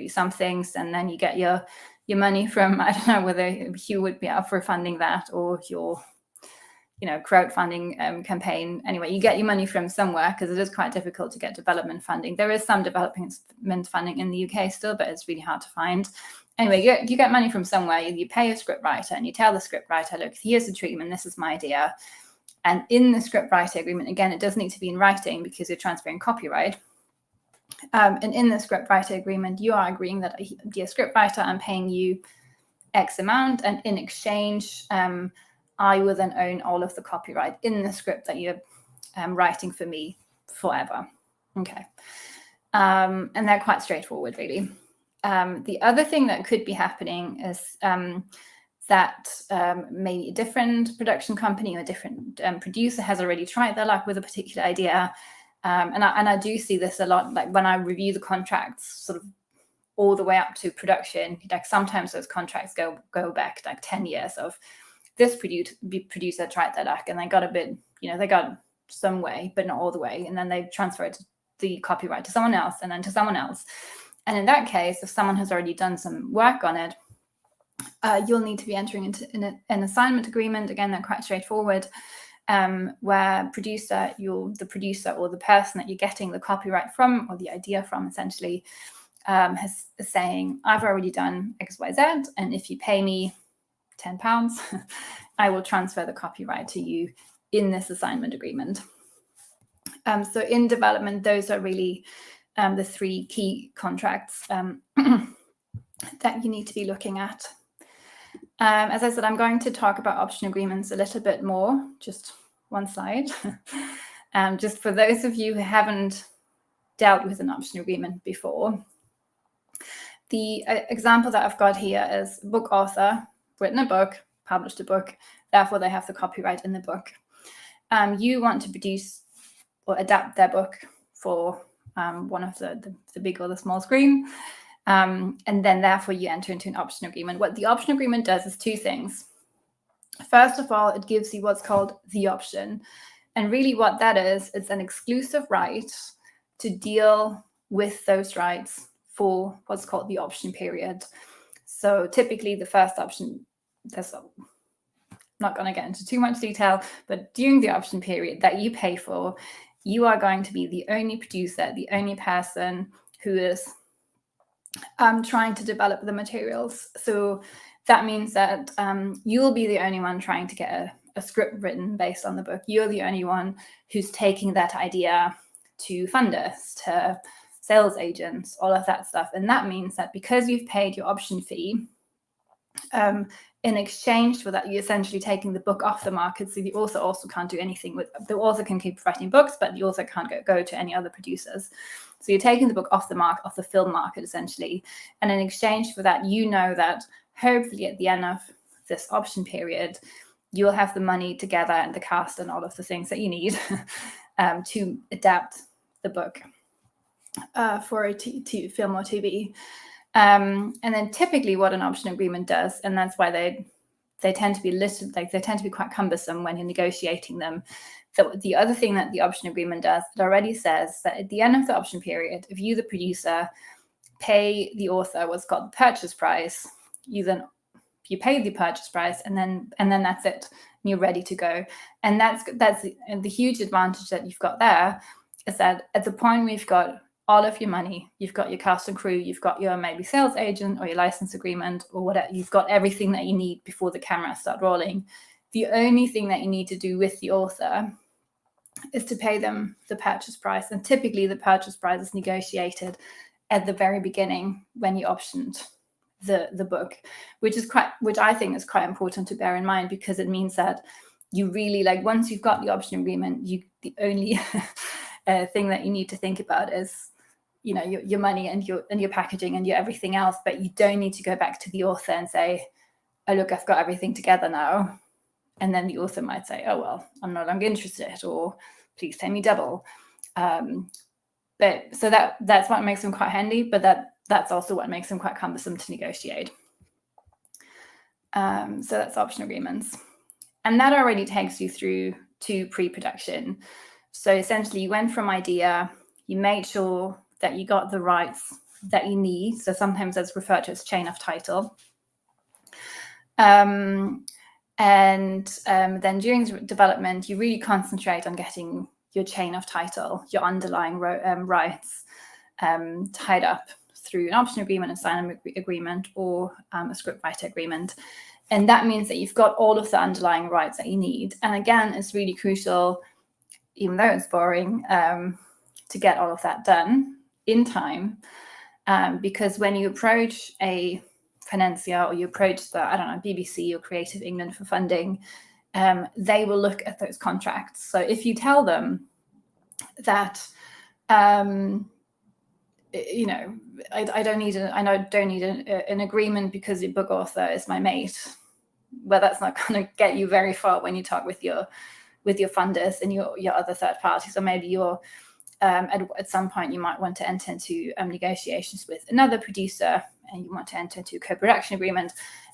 something. And then you get your money from, I don't know whether Hugh would be up for funding that, or your crowdfunding campaign. Anyway, you get your money from somewhere, because it is quite difficult to get development funding. There is some development funding in the UK still, but it's really hard to find. Anyway, you get money from somewhere, you pay a script writer and you tell the script writer, look, here's the treatment, this is my idea. And in the script writer agreement, again, it does need to be in writing because you're transferring copyright. And in the script writer agreement, you are agreeing that, dear script writer, I'm paying you X amount, and in exchange, I will then own all of the copyright in the script that you're writing for me forever. Okay. And they're quite straightforward, really. The other thing that could be happening is that maybe a different production company or a different producer has already tried their luck with a particular idea. And I do see this a lot, like when I review the contracts sort of all the way up to production, like sometimes those contracts go back like 10 years of this producer tried their luck and they got a bit, they got some way, but not all the way. And then they transferred the copyright to someone else and then to someone else. And in that case, if someone has already done some work on it, you'll need to be entering into an assignment agreement. Again, they're quite straightforward, where the producer or the person that you're getting the copyright from or the idea from essentially is saying, I've already done X, Y, Z, and if you pay me £10, I will transfer the copyright to you in this assignment agreement. So in development, those are really the 3 key contracts that you need to be looking at. As I said, I'm going to talk about option agreements a little bit more, just one slide. Just for those of you who haven't dealt with an option agreement before, the example that I've got here is book author, written a book, published a book, therefore they have the copyright in the book. You want to produce or adapt their book for one of the big or the small screen. And then therefore you enter into an option agreement. What the option agreement does is 2 things. First of all, it gives you what's called the option. And really what that is, it's an exclusive right to deal with those rights for what's called the option period. So typically the first option, I'm not going to get into too much detail, but during the option period that you pay for, you are going to be the only producer, the only person who is trying to develop the materials. So that means that you'll be the only one trying to get a script written based on the book. You're the only one who's taking that idea to funders, to sales agents, all of that stuff. And that means that because you've paid your option fee, in exchange for that, you're essentially taking the book off the market. So the author also can't do anything with, the author can keep writing books, but the author can't go to any other producers. So you're taking the book off the market, off the film market, essentially. And in exchange for that, you know that hopefully at the end of this option period, you'll have the money together and the cast and all of the things that you need to adapt the book for a film or TV. And then typically what an option agreement does, and that's why they tend to be listed, like they tend to be quite cumbersome when you're negotiating them. So the other thing that the option agreement does, it already says that at the end of the option period, if you, the producer, pay the author what's called the purchase price, you pay the purchase price, and then that's it. And you're ready to go. And that's the huge advantage that you've got there, is that at the point we've got all of your money, you've got your cast and crew, you've got your maybe sales agent or your license agreement or whatever, you've got everything that you need before the cameras start rolling. The only thing that you need to do with the author is to pay them the purchase price. And typically the purchase price is negotiated at the very beginning when you optioned the book, which I think is quite important to bear in mind, because it means that you really, like, once you've got the option agreement, the only thing that you need to think about is, you know, your money and your packaging and your everything else. But you don't need to go back to the author and say, oh, look, I've got everything together now. And then the author might say, oh, well, I'm no longer interested, or please pay me double. But so that's what makes them quite handy, but that's also what makes them quite cumbersome to negotiate. So that's option agreements. And that already takes you through to pre-production. So essentially you went from idea, you made sure that you got the rights that you need. So sometimes that's referred to as chain of title. And then during development, you really concentrate on getting your chain of title, your underlying rights tied up through an option agreement, a sign agreement, or a scriptwriter agreement. And that means that you've got all of the underlying rights that you need. And again, it's really crucial, even though it's boring, to get all of that done in time. Because when you approach a financier or you approach the, I don't know, BBC or Creative England for funding, they will look at those contracts. So if you tell them that, you know, I don't need an agreement because your book author is my mate, well, that's not going to get you very far when you talk with your funders and your other third parties. Or maybe you're at some point you might want to enter into negotiations with another producer and you want to enter into a co-production agreement.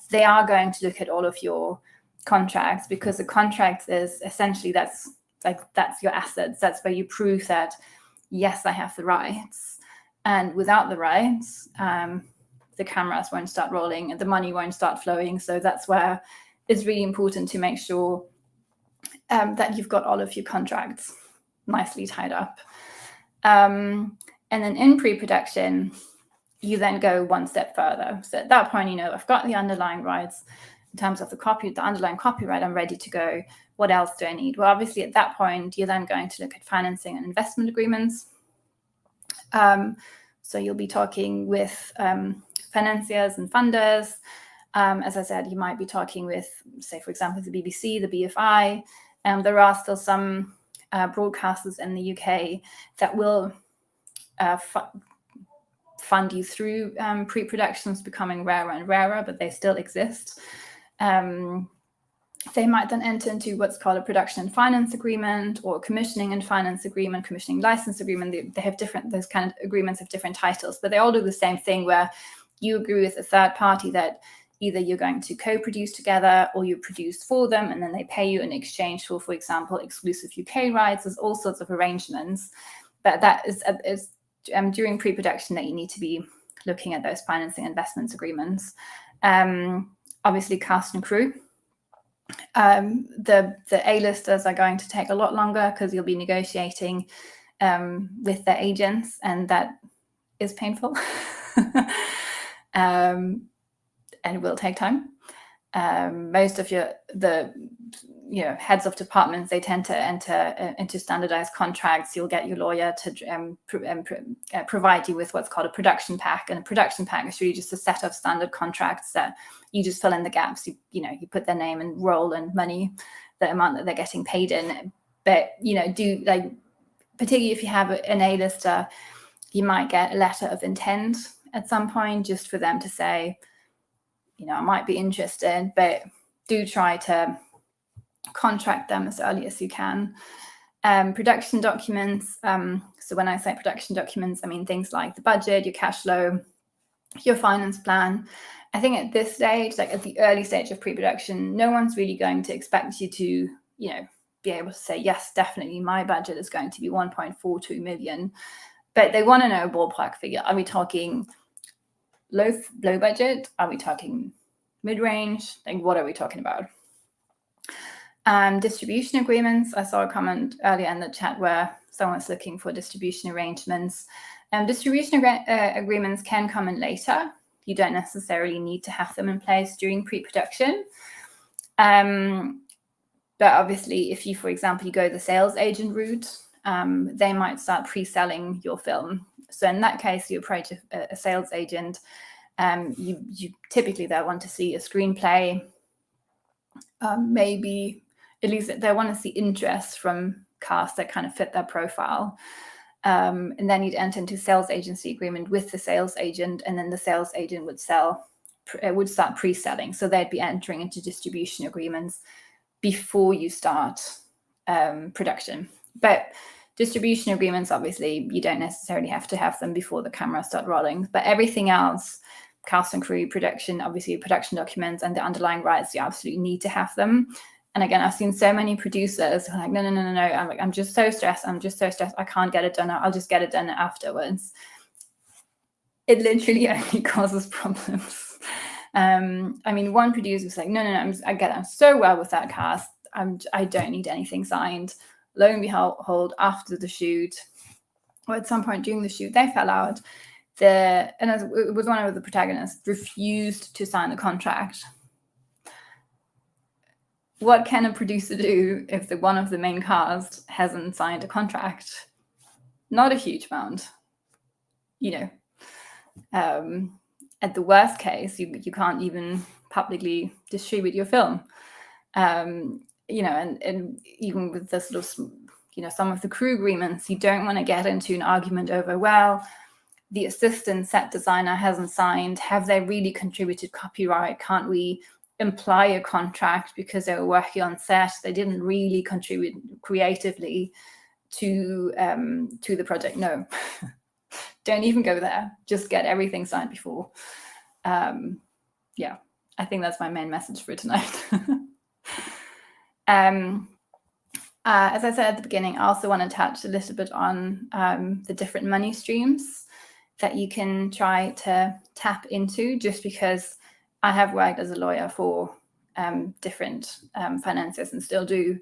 They are going to look at all of your contracts, because the contract is essentially that's your assets. That's where you prove that, yes, I have the rights. And without the rights, the cameras won't start rolling and the money won't start flowing. So that's where it's really important to make sure that you've got all of your contracts nicely tied up. And then in pre-production, you then go one step further. So at that point, you know, I've got the underlying rights in terms of the underlying copyright, I'm ready to go. What else do I need? Well, obviously at that point, you're then going to look at financing and investment agreements. So you'll be talking with financiers and funders. As I said, you might be talking with, say, for example, the BBC, the BFI. There are still some broadcasters in the UK that will fund you through pre-productions, becoming rarer and rarer, but they still exist. They might then enter into what's called a production and finance agreement, or commissioning and finance agreement, commissioning license agreement. They have those kind of agreements have different titles, but they all do the same thing, where you agree with a third party that either you're going to co-produce together or you produce for them, and then they pay you in exchange for example, exclusive UK rights. There's all sorts of arrangements, but that is during pre-production that you need to be looking at those financing investments agreements. Obviously, cast and crew. The A-listers are going to take a lot longer because you'll be negotiating with the agents, and that is painful. And it will take time. Most of the heads of departments, they tend to enter into standardized contracts. You'll get your lawyer to provide you with what's called a production pack, and a production pack is really just a set of standard contracts that you just fill in the gaps. You put their name and role and money, the amount that they're getting paid in. But particularly if you have an A-lister, you might get a letter of intent at some point, just for them to say, I might be interested, but do try to contract them as early as you can. Production documents. So when I say production documents, I mean things like the budget, your cash flow, your finance plan. I think at this stage, like at the early stage of pre-production, no one's really going to expect you to, be able to say, yes, definitely my budget is going to be 1.42 million. But they want to know a ballpark figure. Are we talking low budget? Are we talking mid-range? Like, what are we talking about? Distribution agreements. I saw a comment earlier in the chat where someone's looking for distribution arrangements. Distribution agreements can come in later. You don't necessarily need to have them in place during pre-production. But obviously, if you, for example, you go the sales agent route, they might start pre-selling your film. So in that case, you approach a sales agent. You typically, they'll want to see a screenplay. Maybe at least they want to see interest from cast that kind of fit their profile. And then you'd enter into sales agency agreement with the sales agent, and then the sales agent would start pre-selling. So they'd be entering into distribution agreements before you start production. But distribution agreements, obviously, you don't necessarily have to have them before the cameras start rolling. But everything else, cast and crew, production, obviously production documents and the underlying rights, you absolutely need to have them. And again, I've seen so many producers who are like, no. I'm just so stressed. I can't get it done. I'll just get it done afterwards. It literally only causes problems. One producer was like, no, I'm so well with that cast. I don't need anything signed. Lo and behold, after the shoot, or at some point during the shoot, they fell out. It was one of the protagonists refused to sign the contract. What can a producer do if one of the main cast hasn't signed a contract? Not a huge amount, At the worst case, you can't even publicly distribute your film. And even with the sort of, some of the crew agreements, you don't want to get into an argument over, well, the assistant set designer hasn't signed. Have they really contributed copyright? Can't we imply a contract because they were working on set? They didn't really contribute creatively to the project. No, don't even go there. Just get everything signed before. I think that's my main message for tonight. As I said at the beginning, I also want to touch a little bit on the different money streams that you can try to tap into, just because I have worked as a lawyer for different financiers and still do.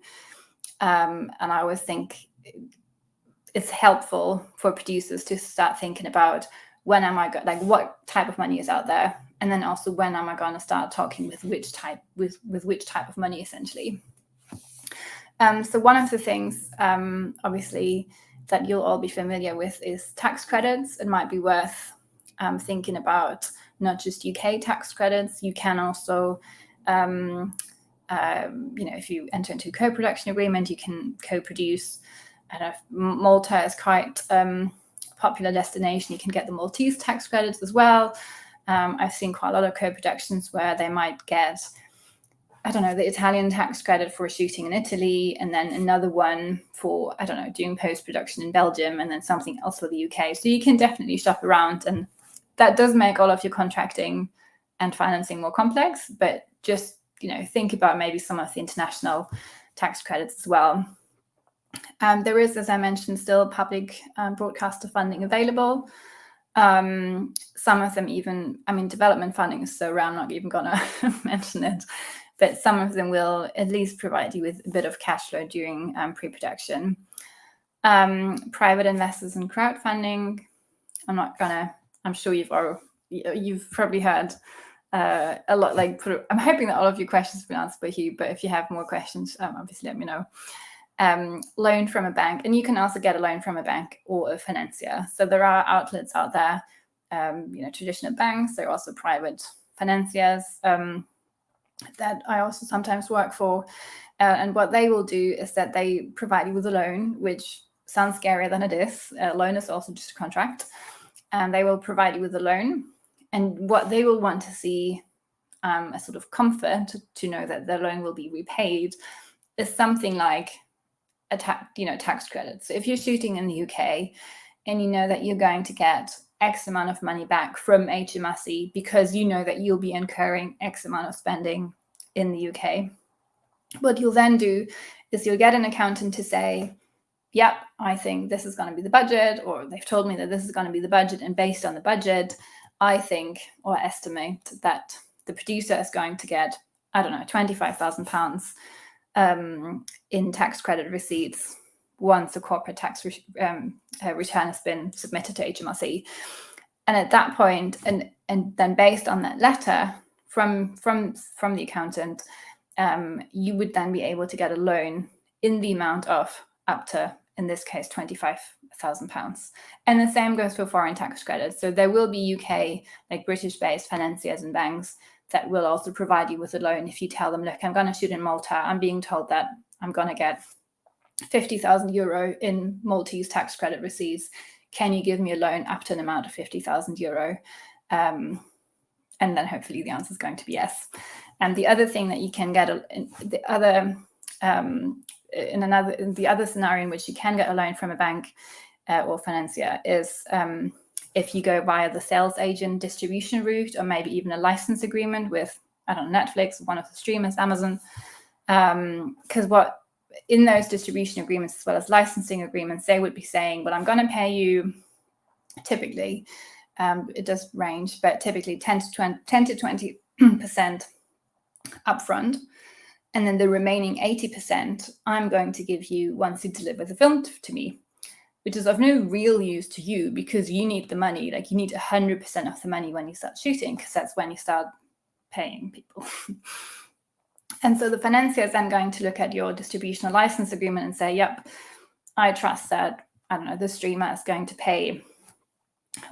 And I always think it's helpful for producers to start thinking about when am I what type of money is out there, and then also when am I going to start talking with which type of money, essentially. So one of the things, obviously, that you'll all be familiar with is tax credits. It might be worth thinking about not just UK tax credits. You can also, if you enter into a co-production agreement, you can co-produce. I don't know if Malta is quite a popular destination. You can get the Maltese tax credits as well. I've seen quite a lot of co-productions where they might get, the Italian tax credit for shooting in Italy, and then another one for, doing post-production in Belgium, and then something else for the UK. So you can definitely shop around, and that does make all of your contracting and financing more complex, but just, think about maybe some of the international tax credits as well. There is, as I mentioned, still public broadcaster funding available. Some of them even, development funding is so rare, I'm not even going to mention it. but some of them will at least provide you with a bit of cash flow during pre-production. Private investors and crowdfunding. I'm sure you've probably heard a lot. I'm hoping that all of your questions have been answered by Hugh, but if you have more questions, obviously let me know. Loan from a bank, and you can also get a loan from a bank or a financier. So there are outlets out there, traditional banks. There are also private financiers that I also sometimes work for. And what they will do is that they provide you with a loan, which sounds scarier than it is. A loan is also just a contract. And they will provide you with a loan. And what they will want to see, a sort of comfort to know that their loan will be repaid, is something like a tax credit. So if you're shooting in the UK and you know that you're going to get X amount of money back from HMRC because you know that you'll be incurring X amount of spending in the UK, what you'll then do is you'll get an accountant to say, yep, I think this is going to be the budget, or they've told me that this is going to be the budget, and based on the budget, I think or estimate that the producer is going to get, I don't know, £25,000 in tax credit receipts once the corporate tax return has been submitted to HMRC. And at that point, and then based on that letter from the accountant, you would then be able to get a loan in the amount of up to, in this case, £25,000. And the same goes for foreign tax credits. So there will be UK, like British-based financiers and banks that will also provide you with a loan if you tell them, look, I'm going to shoot in Malta. I'm being told that I'm going to get €50,000 in Maltese tax credit receipts. Can you give me a loan up to an amount of €50,000? And then hopefully the answer is going to be yes. And the other thing that you can get, the other scenario in which you can get a loan from a bank or financier is if you go via the sales agent distribution route, or maybe even a license agreement with, I don't know, Netflix, one of the streamers, Amazon. Because what in those distribution agreements, as well as licensing agreements, they would be saying, well, I'm going to pay you typically, it does range, but typically 10 to 20% upfront. And then the remaining 80%, I'm going to give you once you deliver the film to me, which is of no real use to you because you need the money. Like you need 100% of the money when you start shooting, because that's when you start paying people. And so the financier is then going to look at your distribution or license agreement and say, yep, I trust that, I don't know, the streamer is going to pay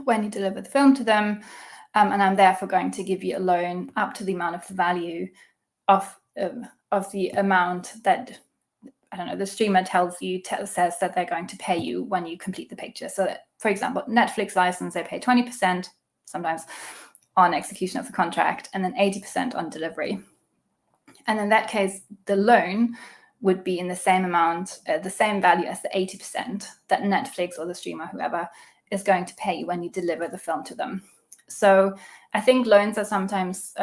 when you deliver the film to them. And I'm therefore going to give you a loan up to the amount of the value of the amount that, I don't know, the streamer says that they're going to pay you when you complete the picture. So that, for example, Netflix license, they pay 20% sometimes on execution of the contract, and then 80% on delivery. And in that case, the loan would be in the same amount, the same value as the 80% that Netflix or the streamer, whoever, is going to pay you when you deliver the film to them. So I think loans are sometimes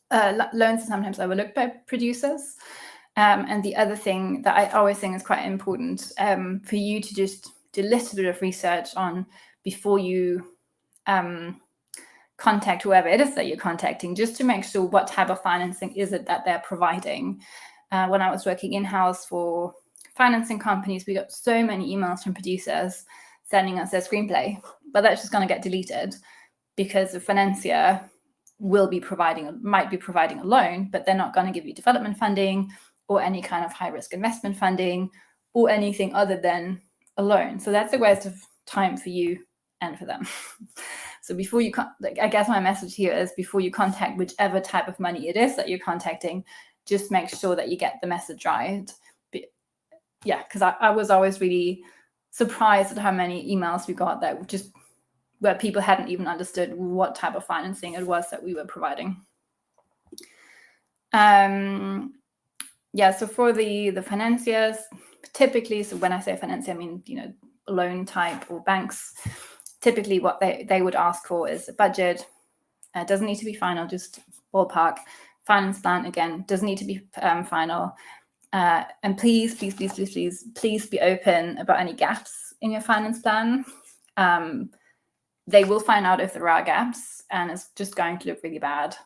overlooked by producers. And the other thing that I always think is quite important for you to just do a little bit of research on before you contact whoever it is that you're contacting, just to make sure what type of financing is it that they're providing. When I was working in-house for financing companies, we got so many emails from producers sending us their screenplay, but that's just going to get deleted because the financier might be providing a loan, but they're not going to give you development funding or any kind of high-risk investment funding or anything other than a loan. So that's a waste of time for you and for them. So before you, I guess my message here is before you contact whichever type of money it is that you're contacting, just make sure that you get the message right. Yeah, because I was always really surprised at how many emails we got that just where people hadn't even understood what type of financing it was that we were providing. Yeah, so for the financiers, typically, so when I say financier, I mean, loan type or banks, typically what they would ask for is a budget. It doesn't need to be final, just ballpark. Finance plan, again, doesn't need to be final. And please be open about any gaps in your finance plan. They will find out if there are gaps, and it's just going to look really bad.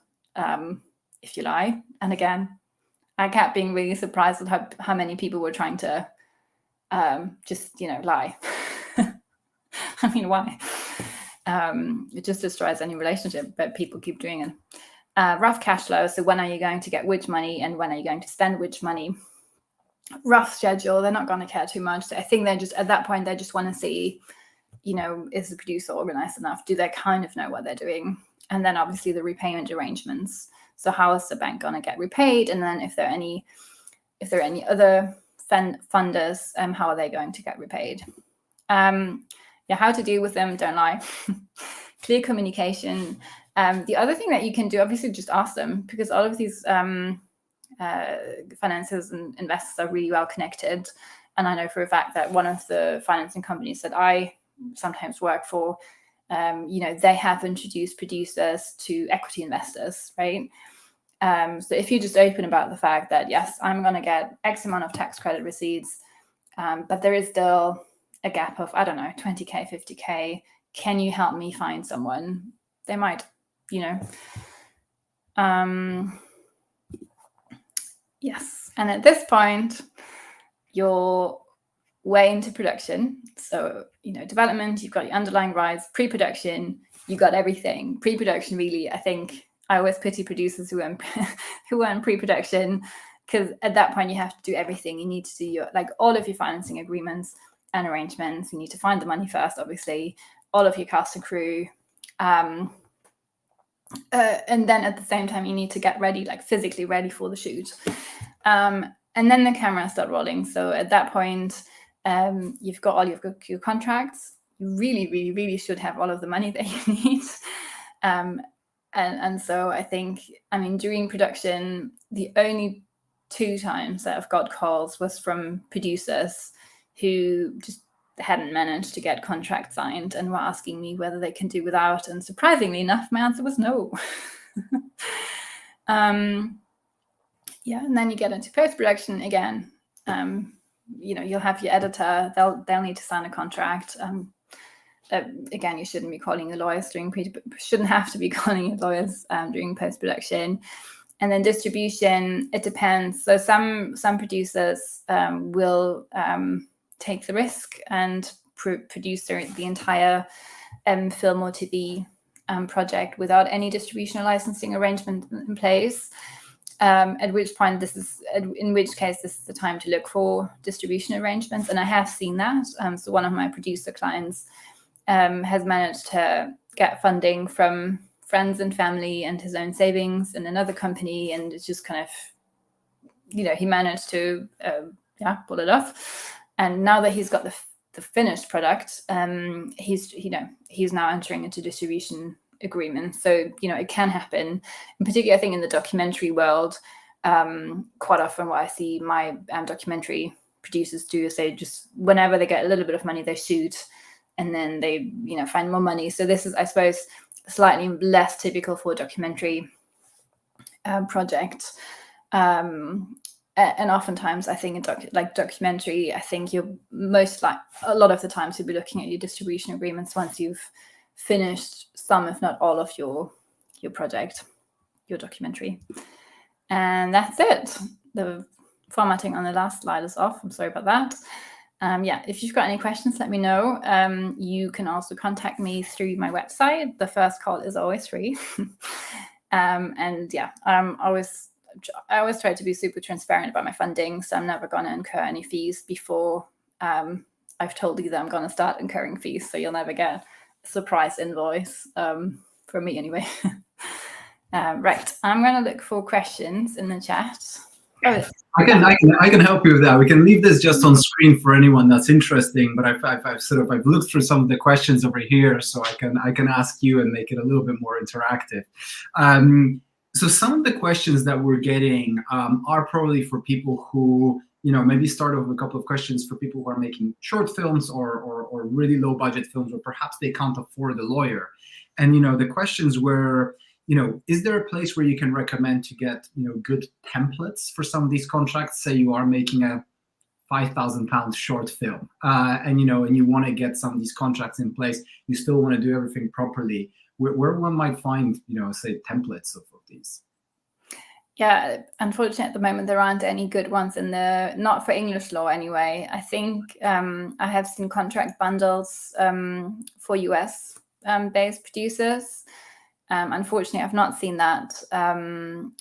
if you lie. And again, I kept being really surprised at how many people were trying to just, lie. I mean, why? It just destroys any relationship, but people keep doing it. Rough cash flow. So when are you going to get which money and when are you going to spend which money? Rough schedule. They're not going to care too much. I think they're just, at that point, they just want to see, is the producer organized enough? Do they kind of know what they're doing? And then obviously the repayment arrangements. So how is the bank going to get repaid? And then if there are any other funders, how are they going to get repaid? How to deal with them, don't lie. Clear communication. The other thing that you can do, obviously, just ask them, because all of these financiers and investors are really well connected. And I know for a fact that one of the financing companies that I sometimes work for, they have introduced producers to equity investors, right? So if you're just open about the fact that, yes, I'm going to get X amount of tax credit receipts, but there is still a gap of, I don't know, 20K, 50K. Can you help me find someone? They might, yes. And at this point, you're way into production. So, development, you've got your underlying rights, pre-production, you got everything. Pre-production, really, I think I always pity producers who are in pre-production, because at that point you have to do everything. You need to do all of your financing agreements and arrangements. You need to find the money first, obviously, all of your cast and crew. And then at the same time, you need to get ready, physically ready for the shoot. And then the cameras start rolling. So at that point, you've got all your contracts. You really, really, really should have all of the money that you need. And so I think, during production, the only 2 times that I've got calls was from producers who just hadn't managed to get contracts signed and were asking me whether they can do without. And surprisingly enough, my answer was no. And then you get into post-production again. You'll have your editor. They'll need to sign a contract. Again, you shouldn't be calling your lawyers shouldn't have to be calling your lawyers during post-production. And then distribution, it depends. So some producers will take the risk and produce the entire film or TV project without any distribution or licensing arrangement in place. In which case this is the time to look for distribution arrangements. And I have seen that. So one of my producer clients has managed to get funding from friends and family and his own savings in another company, and it's just kind of, he managed to pull it off. And now that he's got the finished product, he's now entering into distribution agreements. So it can happen. In particular, I think in the documentary world, quite often what I see my documentary producers do is they just, whenever they get a little bit of money, they shoot, and then they find more money. So this is, I suppose, slightly less typical for a documentary project. And oftentimes, I think documentary, I think you're a lot of the times you'll be looking at your distribution agreements once you've finished some, if not all, of your project, your documentary. And that's it. The formatting on the last slide is off. I'm sorry about that. If you've got any questions, let me know. You can also contact me through my website. The first call is always free. I always try to be super transparent about my funding, so I'm never going to incur any fees before I've told you that I'm going to start incurring fees. So you'll never get a surprise invoice from me anyway. Right, I'm going to look for questions in the chat. Oh, I can help you with that. We can leave this just on screen for anyone that's interesting. But I've looked through some of the questions over here, so I can ask you and make it a little bit more interactive. So some of the questions that we're getting are probably for people who, maybe start off with a couple of questions for people who are making short films or really low budget films, or perhaps they can't afford a lawyer. And, the questions were, is there a place where you can recommend to get, good templates for some of these contracts? Say you are making a £5,000 short film and you want to get some of these contracts in place. You still want to do everything properly. Where one might find, say, templates of these? Yeah, unfortunately, at the moment, there aren't any good ones not for English law anyway. I think I have seen contract bundles for US based producers. Unfortunately, I've not seen that done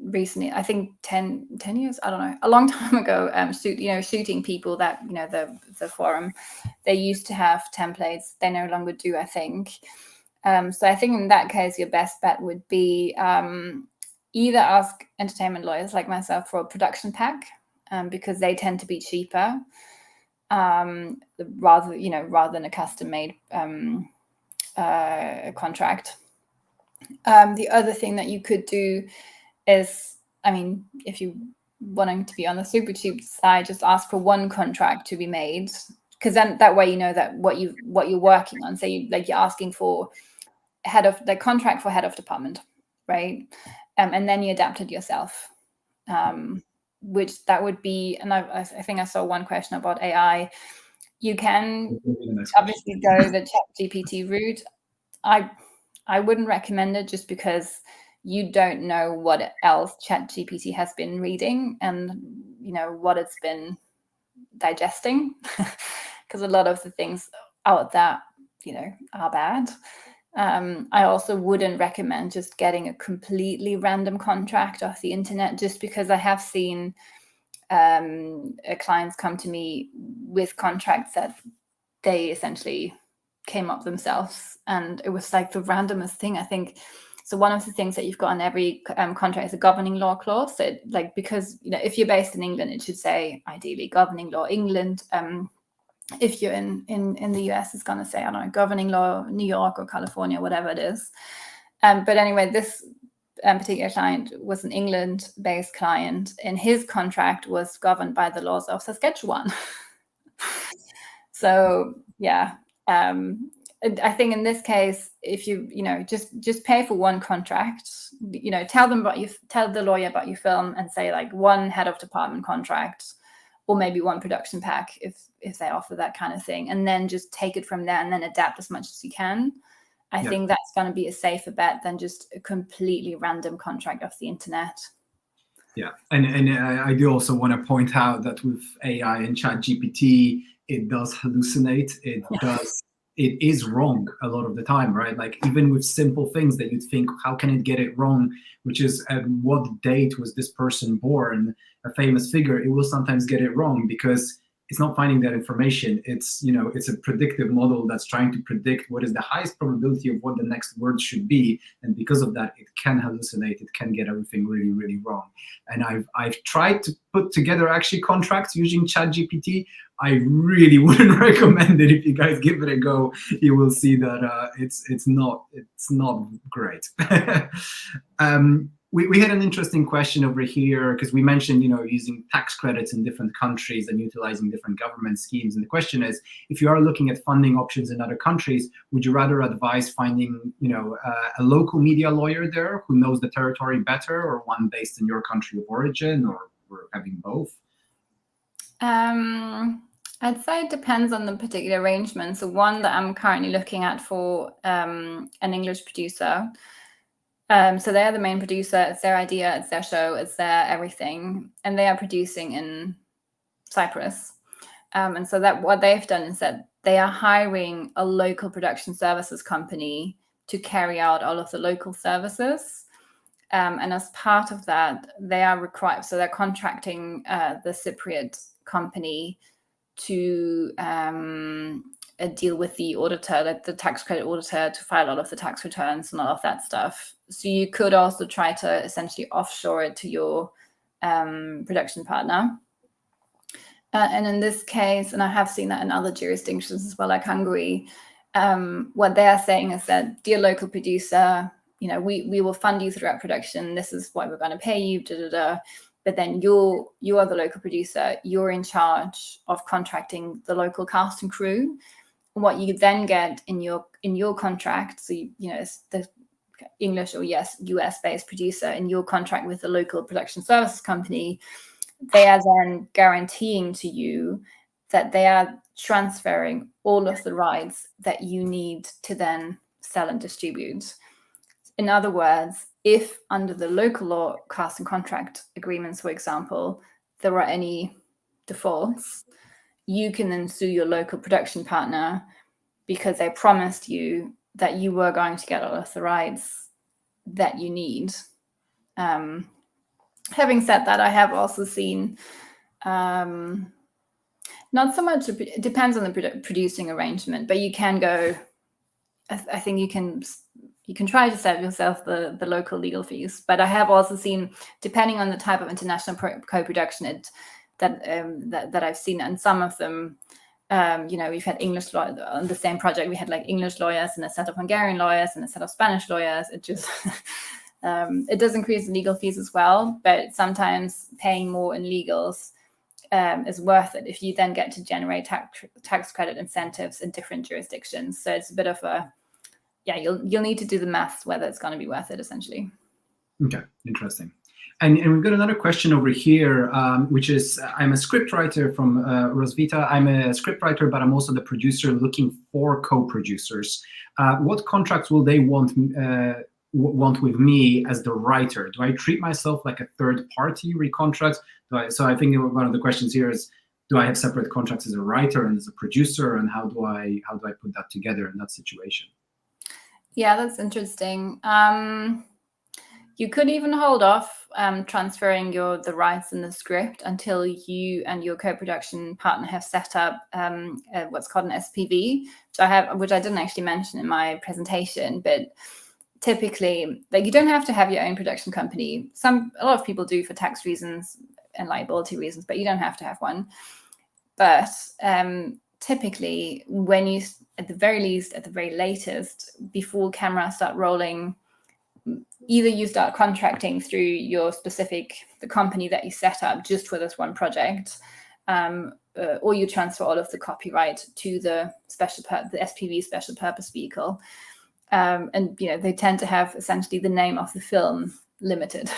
recently. I think 10 years, I don't know, a long time ago, shooting people that, the forum, they used to have templates. They no longer do, I think. So I think in that case, your best bet would be either ask entertainment lawyers like myself for a production pack, because they tend to be cheaper, rather than a custom-made contract. The other thing that you could do is, if you wanting to be on the super cheap side, just ask for one contract to be made, because then that way you know that what you're working on. Say you're asking for contract for head of department, right? And then you adapt it yourself, which that would be. And I think I saw one question about AI. You can obviously go the ChatGPT route. I wouldn't recommend it, just because you don't know what else ChatGPT has been reading and what it's been digesting, because a lot of the things out there are bad. I also wouldn't recommend just getting a completely random contract off the internet, just because I have seen clients come to me with contracts that they essentially came up themselves, and it was like the randomest thing. I think so. One of the things that you've got on every contract is a governing law clause. So because if you're based in England, it should say ideally governing law England. If you're in the US, it's going to say, I don't know, governing law New York or California, whatever it is. But anyway, this particular client was an England-based client, and his contract was governed by the laws of Saskatchewan. So yeah, I think in this case, if you just pay for one contract, tell the lawyer about your film, and say like one head of department contract, or maybe one production pack if they offer that kind of thing, and then just take it from there and then adapt as much as you can. I think that's going to be a safer bet than just a completely random contract off the internet. Yeah, and I do also want to point out that with AI and ChatGPT, it does hallucinate. It is wrong a lot of the time, right? Like even with simple things that you'd think, how can it get it wrong? Which is, what date was this person born? A famous figure, it will sometimes get it wrong because it's not finding that information. It's a predictive model that's trying to predict what is the highest probability of what the next word should be, and because of that, it can hallucinate. It can get everything really, really wrong. And I've tried to put together actually contracts using ChatGPT. I really wouldn't recommend it. If you guys give it a go, you will see that it's not great. We had an interesting question over here, because we mentioned using tax credits in different countries and utilizing different government schemes. And the question is, if you are looking at funding options in other countries, would you rather advise finding a local media lawyer there who knows the territory better, or one based in your country of origin, or having both? I'd say it depends on the particular arrangement. So one that I'm currently looking at for an English producer. So they're the main producer. It's their idea, it's their show, it's their everything, and they are producing in Cyprus. And so that what they've done is that they are hiring a local production services company to carry out all of the local services. And as part of that, they are required. So they're contracting the Cypriot company to deal with the auditor, the tax credit auditor, to file all of the tax returns and all of that stuff. So you could also try to essentially offshore it to your production partner. And in this case, and I have seen that in other jurisdictions as well, like Hungary, what they are saying is that, dear local producer, we will fund you throughout production. This is what we're going to pay you, But then you are the local producer. You're in charge of contracting the local cast and crew. What you then get in your contract, so it's the English or US based producer in your contract with the local production services company, they are then guaranteeing to you that they are transferring all of the rights that you need to then sell and distribute. In other words, if under the local law cast and contract agreements, for example, there are any defaults, you can then sue your local production partner because they promised you that you were going to get all of the rights that you need. Having said that, I have also seen, not so much, it depends on the producing arrangement, but you can go, I think you can try to save yourself the local legal fees. But I have also seen, depending on the type of international co-production that I've seen, and some of them, we've had English lawyers on the same project. We had like English lawyers and a set of Hungarian lawyers and a set of Spanish lawyers. It just it does increase the legal fees as well, but sometimes paying more in legals is worth it if you then get to generate tax credit incentives in different jurisdictions. So it's a bit of a, you'll need to do the maths whether it's going to be worth it, essentially. Okay, interesting. And we've got another question over here, which is, I'm a scriptwriter from Rosvita. I'm a scriptwriter, but I'm also the producer looking for co-producers. What contracts will they want with me as the writer? Do I treat myself like a third party recontract? So I think one of the questions here is, do I have separate contracts as a writer and as a producer, and how do I put that together in that situation? Yeah, that's interesting. You could even hold off transferring the rights in the script until you and your co-production partner have set up what's called an SPV, which I didn't actually mention in my presentation, but typically, like, you don't have to have your own production company. A lot of people do for tax reasons and liability reasons, but you don't have to have one. But typically, when you, at the very least, at the very latest, before cameras start rolling, either you start contracting through the company that you set up just for this one project, or you transfer all of the copyright to the SPV, special purpose vehicle. And they tend to have essentially the name of the film limited,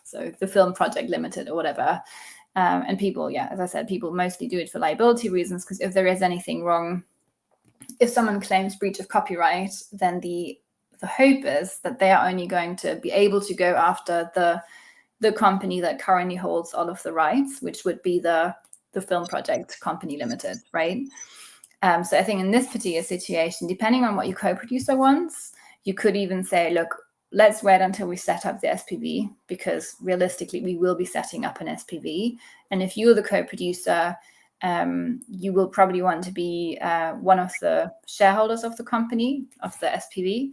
so the film project limited or whatever. And people, as I said, people mostly do it for liability reasons, because if there is anything wrong, if someone claims breach of copyright, then the hope is that they are only going to be able to go after the company that currently holds all of the rights, which would be the film project company limited, right? So I think in this particular situation, depending on what your co-producer wants, you could even say, look, let's wait until we set up the SPV, because realistically, we will be setting up an SPV. And if you're the co-producer, you will probably want to be one of the shareholders of the company, of the SPV.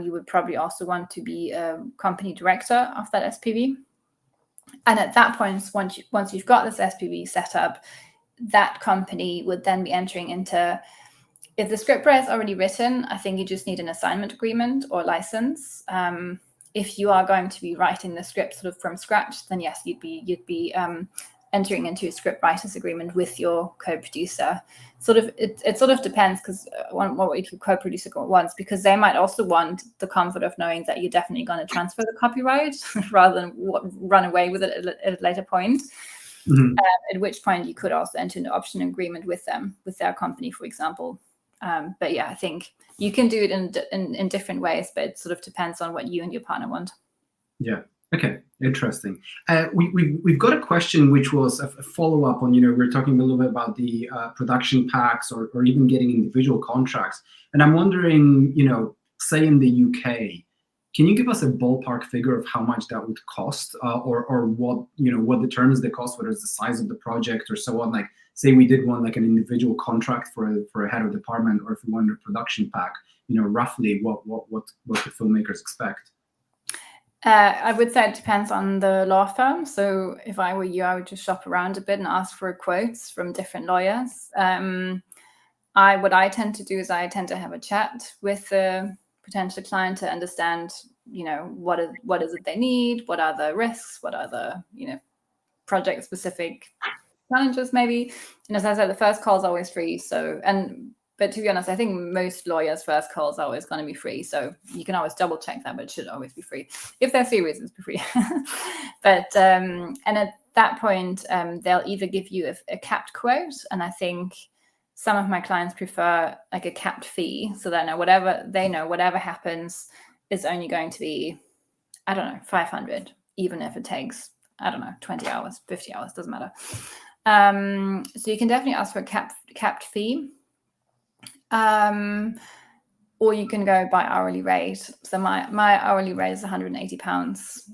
You would probably also want to be a company director of that SPV. And at that point, once you've got this SPV set up, that company would then be entering into, if the scriptwriter is already written, I think you just need an assignment agreement or license. If you are going to be writing the script sort of from scratch, then yes, you'd be entering into a script writer's agreement with your co-producer. It sort of depends, because what your co-producer wants, because they might also want the comfort of knowing that you're definitely going to transfer the copyright rather than run away with it at a later point. Mm-hmm. At which point you could also enter an option agreement with them, with their company, for example. But I think you can do it in different ways, but it sort of depends on what you and your partner want. Yeah. Okay. Interesting. We've got a question which was a follow-up on, we're talking a little bit about the production packs or even getting individual contracts. And I'm wondering, say in the UK, can you give us a ballpark figure of how much that would cost, or what determines the cost, whether it's the size of the project or so on? Like, say we did one like an individual contract for a head of department, or if we wanted a production pack, roughly what the filmmakers expect. I would say it depends on the law firm. So if I were you, I would just shop around a bit and ask for quotes from different lawyers. What I tend to do is I tend to have a chat with the potential client to understand, what is it they need, what are the risks, what are the, project specific challenges maybe. And as I said, the first call is always free. But to be honest, I think most lawyers' first calls are always going to be free. So you can always double check that, but it should always be free. If they're serious, it's free. But, and at that point, they'll either give you a capped quote. And I think some of my clients prefer like a capped fee. So they know whatever happens is only going to be I don't know, 500, even if it takes, I don't know, 20 hours, 50 hours, doesn't matter. So you can definitely ask for a capped fee. Or you can go by hourly rate. So my hourly rate is £180.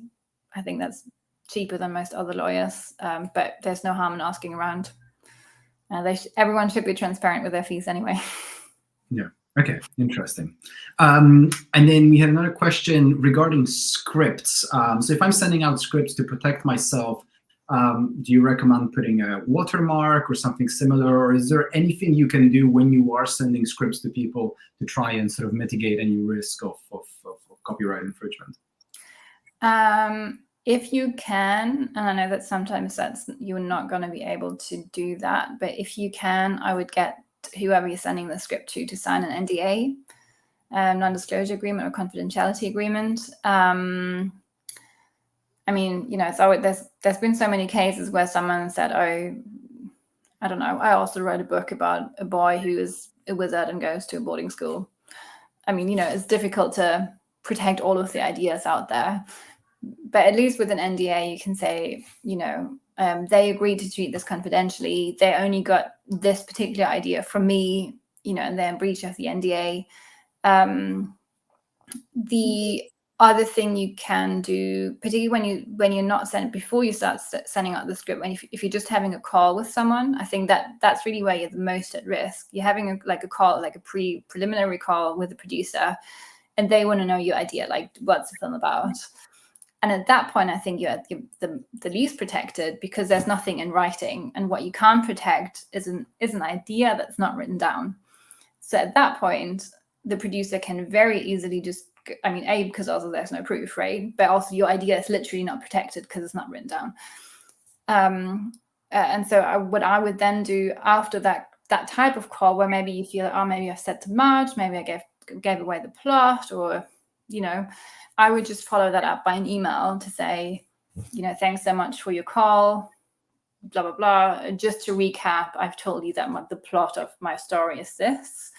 I think that's cheaper than most other lawyers, but there's no harm in asking around. Everyone should be transparent with their fees anyway. Yeah. Okay. Interesting. And then we had another question regarding scripts. So if I'm sending out scripts to protect myself, do you recommend putting a watermark or something similar, or is there anything you can do when you are sending scripts to people to try and sort of mitigate any risk of copyright infringement? If you can, and I know that sometimes you're not going to be able to do that, but if you can, I would get whoever you're sending the script to sign an NDA, non-disclosure agreement or confidentiality agreement. I mean, so there's been so many cases where someone said, oh, I don't know, I also wrote a book about a boy who is a wizard and goes to a boarding school. I mean, it's difficult to protect all of the ideas out there. But at least with an NDA, you can say, they agreed to treat this confidentially. They only got this particular idea from me, and they're in breach of the NDA. The other thing you can do, particularly when you're not before you start sending out the script, if you're just having a call with someone, I think that's really where you're the most at risk. You're having a call, like a preliminary call with the producer, and they want to know your idea, like what's the film about. And at that point, I think you're the least protected because there's nothing in writing. And what you can't protect is an idea that's not written down. So at that point, the producer can very easily just, because also there's no proof, right? But also your idea is literally not protected because it's not written down. And so what I would then do after that type of call, where maybe you feel, oh, maybe I've said too much, maybe I gave away the plot, or, I would just follow that up by an email to say, thanks so much for your call, blah, blah, blah. Just to recap, I've told you that the plot of my story is this,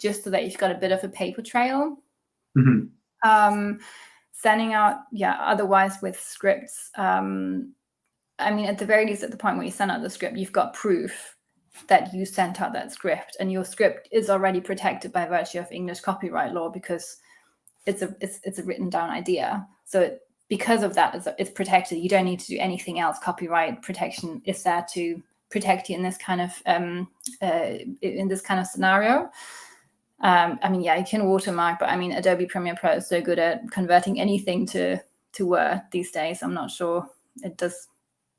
just so that you've got a bit of a paper trail. Mm-hmm. Sending out, otherwise with scripts, at the very least, at the point where you send out the script, you've got proof that you sent out that script, and your script is already protected by virtue of English copyright law because it's a written down idea. So because of that, it's protected. You don't need to do anything else. Copyright protection is there to protect you in this kind of scenario. You can watermark, but Adobe Premiere Pro is so good at converting anything to Word these days. I'm not sure it does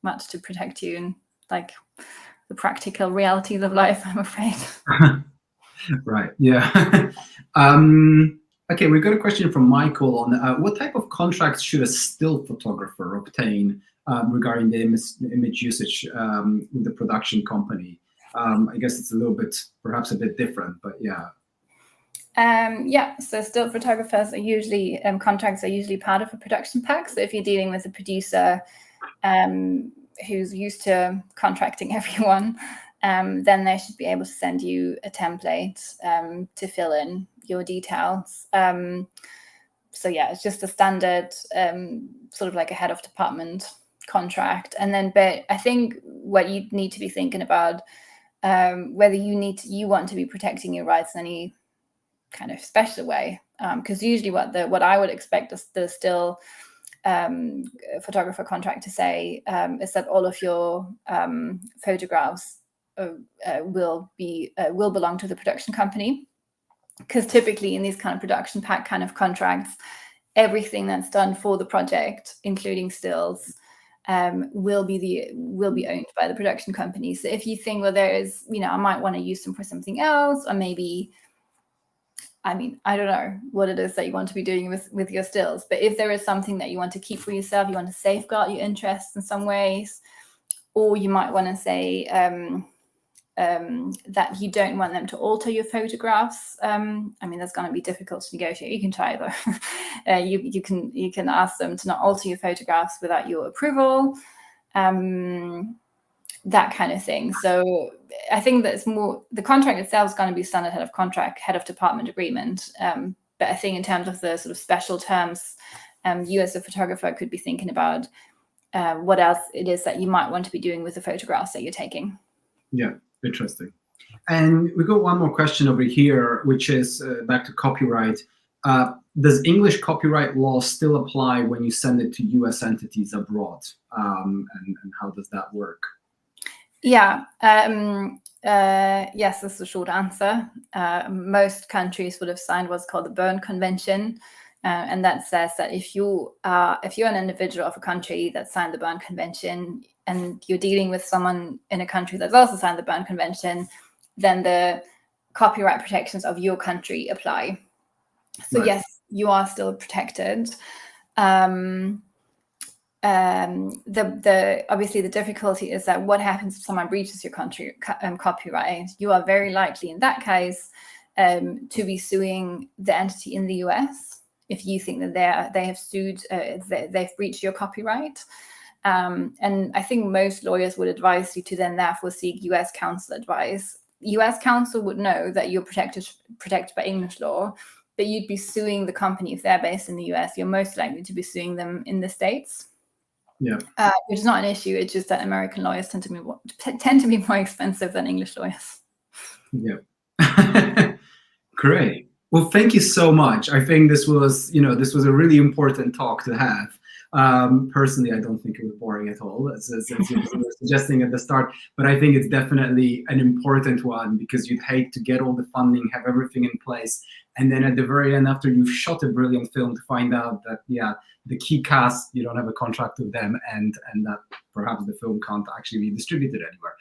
much to protect you in like the practical realities of life, I'm afraid. Right. Yeah. Okay, we've got a question from Michael on what type of contracts should a still photographer obtain regarding the image usage with the production company? I guess it's perhaps a bit different, but yeah. So still photographers are usually, contracts are usually part of a production pack. So if you're dealing with a producer who's used to contracting everyone, then they should be able to send you a template to fill in your details. It's just a standard sort of like a head of department contract. And then, but I think what you need to be thinking about, whether you want to be protecting your rights in any kind of special way, because usually what I would expect the still photographer contract to say is that all of your photographs will belong to the production company, because typically in these kind of production pack kind of contracts, everything that's done for the project, including stills, will be owned by the production company. So if you think, well, there is, I might want to use them for something else, or maybe, I don't know what it is that you want to be doing with your stills, but if there is something that you want to keep for yourself, you want to safeguard your interests in some ways, or you might want to say that you don't want them to alter your photographs. That's going to be difficult to negotiate. You can try though. You can ask them to not alter your photographs without your approval. That kind of thing. So I think that it's more, the contract itself is going to be standard head of contract, head of department agreement. But I think in terms of the sort of special terms you as a photographer could be thinking about what else it is that you might want to be doing with the photographs that you're taking. Yeah, interesting. And we got one more question over here, which is back to copyright. Does English copyright law still apply when you send it to US entities abroad? And how does that work? Yeah. Yes, that's the short answer. Most countries would have signed what's called the Berne Convention, and that says that if you're an individual of a country that signed the Berne Convention and you're dealing with someone in a country that's also signed the Berne Convention, then the copyright protections of your country apply. So Right. yes, you are still protected. Obviously the difficulty is that what happens if someone breaches your country copyright? You are very likely in that case to be suing the entity in the US if you think that they have sued, they've breached your copyright. And I think most lawyers would advise you to then therefore seek US counsel advice. US counsel would know that you're protected by English law, but you'd be suing the company if they're based in the US. You're most likely to be suing them in the States. Yeah. Which is not an issue. It's just that American lawyers tend to be more expensive than English lawyers. Yeah. Great. Well, thank you so much. I think this was a really important talk to have. Personally, I don't think it was boring at all, as you were suggesting at the start. But I think it's definitely an important one because you'd hate to get all the funding, have everything in place, and then at the very end, after you've shot a brilliant film, to find out that the key cast, you don't have a contract with them, and that perhaps the film can't actually be distributed anywhere.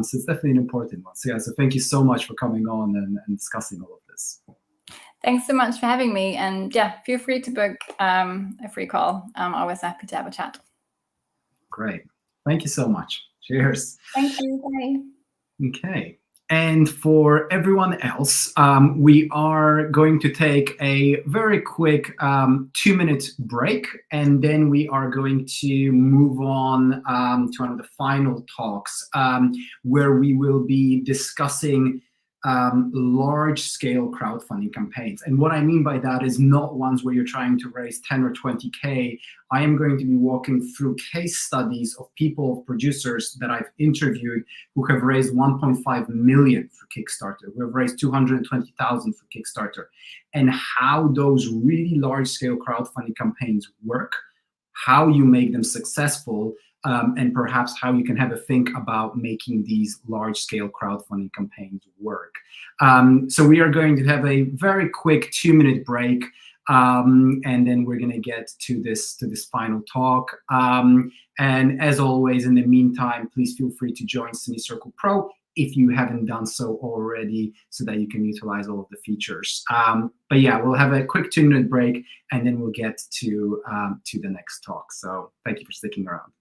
So it's definitely an important one. So thank you so much for coming on and discussing all of this. Thanks so much for having me. And yeah, feel free to book a free call. I'm always happy to have a chat. Great. Thank you so much. Cheers. Thank you. Bye. Okay. And for everyone else, we are going to take a very quick 2-minute break, and then we are going to move on to one of the final talks where we will be discussing large-scale crowdfunding campaigns. And what I mean by that is not ones where you're trying to raise 10 or 20K. I am going to be walking through case studies of people, producers that I've interviewed who have raised 1.5 million for Kickstarter, who have raised 220,000 for Kickstarter, and how those really large-scale crowdfunding campaigns work, how you make them successful, and perhaps how you can have a think about making these large-scale crowdfunding campaigns work. So we are going to have a very quick 2-minute break, and then we're going to get to this final talk. And as always, in the meantime, please feel free to join Semicircle Pro if you haven't done so already, so that you can utilize all of the features. But yeah, we'll have a quick 2-minute break, and then we'll get to the next talk. So thank you for sticking around.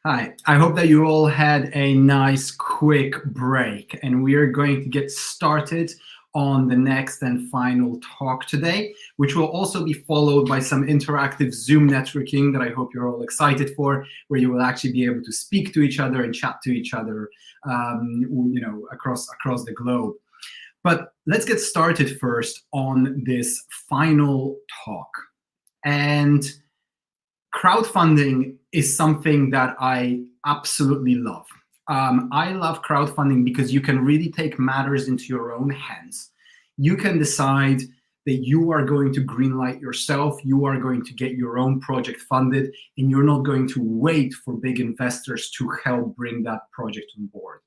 Hi, I hope that you all had a nice quick break, and we are going to get started on the next and final talk today, which will also be followed by some interactive Zoom networking that I hope you're all excited for, where you will actually be able to speak to each other and chat to each other, across the globe. But let's get started first on this final talk. And crowdfunding is something that I absolutely love. I love crowdfunding because you can really take matters into your own hands. You can decide that you are going to greenlight yourself, you are going to get your own project funded, and you're not going to wait for big investors to help bring that project on board.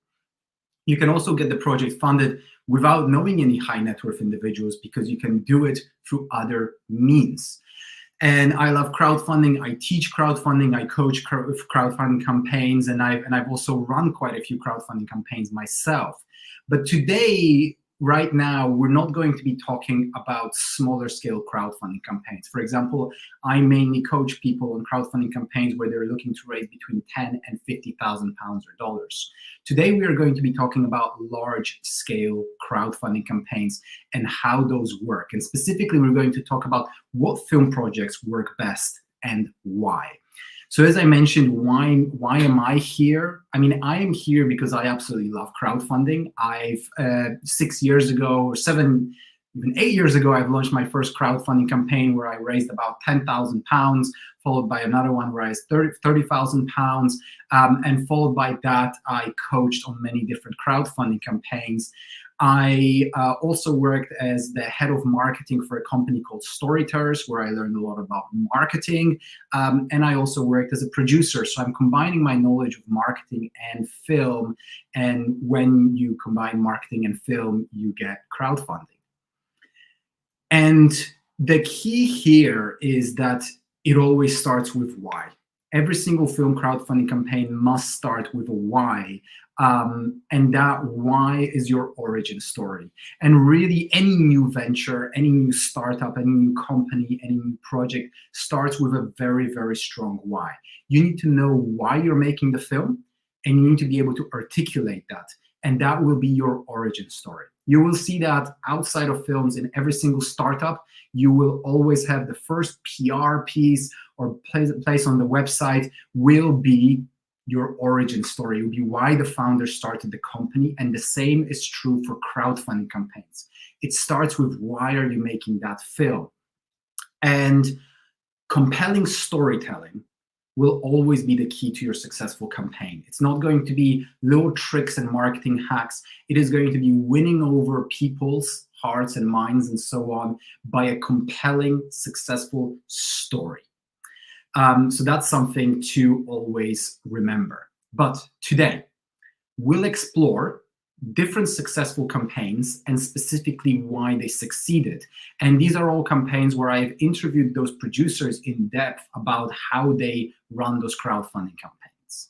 You can also get the project funded without knowing any high net worth individuals because you can do it through other means. And I love crowdfunding. I teach crowdfunding. I coach crowdfunding campaigns, and I've also run quite a few crowdfunding campaigns myself. But today, right now, we're not going to be talking about smaller scale crowdfunding campaigns. For example, I mainly coach people on crowdfunding campaigns where they're looking to raise between 10 and 50,000 pounds or dollars. Today, we are going to be talking about large scale crowdfunding campaigns and how those work. And specifically, we're going to talk about what film projects work best and why. So as I mentioned, why am I here? I mean, I am here because I absolutely love crowdfunding. I've 6 years ago, or 7, even 8 years ago, I've launched my first crowdfunding campaign where I raised about 10,000 pounds, followed by another one where I raised 30,000 pounds. And followed by that, I coached on many different crowdfunding campaigns. I also worked as the head of marketing for a company called Storytellers, where I learned a lot about marketing. And I also worked as a producer. So I'm combining my knowledge of marketing and film. And when you combine marketing and film, you get crowdfunding. And the key here is that it always starts with why. Every single film crowdfunding campaign must start with a why. And that why is your origin story. And really, any new venture, any new startup, any new company, any new project starts with a very, very strong why. You need to know why you're making the film, and you need to be able to articulate that. And that will be your origin story. You will see that outside of films, in every single startup, you will always have the first PR piece or place on the website will be your origin story. It will be why the founder started the company. And the same is true for crowdfunding campaigns. It starts with why are you making that film? And compelling storytelling will always be the key to your successful campaign. It's not going to be little tricks and marketing hacks. It is going to be winning over people's hearts and minds and so on by a compelling, successful story. So that's something to always remember. But today, we'll explore different successful campaigns and specifically why they succeeded. And these are all campaigns where I've interviewed those producers in depth about how they run those crowdfunding campaigns.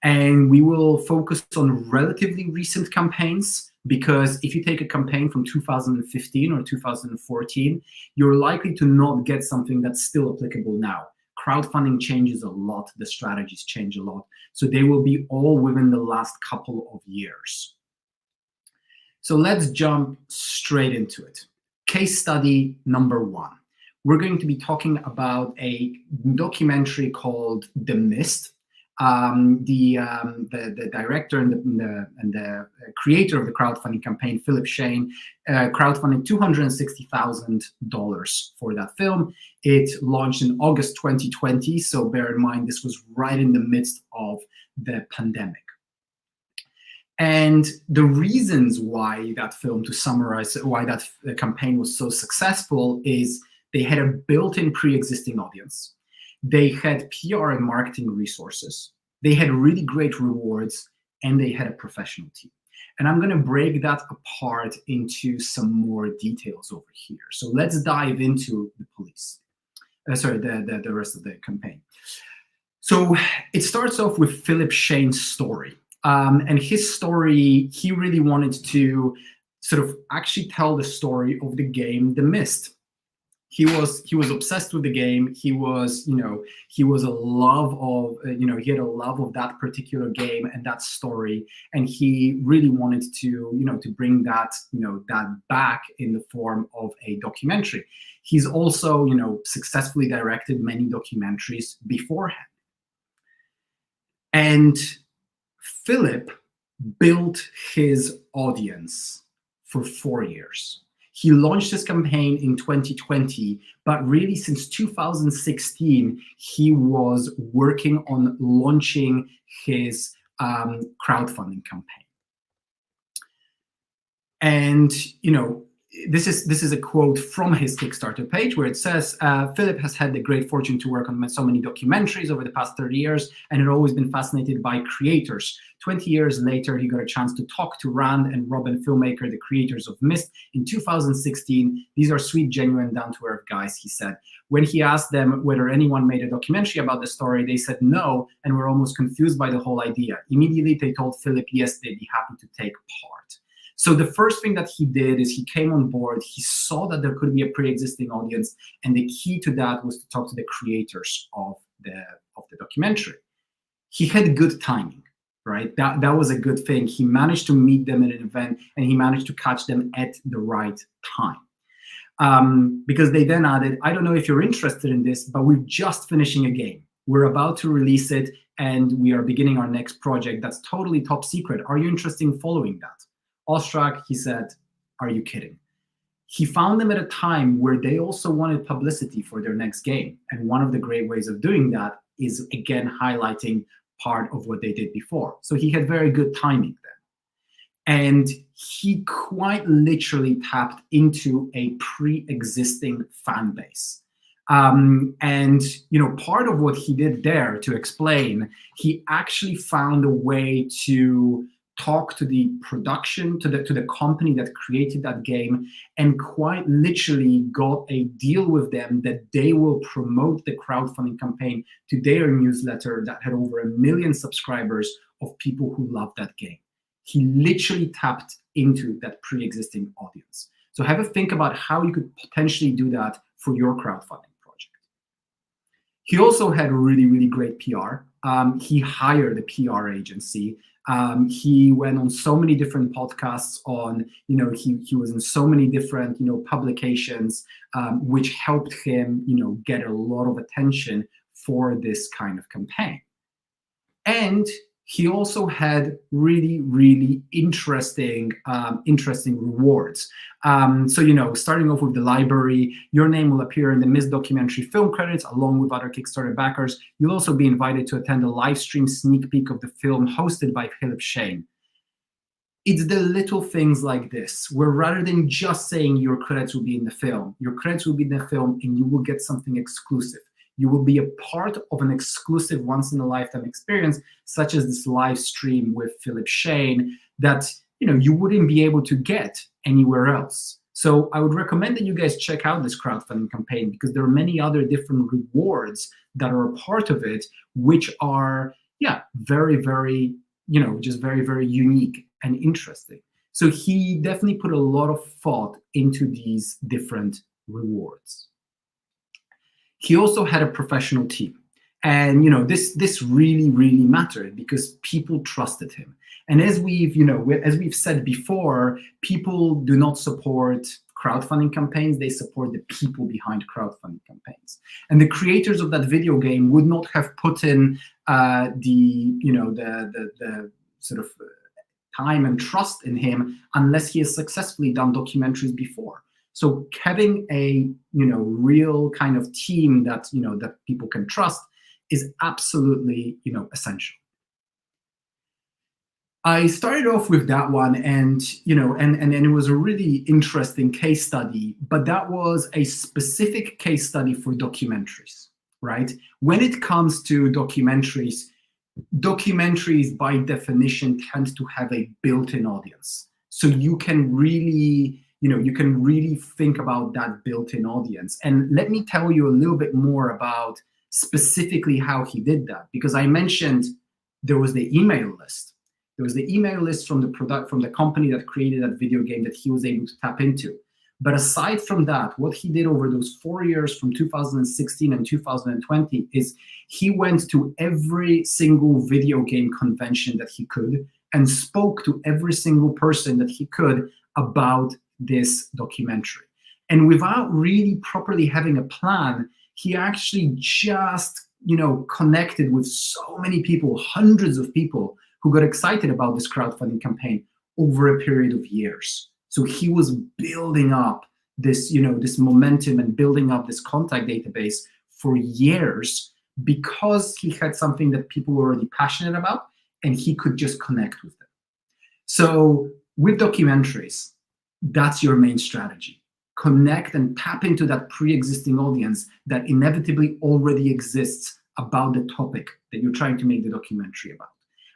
And we will focus on relatively recent campaigns, because if you take a campaign from 2015 or 2014, you're likely to not get something that's still applicable now. Crowdfunding changes a lot, the strategies change a lot. So they will be all within the last couple of years. So let's jump straight into it. Case study number 1. We're going to be talking about a documentary called The Mist. The director and the creator of the crowdfunding campaign, Philip Shane, crowdfunded $260,000 for that film. It launched in August 2020, so bear in mind this was right in the midst of the pandemic. And the reasons why that film, to summarize why that campaign was so successful, is they had a built-in pre-existing audience. They had PR and marketing resources. They had really great rewards, and they had a professional team. And I'm going to break that apart into some more details over here. So let's dive into the rest of the campaign. So it starts off with Philip Shane's story. And his story, he really wanted to sort of actually tell the story of the game The Mist. he was obsessed with the game. He was, he was a love of, he had a love of that particular game and that story, and he really wanted to, to bring that, that back in the form of a documentary. He's also, successfully directed many documentaries beforehand. And Philip built his audience for 4 years. He launched his campaign in 2020, but really since 2016, he was working on launching his crowdfunding campaign. And, this is a quote from his Kickstarter page where it says, Philip has had the great fortune to work on so many documentaries over the past 30 years and had always been fascinated by creators. 20 years later, he got a chance to talk to Rand and Robin Filmmaker, the creators of Myst, in 2016. These are sweet, genuine, down-to-earth guys, he said. When he asked them whether anyone made a documentary about the story, they said no and were almost confused by the whole idea. Immediately, they told Philip, yes, they'd be happy to take part. So the first thing that he did is he came on board, he saw that there could be a pre-existing audience, and the key to that was to talk to the creators of the documentary. He had good timing, right? That was a good thing. He managed to meet them at an event, and he managed to catch them at the right time. Because they then added, I don't know if you're interested in this, but we're just finishing a game. We're about to release it, and we are beginning our next project that's totally top secret. Are you interested in following that? Awestruck, he said, are you kidding? He found them at a time where they also wanted publicity for their next game. And one of the great ways of doing that is, again, highlighting part of what they did before. So he had very good timing then. And he quite literally tapped into a pre-existing fan base. And, part of what he did there, to explain, he actually found a way to talk to the production, to the company that created that game, and quite literally got a deal with them that they will promote the crowdfunding campaign to their newsletter that had over 1 million subscribers of people who love that game. He literally tapped into that pre-existing audience. So have a think about how you could potentially do that for your crowdfunding project. He also had really, really great PR. He hired a PR agency. He went on so many different podcasts on, he was in so many different, publications, which helped him, get a lot of attention for this kind of campaign. And he also had really, really interesting rewards. So, starting off with the library, your name will appear in the Myst documentary film credits along with other Kickstarter backers. You'll also be invited to attend a live stream sneak peek of the film hosted by Philip Shane. It's the little things like this, where rather than just saying your credits will be in the film, your credits will be in the film and you will get something exclusive. You will be a part of an exclusive once-in-a-lifetime experience, such as this live stream with Philip Shane that you wouldn't be able to get anywhere else. So I would recommend that you guys check out this crowdfunding campaign because there are many other different rewards that are a part of it, which are, very, very, just very, very unique and interesting. So he definitely put a lot of thought into these different rewards. He also had a professional team. And this really, really mattered because people trusted him. And as we've said before, people do not support crowdfunding campaigns, they support the people behind crowdfunding campaigns. And the creators of that video game would not have put in the sort of time and trust in him unless he has successfully done documentaries before. So having a real kind of team that that people can trust is absolutely essential. I started off with that one, and and it was a really interesting case study, but that was a specific case study for documentaries, right? When it comes to documentaries by definition tend to have a built-in audience. So you can really think about that built-in audience. And let me tell you a little bit more about specifically how he did that, because I mentioned there was the email list. There was the email list from the company that created that video game that he was able to tap into. But aside from that, what he did over those 4 years from 2016 and 2020 is he went to every single video game convention that he could and spoke to every single person that he could about this documentary. And without really properly having a plan, he actually just, connected with so many people, hundreds of people who got excited about this crowdfunding campaign over a period of years. So he was building up this, this momentum and building up this contact database for years because he had something that people were already passionate about and he could just connect with them. So with documentaries, that's your main strategy. Connect and tap into that pre-existing audience that inevitably already exists about the topic that you're trying to make the documentary about.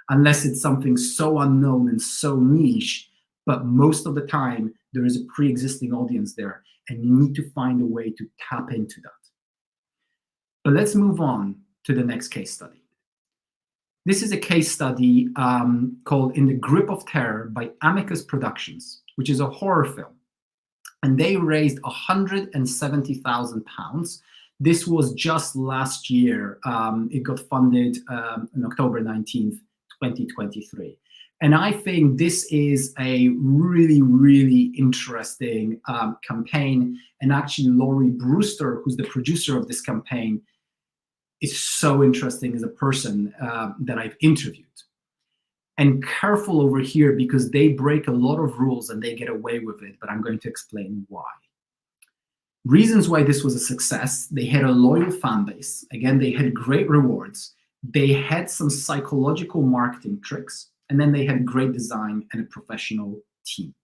Unless it's something so unknown and so niche, but most of the time there is a pre-existing audience there and you need to find a way to tap into that. But let's move on to the next case study. This is a case study called In the Grip of Terror by Amicus Productions, which is a horror film. And they raised £170,000. This was just last year. It got funded on October 19th, 2023. And I think this is a really, really interesting campaign. And actually, Laurie Brewster, who's the producer of this campaign, is so interesting as a person that I've interviewed. And careful over here because they break a lot of rules and they get away with it, but I'm going to explain why. Reasons why this was a success: they had a loyal fan base. Again, they had great rewards. They had some psychological marketing tricks, and then they had great design and a professional team.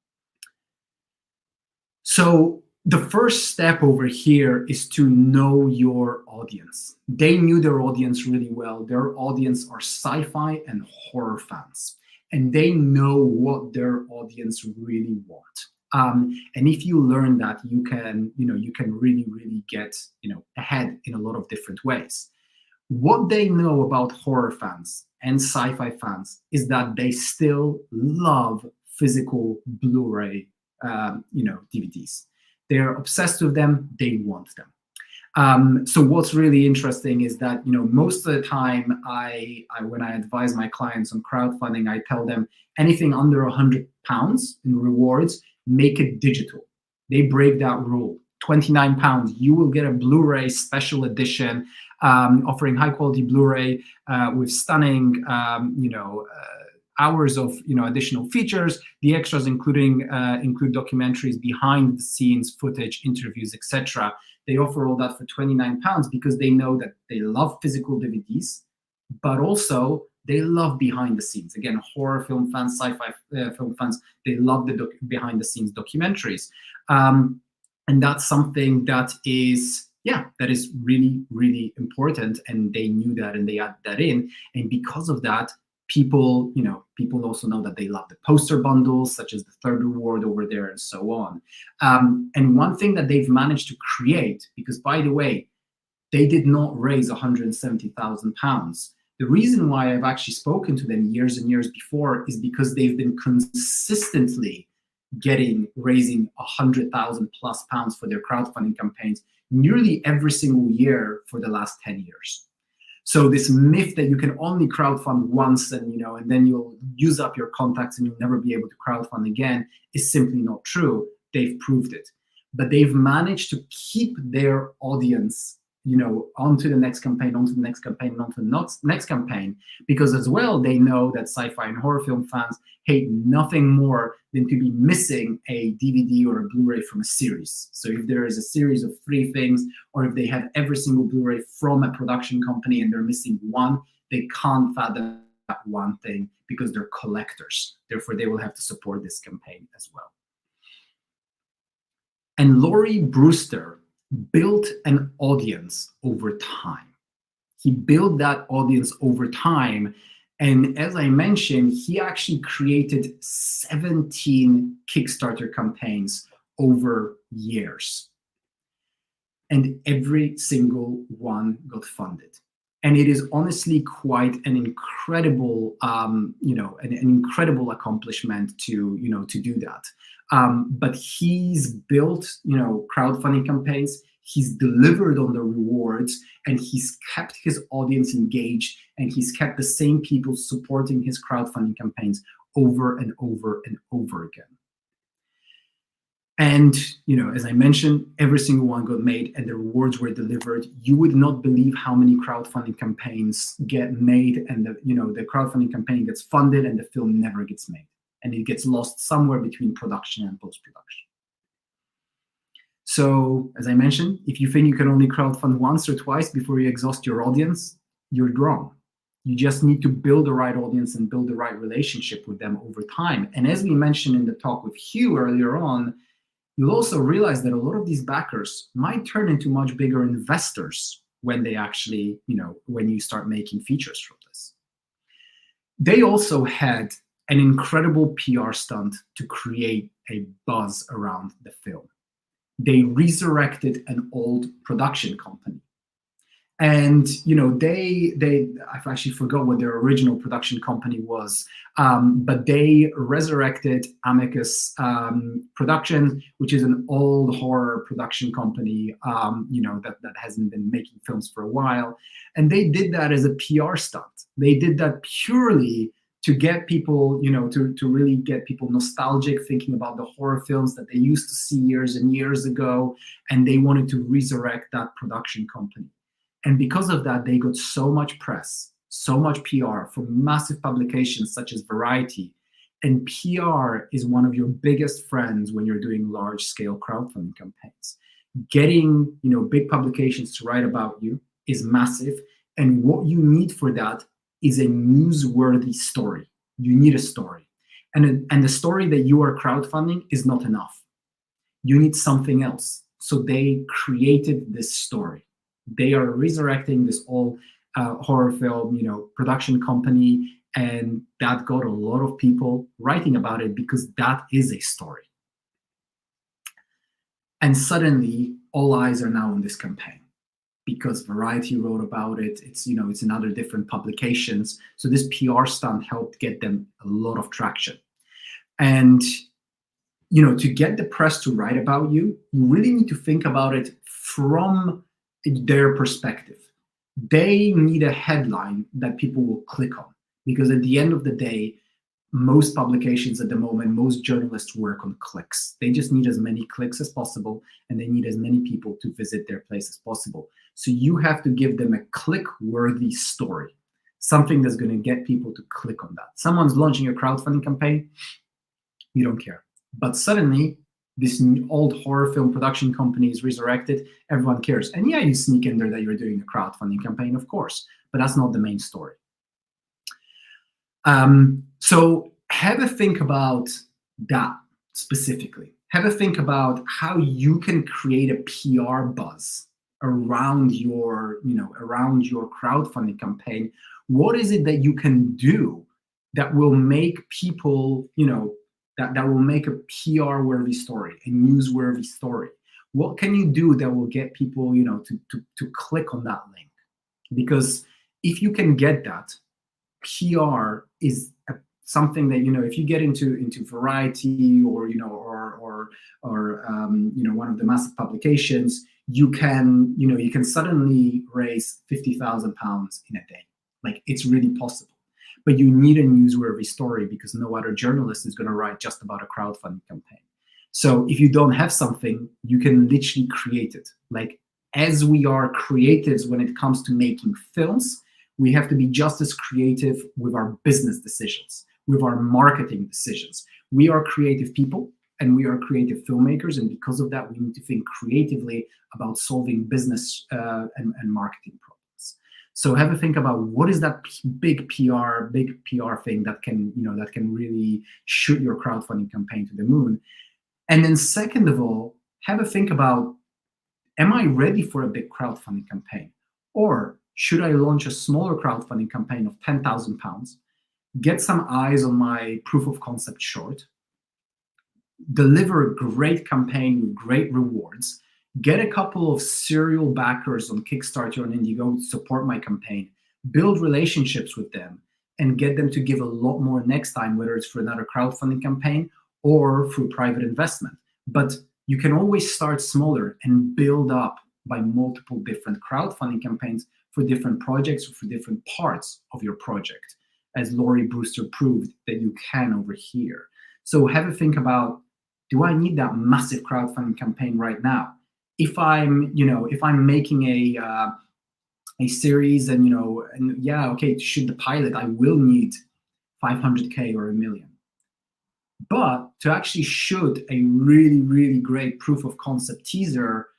So the first step over here is to know your audience. They knew their audience really well. Their audience are sci-fi and horror fans, and they know what their audience really want. And if you learn that, you can really, really get, ahead in a lot of different ways. What they know about horror fans and sci-fi fans is that they still love physical Blu-ray, DVDs. They're obsessed with them. They want them. So what's really interesting is that, most of the time when I advise my clients on crowdfunding, I tell them anything under £100 in rewards, make it digital. They break that rule. £29, you will get a Blu-ray special edition offering high quality Blu-ray with stunning, hours of additional features. The extras include documentaries, behind the scenes footage, interviews, etc. They offer all that for £29 because they know that they love physical DVDs, but also they love behind the scenes. Again, horror film fans, sci-fi film fans, they love the behind the scenes documentaries. And that's something that is really, really important. And they knew that and they added that in. And because of that, people also know that they love the poster bundles, such as the third reward over there and so on. And one thing that they've managed to create, because by the way, they did not raise £170,000. The reason why I've actually spoken to them years and years before is because they've been consistently raising £100,000+ for their crowdfunding campaigns nearly every single year for the last 10 years. So this myth that you can only crowdfund once and then you'll use up your contacts and you'll never be able to crowdfund again is simply not true. They've proved it. But they've managed to keep their audience onto the next campaign, onto the next campaign, onto the next campaign, because as well, they know that sci-fi and horror film fans hate nothing more than to be missing a DVD or a Blu-ray from a series. So if there is a series of 3 things, or if they have every single Blu-ray from a production company and they're missing one, they can't fathom that one thing because they're collectors. Therefore, they will have to support this campaign as well. And Laurie Brewster built an audience over time. He built that audience over time. And as I mentioned, he actually created 17 Kickstarter campaigns over years. And every single one got funded. And it is honestly quite an incredible, an incredible accomplishment to do that. But he's built, crowdfunding campaigns. He's delivered on the rewards, and he's kept his audience engaged, and he's kept the same people supporting his crowdfunding campaigns over and over and over again. And, as I mentioned, every single one got made and the rewards were delivered. You would not believe how many crowdfunding campaigns get made, and the crowdfunding campaign gets funded and the film never gets made. And it gets lost somewhere between production and post-production. So, as I mentioned, if you think you can only crowdfund once or twice before you exhaust your audience, you're wrong. You just need to build the right audience and build the right relationship with them over time. And as we mentioned in the talk with Hugh earlier on, you'll also realize that a lot of these backers might turn into much bigger investors when they actually, when you start making features from this. They also had an incredible PR stunt to create a buzz around the film. They resurrected an old production company. And, I've actually forgot what their original production company was, but they resurrected Amicus Production, which is an old horror production company, that hasn't been making films for a while. And they did that as a PR stunt. They did that purely to get people, to really get people nostalgic, thinking about the horror films that they used to see years and years ago. And they wanted to resurrect that production company. And because of that, they got so much press, so much PR from massive publications such as Variety. And PR is one of your biggest friends when you're doing large-scale crowdfunding campaigns. Getting, big publications to write about you is massive. And what you need for that is a newsworthy story. You need a story. And the story that you are crowdfunding is not enough. You need something else. So they created this story. They are resurrecting this old horror film, production company, and that got a lot of people writing about it because that is a story. And suddenly, all eyes are now on this campaign because Variety wrote about it. It's in other different publications. So this PR stunt helped get them a lot of traction. And to get the press to write about you, you really need to think about it from their perspective. They need a headline that people will click on, because at the end of the day, most publications at the moment, most journalists work on clicks. They just need as many clicks as possible, and they need as many people to visit their place as possible. So you have to give them a click-worthy story, something that's going to get people to click on that. Someone's launching a crowdfunding campaign, you don't care. But suddenly, this old horror film production company is resurrected, everyone cares. And yeah, you sneak in there that you're doing a crowdfunding campaign, of course, but that's not the main story. So have a think about that specifically. Have a think about how you can create a PR buzz around your crowdfunding campaign. What is it that you can do that will make people, that will make a PR-worthy story, a news-worthy story? What can you do that will get people, to click on that link? Because if you can get that, PR is something that, if you get into Variety or one of the massive publications, you can suddenly raise £50,000 in a day. Like, it's really possible. But you need a newsworthy story because no other journalist is going to write just about a crowdfunding campaign. So if you don't have something, you can literally create it. Like, as we are creatives when it comes to making films, we have to be just as creative with our business decisions, with our marketing decisions. We are creative people and we are creative filmmakers. And because of that, we need to think creatively about solving business and marketing problems. So have a think about what is that big PR thing that can really shoot your crowdfunding campaign to the moon. And then second of all, have a think about, am I ready for a big crowdfunding campaign? Or should I launch a smaller crowdfunding campaign of £10,000, get some eyes on my proof of concept short, deliver a great campaign with great rewards, get a couple of serial backers on Kickstarter and Indiego to support my campaign, build relationships with them, and get them to give a lot more next time, whether it's for another crowdfunding campaign or through private investment. But you can always start smaller and build up by multiple different crowdfunding campaigns for different projects or for different parts of your project, as Laurie Brewster proved that you can over here. So have a think about, do I need that massive crowdfunding campaign right now? If I'm making a series and yeah, okay, to shoot the pilot, I will need 500K or $1 million. But to actually shoot a really, really great proof of concept teaser,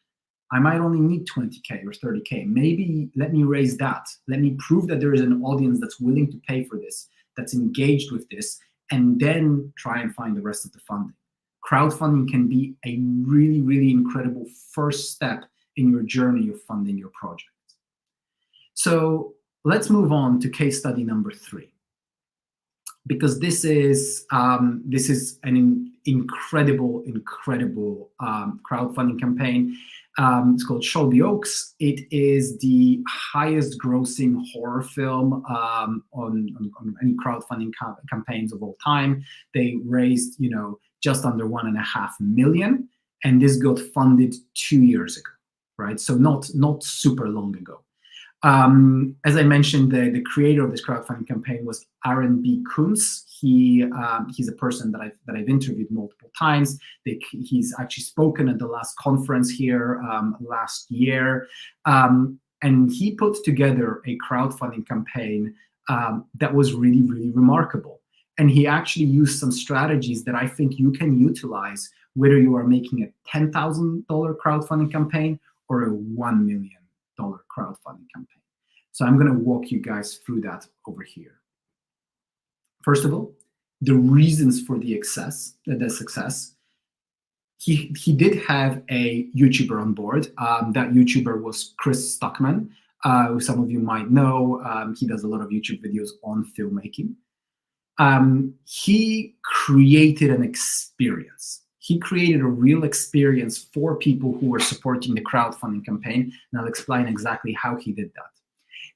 I might only need 20K or 30K. Maybe let me raise that. Let me prove that there is an audience that's willing to pay for this, that's engaged with this, and then try and find the rest of the funding. Crowdfunding can be a really, really incredible first step in your journey of funding your project. So let's move on to case study number 3, because this is an incredible crowdfunding campaign. It's called Shelby Oaks. It is the highest grossing horror film on any crowdfunding campaigns of all time. They raised just under $1.5 million, and this got funded 2 years ago, right? So not super long ago. As I mentioned, the creator of this crowdfunding campaign was Aaron B. Kuntz. He's a person that I've interviewed multiple times. He's actually spoken at the last conference here last year, and he put together a crowdfunding campaign that was really, really remarkable. And he actually used some strategies that I think you can utilize, whether you are making a $10,000 crowdfunding campaign or a $1 million crowdfunding campaign. So I'm going to walk you guys through that over here. First of all, the reasons for the success. He did have a YouTuber on board. That YouTuber was Chris Stuckman, who some of you might know. He does a lot of YouTube videos on filmmaking. He created an experience. He created a real experience for people who were supporting the crowdfunding campaign, and I'll explain exactly how he did that.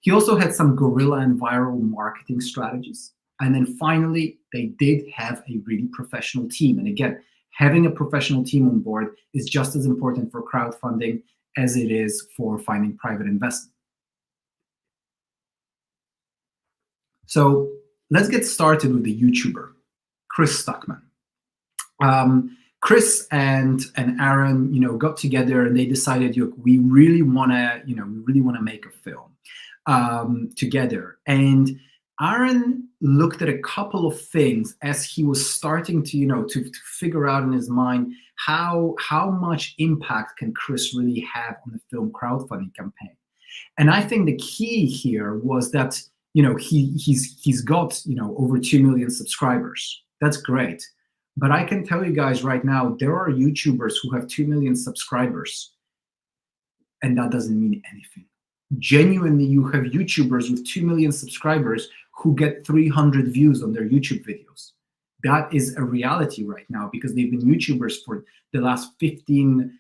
He also had some guerrilla and viral marketing strategies. And then finally, they did have a really professional team. And again, having a professional team on board is just as important for crowdfunding as it is for finding private investment. So let's get started with the YouTuber, Chris Stuckman. Chris and Aaron, got together and they decided, we really want to make a film together. And Aaron looked at a couple of things as he was starting to figure out in his mind how much impact can Chris really have on the film crowdfunding campaign. And I think the key here was that he's got over 2 million subscribers. That's great. But I can tell you guys right now, there are YouTubers who have 2 million subscribers, and that doesn't mean anything. Genuinely, you have YouTubers with 2 million subscribers who get 300 views on their YouTube videos. That is a reality right now because they've been YouTubers for the last 15,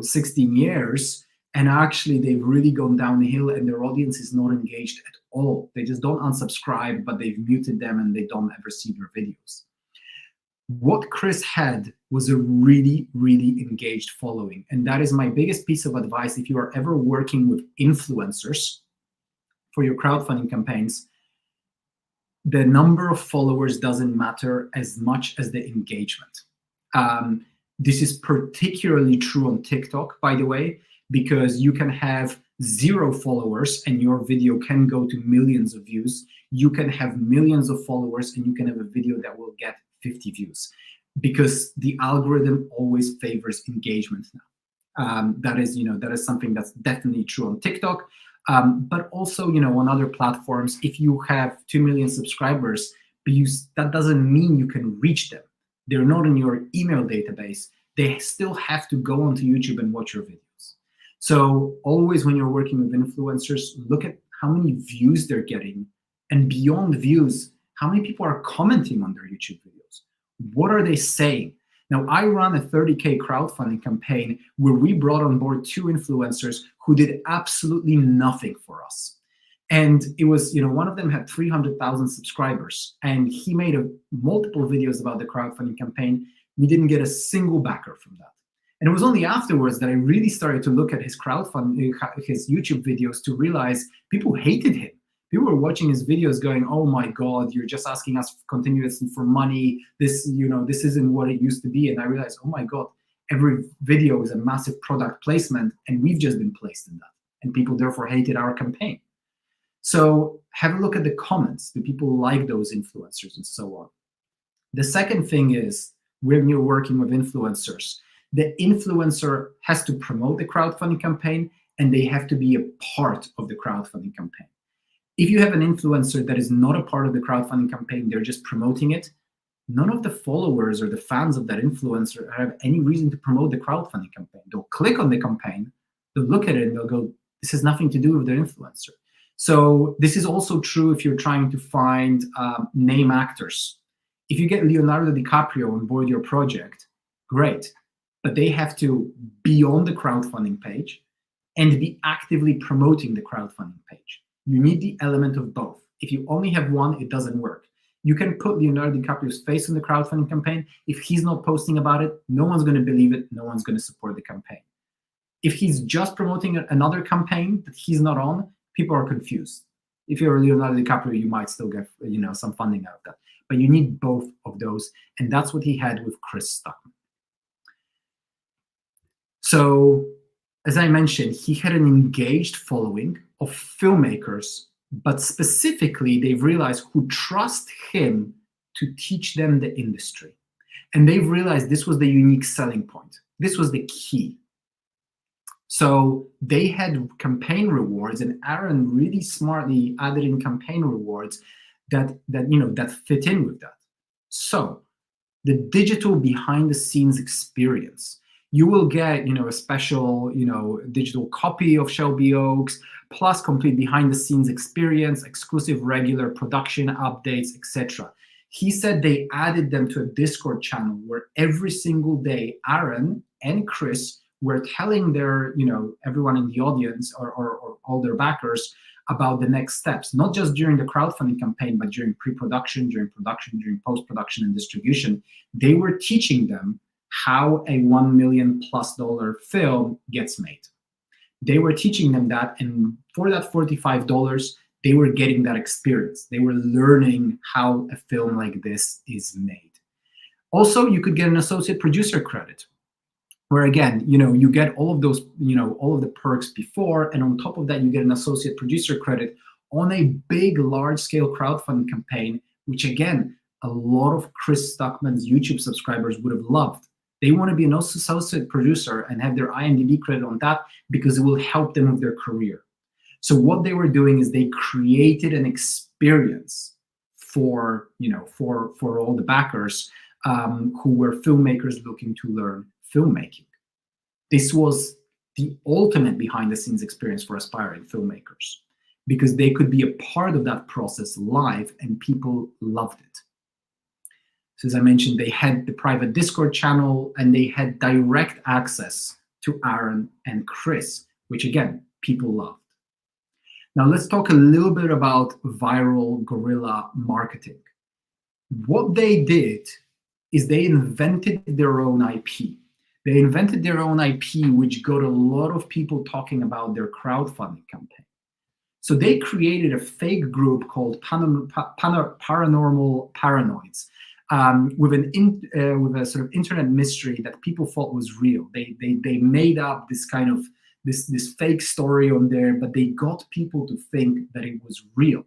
16 years, and actually they've really gone downhill and their audience is not engaged at all. They just don't unsubscribe, but they've muted them and they don't ever see their videos. What Chris had was a really, really engaged following. And that is my biggest piece of advice if you are ever working with influencers for your crowdfunding campaigns. The number of followers doesn't matter as much as the engagement. This is particularly true on TikTok, by the way, because you can have 0 followers and your video can go to millions of views. You can have millions of followers and you can have a video that will get 50 views because the algorithm always favors engagement now. That is something that's definitely true on TikTok, but also on other platforms. If you have 2 million subscribers, that doesn't mean you can reach them. They're not in your email database. They still have to go onto YouTube and watch your videos. So always when you're working with influencers, look at how many views they're getting, and beyond views, how many people are commenting on their YouTube videos. What are they saying? Now, I ran a 30K crowdfunding campaign where we brought on board 2 influencers who did absolutely nothing for us. And it was, one of them had 300,000 subscribers, and he made multiple videos about the crowdfunding campaign. We didn't get a single backer from that. And it was only afterwards that I really started to look at his his YouTube videos to realize people hated him. People were watching his videos going, oh my God, you're just asking us continuously for money. This isn't what it used to be. And I realized, oh my God, every video is a massive product placement, and we've just been placed in that. And people therefore hated our campaign. So have a look at the comments. Do people like those influencers and so on? The second thing is, when you're working with influencers, the influencer has to promote the crowdfunding campaign, and they have to be a part of the crowdfunding campaign. If you have an influencer that is not a part of the crowdfunding campaign, they're just promoting it, none of the followers or the fans of that influencer have any reason to promote the crowdfunding campaign. They'll click on the campaign, they'll look at it, and they'll go, this has nothing to do with the influencer. So this is also true if you're trying to find name actors. If you get Leonardo DiCaprio on board your project, great, but they have to be on the crowdfunding page and be actively promoting the crowdfunding page. You need the element of both. If you only have one, it doesn't work. You can put Leonardo DiCaprio's face on the crowdfunding campaign. If he's not posting about it, no one's going to believe it. No one's going to support the campaign. If he's just promoting another campaign that he's not on, people are confused. If you're Leonardo DiCaprio, you might still get some funding out of that. But you need both of those, and that's what he had with Chris Stuckman. So, as I mentioned, he had an engaged following of filmmakers, but specifically they've realized who trust him to teach them the industry. And they've realized this was the unique selling point. This was the key. So they had campaign rewards, and Aaron really smartly added in campaign rewards that fit in with that. So the digital behind the scenes experience. You will get, a special, digital copy of Shelby Oaks, plus complete behind the scenes experience, exclusive regular production updates, etc. He said they added them to a Discord channel where every single day, Aaron and Chris were telling their, everyone in the audience or all their backers about the next steps, not just during the crowdfunding campaign, but during pre-production, during production, during post-production and distribution. They were teaching them how a $1 million+ film gets made. They were teaching them that, and for that $45, they were getting that experience. They were learning how a film like this is made. Also, you could get an associate producer credit, where again, you get all of those, all of the perks before, and on top of that, you get an associate producer credit on a big, large-scale crowdfunding campaign, which again, a lot of Chris Stuckman's YouTube subscribers would have loved. They want to be an associate producer and have their IMDb credit on that because it will help them with their career. So what they were doing is they created an experience for all the backers who were filmmakers looking to learn filmmaking. This was the ultimate behind-the-scenes experience for aspiring filmmakers because they could be a part of that process live and people loved it. So as I mentioned, they had the private Discord channel and they had direct access to Aaron and Chris, which again, people loved. Now let's talk a little bit about viral guerrilla marketing. What they did is they invented their own IP. They invented their own IP, which got a lot of people talking about their crowdfunding campaign. So they created a fake group called Paranormal Paranoids, with a sort of internet mystery that people thought was real. They made up this kind of this fake story on there, but they got people to think that it was real.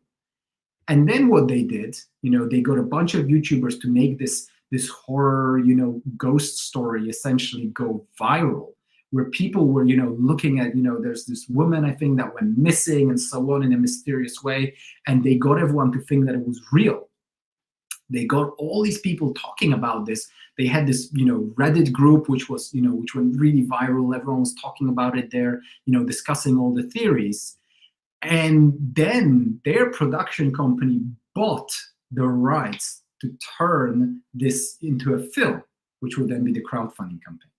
And then what they did, they got a bunch of YouTubers to make this horror, ghost story essentially go viral, where people were, looking at, there's this woman, I think, that went missing and so on in a mysterious way, and they got everyone to think that it was real. They got all these people talking about this. They had this, Reddit group, which went really viral. Everyone was talking about it there, discussing all the theories. And then their production company bought the rights to turn this into a film, which would then be the crowdfunding campaign.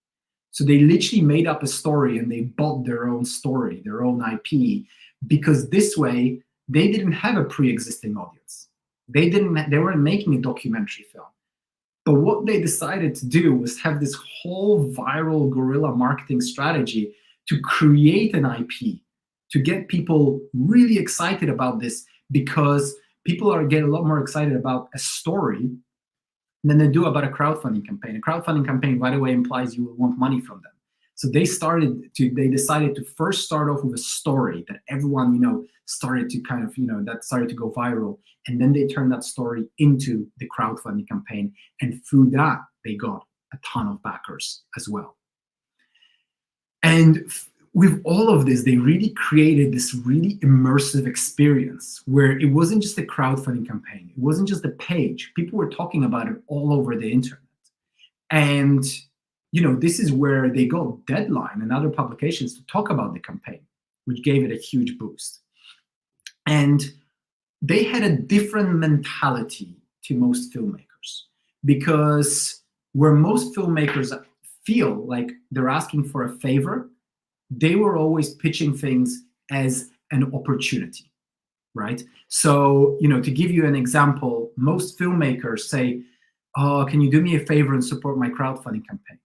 So they literally made up a story and they bought their own story, their own IP, because this way they didn't have a pre-existing audience. They weren't making a documentary film. But what they decided to do was have this whole viral guerrilla marketing strategy to create an IP, to get people really excited about this, because people are getting a lot more excited about a story than they do about a crowdfunding campaign. A crowdfunding campaign, by the way, implies you will want money from them. So they decided to first start off with a story that everyone, started to kind of, that started to go viral. And then they turned that story into the crowdfunding campaign. And through that, they got a ton of backers as well. And with all of this, they really created this really immersive experience where it wasn't just a crowdfunding campaign. It wasn't just a page. People were talking about it all over the internet. And, this is where they got Deadline and other publications to talk about the campaign, which gave it a huge boost. And they had a different mentality to most filmmakers, because where most filmmakers feel like they're asking for a favor, they were always pitching things as an opportunity, right? So, to give you an example, most filmmakers say, "Oh, can you do me a favor and support my crowdfunding campaign?"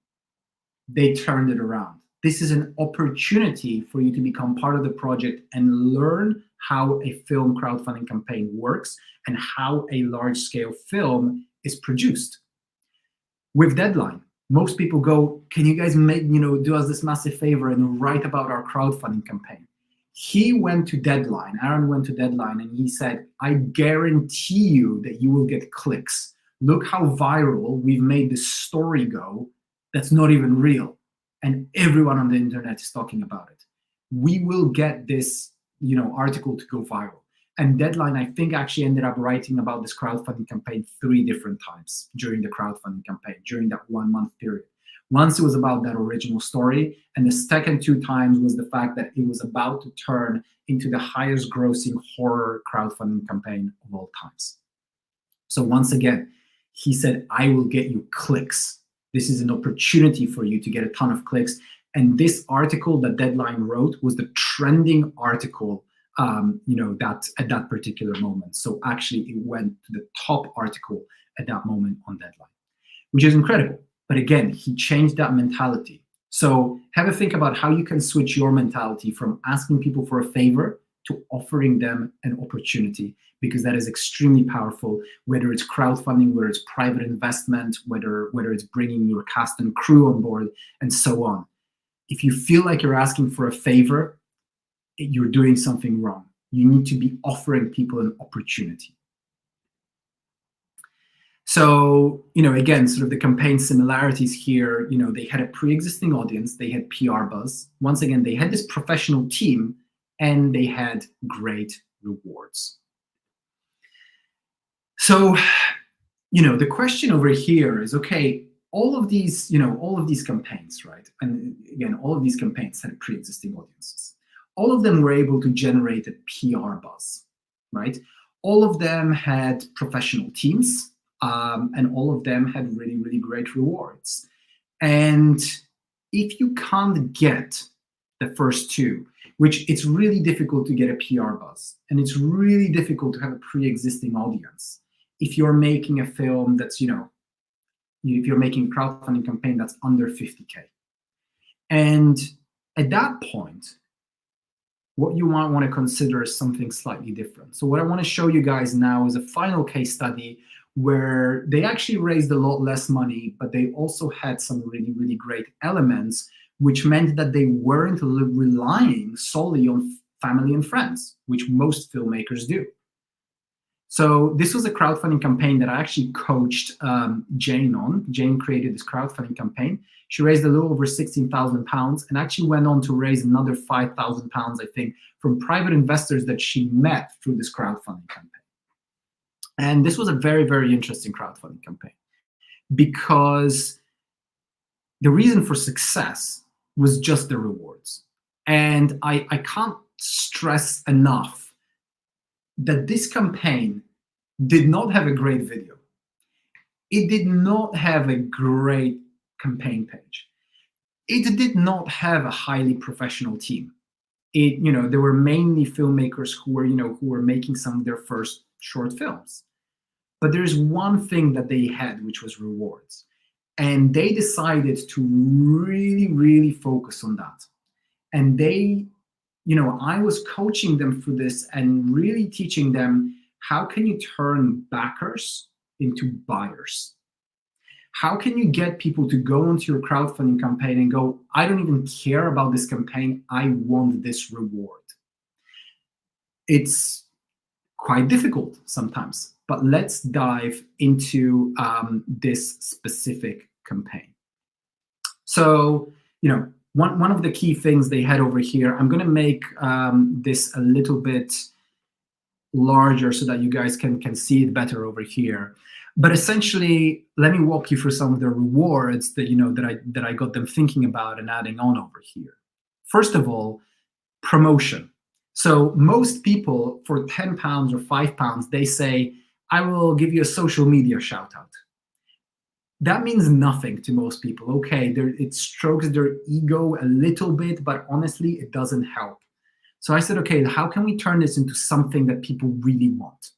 They turned it around. This is an opportunity for you to become part of the project and learn how a film crowdfunding campaign works and how a large-scale film is produced. With Deadline, most people go, "Can you guys do us this massive favor and write about our crowdfunding campaign?" He went to Deadline, Aaron went to Deadline, and he said, "I guarantee you that you will get clicks. Look how viral we've made this story go that's not even real. And everyone on the internet is talking about it. We will get this, article to go viral." And Deadline, I think, actually ended up writing about this crowdfunding campaign 3 different times during the crowdfunding campaign, during that 1-month period. Once it was about that original story, and the second 2 times was the fact that it was about to turn into the highest grossing horror crowdfunding campaign of all times. So once again, he said, "I will get you clicks. This is an opportunity for you to get a ton of clicks." And this article that Deadline wrote was the trending article, that at that particular moment. So actually, it went to the top article at that moment on Deadline, which is incredible. But again, he changed that mentality. So have a think about how you can switch your mentality from asking people for a favor to offering them an opportunity, because that is extremely powerful, whether it's crowdfunding, whether it's private investment, whether it's bringing your cast and crew on board, and so on. If you feel like you're asking for a favor, you're doing something wrong. You need to be offering people an opportunity. So, again, sort of the campaign similarities here, they had a pre-existing audience, they had PR buzz. Once again, they had this professional team, and they had great rewards. So, the question over here is, okay, all of these campaigns, right? And again, all of these campaigns had pre-existing audiences. All of them were able to generate a PR buzz, right? All of them had professional teams, and all of them had really, really great rewards. And if you can't get the first 2, which it's really difficult to get a PR buzz, and it's really difficult to have a pre-existing audience, if you're making a film that's, if you're making a crowdfunding campaign that's under 50K. And at that point, what you might want to consider is something slightly different. So what I want to show you guys now is a final case study where they actually raised a lot less money, but they also had some really, really great elements, which meant that they weren't relying solely on family and friends, which most filmmakers do. So this was a crowdfunding campaign that I actually coached Jane on. Jane created this crowdfunding campaign. She raised a little over £16,000 and actually went on to raise another £5,000, I think, from private investors that she met through this crowdfunding campaign. And this was a very, very interesting crowdfunding campaign, because the reason for success was just the rewards. And I can't stress enough that this campaign did not have a great video. It did not have a great campaign page. It did not have a highly professional team. There were mainly filmmakers who were making some of their first short films. But there's one thing that they had, which was rewards. And they decided to really, really focus on that. And I was coaching them through this and really teaching them, how can you turn backers into buyers? How can you get people to go into your crowdfunding campaign and go, I don't even care about this campaign, I want this reward? It's quite difficult sometimes, but let's dive into this specific campaign. So, one of the key things they had over here, I'm going to make this a little bit larger so that you guys can see it better over here. But essentially, let me walk you through some of the rewards that I got them thinking about and adding on over here. First of all, promotion. So most people, for £10 or £5, they say, I will give you a social media shout out. That means nothing to most people. Okay, it strokes their ego a little bit, but honestly, it doesn't help. So I said, okay, how can we turn this into something that people really want?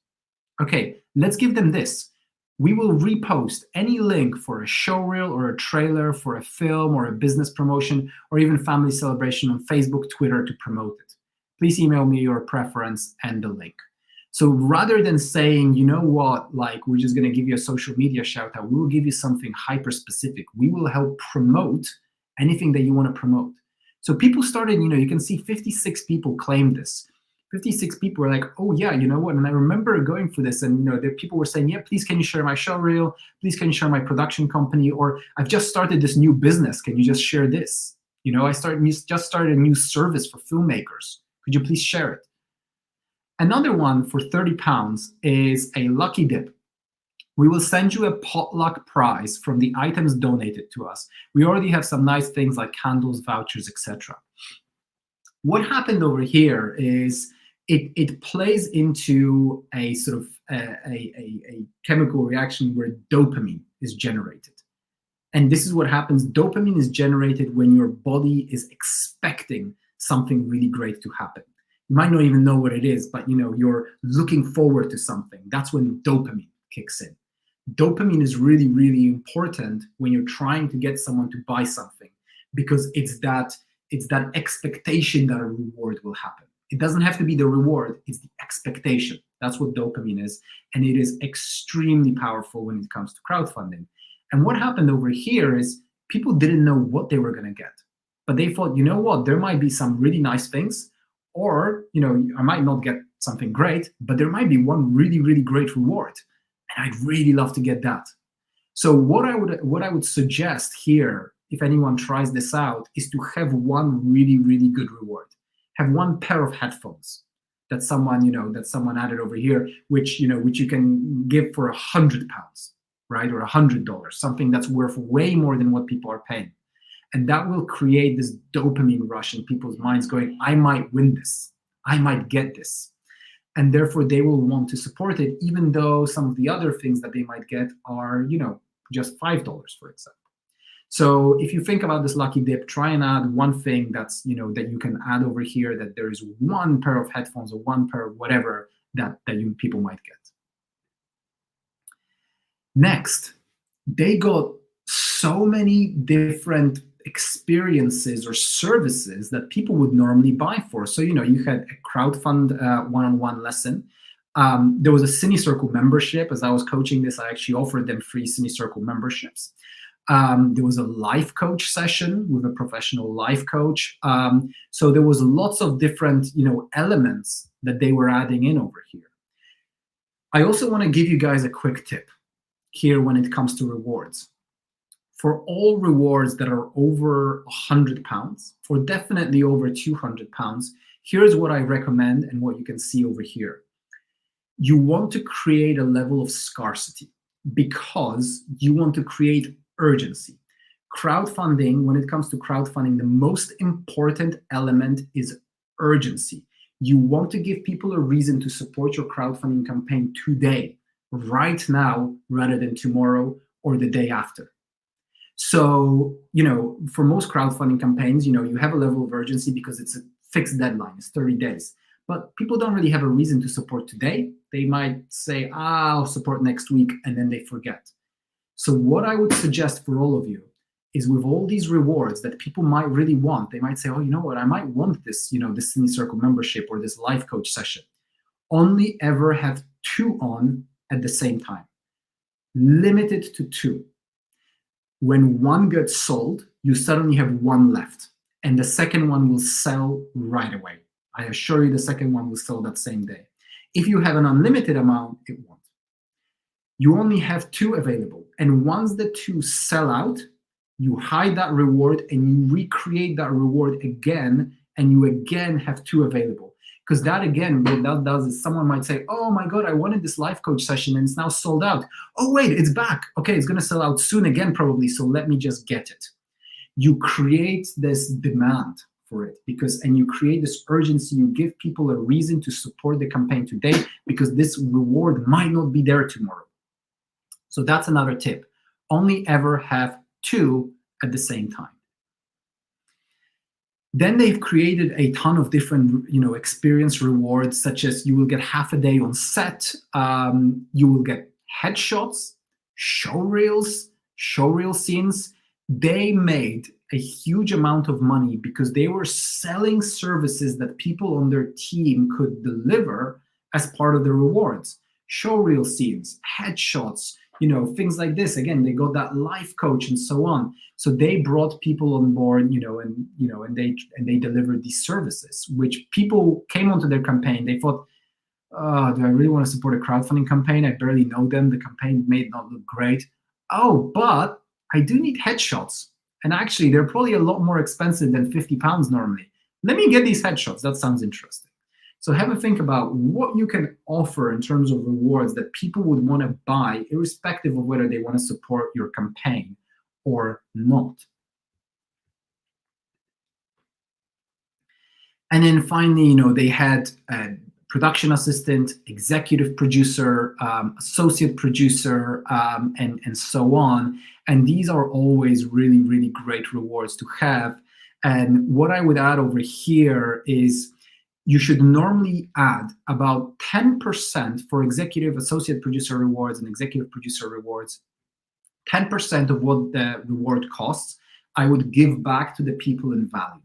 Okay, let's give them this. We will repost any link for a showreel or a trailer for a film or a business promotion or even family celebration on Facebook, Twitter to promote it. Please email me your preference and the link. So rather than saying, you know what, like we're just going to give you a social media shout out, we will give you something hyper specific. We will help promote anything that you want to promote. So people started, you can see 56 people claimed this. 56 people were like, oh yeah, you know what? And I remember going for this and, the people were saying, yeah, please can you share my showreel? Please can you share my production company? Or I've just started this new business. Can you just share this? I just started a new service for filmmakers. Could you please share it? Another one for £30 is a lucky dip. We will send you a potluck prize from the items donated to us. We already have some nice things like candles, vouchers, etc. What happened over here is it plays into a sort of a chemical reaction where dopamine is generated. And this is what happens. Dopamine is generated when your body is expecting something really great to happen. You might not even know what it is, but you're looking forward to something. That's when dopamine kicks in. Dopamine is really, really important when you're trying to get someone to buy something, because it's that expectation that a reward will happen. It doesn't have to be the reward, it's the expectation. That's what dopamine is. And it is extremely powerful when it comes to crowdfunding. And what happened over here is people didn't know what they were going to get. But they thought, you know what, there might be some really nice things, or, I might not get something great, but there might be one really, really great reward. And I'd really love to get that. So what I would suggest here, if anyone tries this out, is to have one really, really good reward. Have one pair of headphones that someone added over here, which you can give for £100, right? Or $100, something that's worth way more than what people are paying. And that will create this dopamine rush in people's minds going, I might win this, I might get this. And therefore they will want to support it, even though some of the other things that they might get are, just $5, for example. So if you think about this lucky dip, try and add one thing that's, that you can add over here, that there is one pair of headphones or one pair of whatever that people might get. Next, they got so many different experiences or services that people would normally buy for. So, you had a crowdfund one-on-one lesson. There was a CineCircle membership. As I was coaching this, I actually offered them free CineCircle memberships. There was a life coach session with a professional life coach. So there was lots of different, elements that they were adding in over here. I also want to give you guys a quick tip here when it comes to rewards. For all rewards that are over £100, for definitely over £200, here's what I recommend and what you can see over here. You want to create a level of scarcity because you want to create urgency. Crowdfunding, when it comes to crowdfunding, the most important element is urgency. You want to give people a reason to support your crowdfunding campaign today, right now, rather than tomorrow or the day after. So, for most crowdfunding campaigns, you have a level of urgency because it's a fixed deadline, it's 30 days. But people don't really have a reason to support today. They might say, I'll support next week, and then they forget. So what I would suggest for all of you is, with all these rewards that people might really want, they might say, oh, you know what, I might want this, this Cine Circle membership or this life coach session. Only ever have 2 on at the same time. Limit it to 2. When 1 gets sold, you suddenly have 1 left, and the second one will sell right away. I assure you the second one will sell that same day. If you have an unlimited amount, it won't. You only have 2 available, and once the 2 sell out, you hide that reward and you recreate that reward again, and you again have 2 available. Because that, again, what that does is someone might say, oh my God, I wanted this life coach session and it's now sold out. Oh wait, it's back. Okay, it's gonna sell out soon again probably, so let me just get it. You create this demand for it, and you create this urgency. You give people a reason to support the campaign today, because this reward might not be there tomorrow. So that's another tip. Only ever have 2 at the same time. Then they've created a ton of different, experience rewards, such as you will get half a day on set, you will get headshots, showreel scenes. They made a huge amount of money because they were selling services that people on their team could deliver as part of the rewards. Showreel scenes, headshots, things like this. Again, they got that life coach and so on. So they brought people on board, and they delivered these services, which people came onto their campaign. They thought, oh, do I really want to support a crowdfunding campaign? I barely know them. The campaign may not look great. Oh, but I do need headshots. And actually, they're probably a lot more expensive than £50 normally. Let me get these headshots. That sounds interesting. So have a think about what you can offer in terms of rewards that people would want to buy, irrespective of whether they want to support your campaign or not. And then finally, they had a production assistant, executive producer, associate producer, and so on. And these are always really, really great rewards to have. And what I would add over here is, you should normally add about 10% for executive associate producer rewards and executive producer rewards. 10% of what the reward costs, I would give back to the people in value.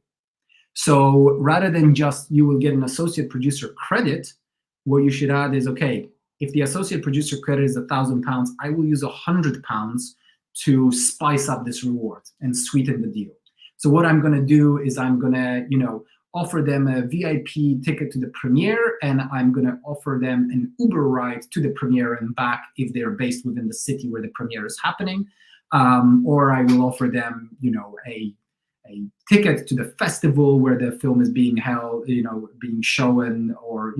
So rather than just you will get an associate producer credit, what you should add is, okay, if the associate producer credit is £1,000, I will use £100 to spice up this reward and sweeten the deal. So what I'm going to do is I'm going to, offer them a VIP ticket to the premiere, and I'm going to offer them an Uber ride to the premiere and back if they're based within the city where the premiere is happening. Or I will offer them, a ticket to the festival where the film is being held, being shown, or,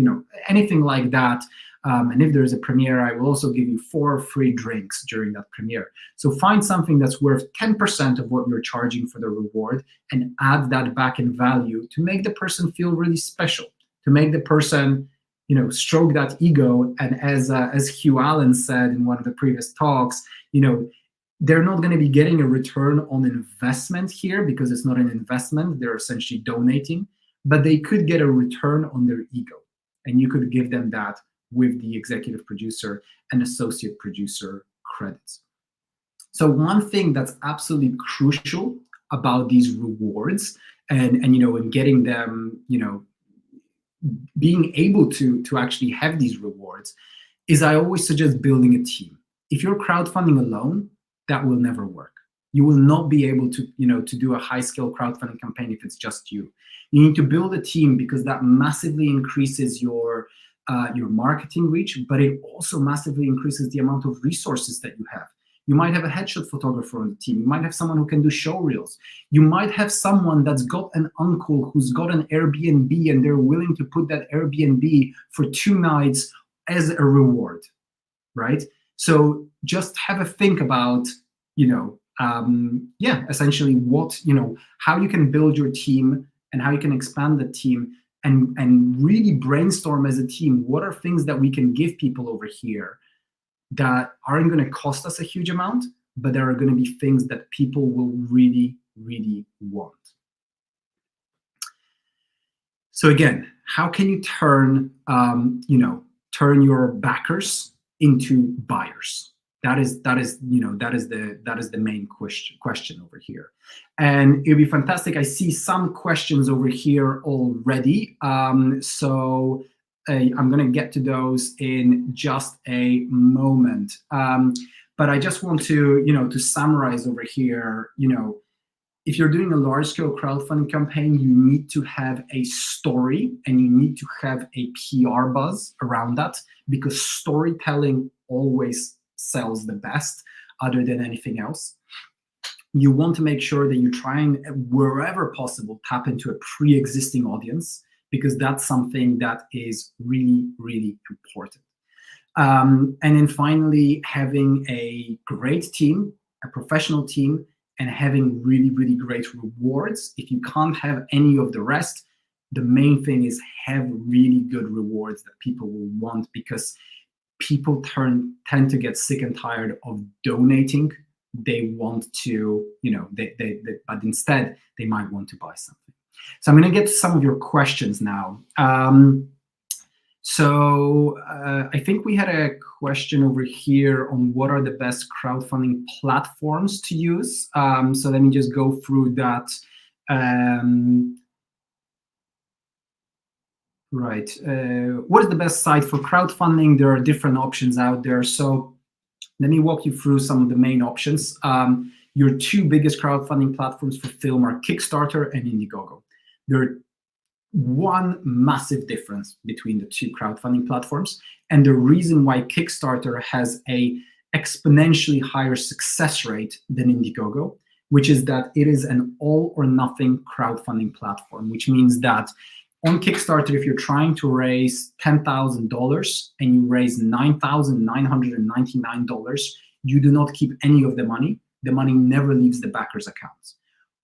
anything like that. And if there's a premiere, I will also give you 4 free drinks during that premiere. So find something that's worth 10% of what you're charging for the reward and add that back in value to make the person feel really special, to make the person, stroke that ego. And as Hugh Allen said in one of the previous talks, they're not going to be getting a return on investment here because it's not an investment. They're essentially donating, but they could get a return on their ego. And you could give them that with the executive producer and associate producer credits. So one thing that's absolutely crucial about these rewards and getting them, being able to actually have these rewards is, I always suggest building a team. If you're crowdfunding alone, that will never work. You will not be able to, to do a high-scale crowdfunding campaign if it's just you. You need to build a team because that massively increases your marketing reach, but it also massively increases the amount of resources that you have. You might have a headshot photographer on the team. You might have someone who can do show reels. You might have someone that's got an uncle who's got an Airbnb and they're willing to put that Airbnb for 2 nights as a reward, right? So just have a think about, essentially what, how you can build your team and how you can expand the team and really brainstorm as a team, what are things that we can give people over here that aren't going to cost us a huge amount, but there are going to be things that people will really, really want. So again, how can you turn, turn your backers into buyers? That is the main question over here, and it'd be fantastic. I see some questions over here already, so I'm going to get to those in just a moment. But I just want to to summarize over here. If you're doing a large-scale crowdfunding campaign, you need to have a story and you need to have a PR buzz around that, because storytelling always sells the best other than anything else. You want to make sure that you try and, wherever possible, tap into a pre-existing audience, because that's something that is really, really important. And then finally, having a great team, a professional team, and having really, really great rewards. If you can't have any of the rest, the main thing is have really good rewards that people will want, because people tend to get sick and tired of donating. They want to, but instead they might want to buy something. So I'm going to get to some of your questions now. I think we had a question over here on what are the best crowdfunding platforms to use. So let me just go through that. Right. What is the best site for crowdfunding? There are different options out there. So let me walk you through some of the main options. Your two biggest crowdfunding platforms for film are Kickstarter and Indiegogo. There are one massive difference between the two crowdfunding platforms, and the reason why Kickstarter has a exponentially higher success rate than Indiegogo, which is that it is an all or nothing crowdfunding platform, which means that on Kickstarter, if you're trying to raise $10,000 and you raise $9,999, you do not keep any of the money. The money never leaves the backers' accounts.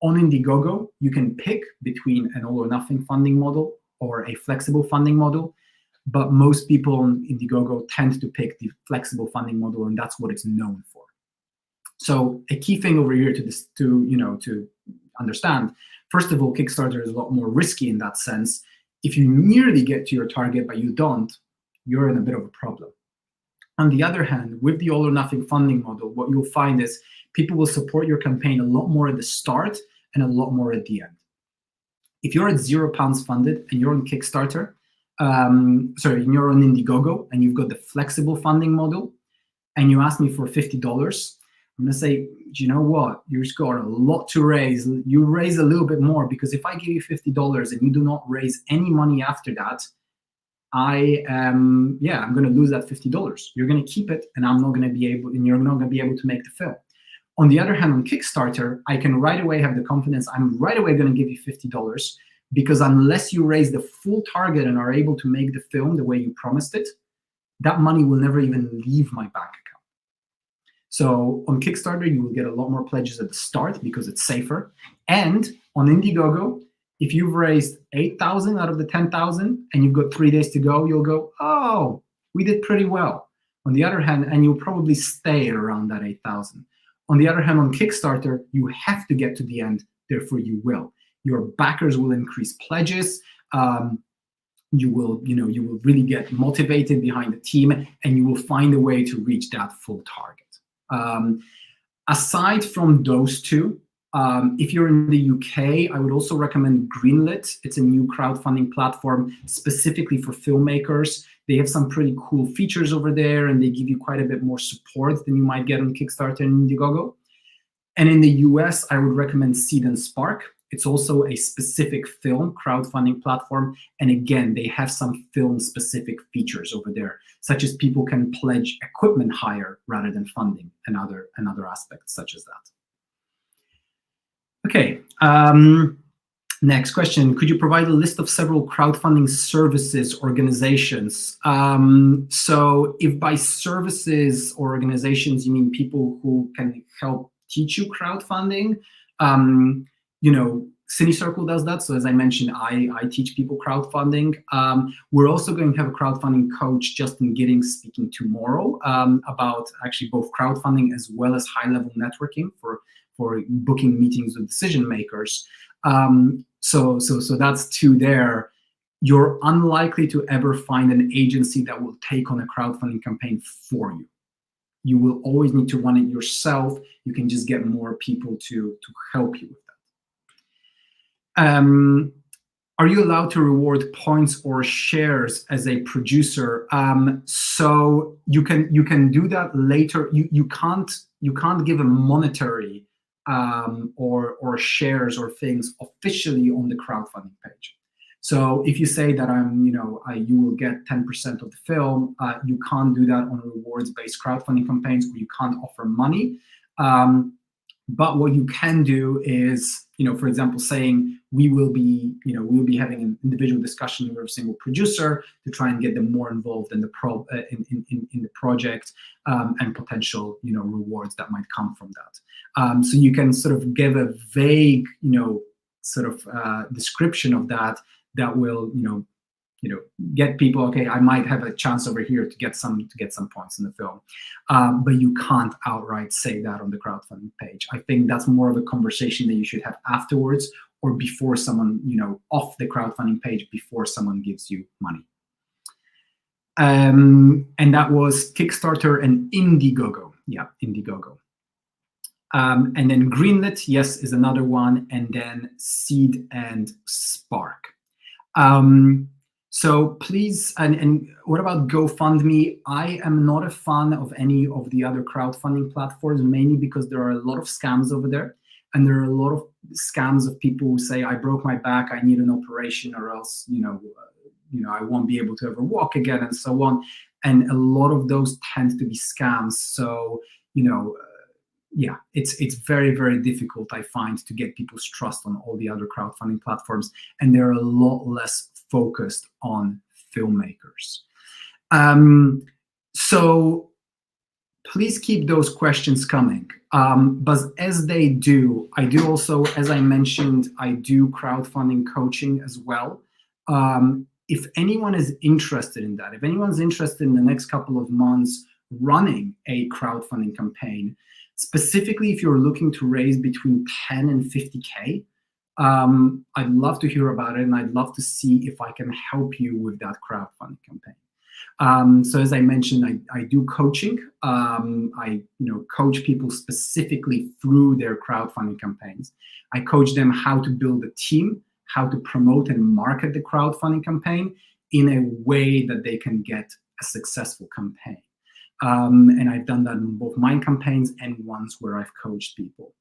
On Indiegogo, you can pick between an all or nothing funding model or a flexible funding model, but most people on Indiegogo tend to pick the flexible funding model, and that's what it's known for. So a key thing over here to understand, first of all, Kickstarter is a lot more risky in that sense. If you nearly get to your target but you don't, you're in a bit of a problem. On the other hand, with the all or nothing funding model, what you'll find is people will support your campaign a lot more at the start and a lot more at the end. If you're at £0 funded and you're on Kickstarter, and you're on Indiegogo and you've got the flexible funding model, and you ask me for $50, I'm gonna say, you know what? You've got a lot to raise. You raise a little bit more, because if I give you $50 and you do not raise any money after that, I'm gonna lose that $50. You're gonna keep it, and I'm not gonna be able, and you're not gonna be able to make the film. On the other hand, on Kickstarter, I can right away have the confidence I'm right away going to give you $50, because unless you raise the full target and are able to make the film the way you promised it, that money will never even leave my bank account. So on Kickstarter, you will get a lot more pledges at the start because it's safer. And on Indiegogo, if you've raised 8,000 out of the 10,000 and you've got 3 days to go, you'll go, oh, we did pretty well. On the other hand, and you'll probably stay around that 8,000. On the other hand, on Kickstarter, you have to get to the end, therefore you will. Your backers will increase pledges. You will really get motivated behind the team, and you will find a way to reach that full target. Aside from those two, if you're in the UK, I would also recommend Greenlit. It's a new crowdfunding platform specifically for filmmakers. They have some pretty cool features over there, and they give you quite a bit more support than you might get on Kickstarter and Indiegogo. And in the US, I would recommend Seed and Spark. It's also a specific film crowdfunding platform. And again, they have some film-specific features over there, such as people can pledge equipment hire rather than funding, and other aspects such as that. Okay. Next question, could you provide a list of several crowdfunding services, organizations? So if by services or organizations, you mean people who can help teach you crowdfunding, CineCircle does that. So as I mentioned, I teach people crowdfunding. We're also going to have a crowdfunding coach, Justin Giddings, speaking tomorrow about actually both crowdfunding as well as high-level networking for booking meetings with decision makers. So that's two there. You're unlikely to ever find an agency that will take on a crowdfunding campaign for you. You will always need to run it yourself. You can just get more people to help you with that. Are you allowed to reward points or shares as a producer? So you can do that later. You can't give a monetary or shares or things officially on the crowdfunding page. So if you say that you will get 10% of the film, you can't do that on rewards-based crowdfunding campaigns, or you can't offer money. But what you can do is, for example, saying we will be having an individual discussion with every single producer to try and get them more involved in the in the project and potential rewards that might come from that. So you can sort of give a vague description of that will get people, okay, I might have a chance over here to get some points in the film, but you can't outright say that on the crowdfunding page. I think that's more of a conversation that you should have afterwards or before someone, off the crowdfunding page, before someone gives you money. And that was Kickstarter and Indiegogo. Yeah, Indiegogo. And then Greenlit, yes, is another one, and then Seed and Spark. So please, and what about GoFundMe? I am not a fan of any of the other crowdfunding platforms, mainly because there are a lot of scams over there. And there are a lot of scams of people who say, I broke my back, I need an operation, or else, I won't be able to ever walk again, and so on. And a lot of those tend to be scams. So, yeah, it's very, very difficult, I find, to get people's trust on all the other crowdfunding platforms, and they're a lot less focused on filmmakers. So please keep those questions coming. But as they do, I do also, as I mentioned, I do crowdfunding coaching as well. If anyone is interested in that, if anyone's interested in the next couple of months running a crowdfunding campaign, specifically if you're looking to raise between 10 and 50K, I'd love to hear about it, and I'd love to see if I can help you with that crowdfunding campaign. So as I mentioned, I do coaching. I coach people specifically through their crowdfunding campaigns. I coach them how to build a team, how to promote and market the crowdfunding campaign in a way that they can get a successful campaign. And I've done that in both my campaigns and ones where I've coached people.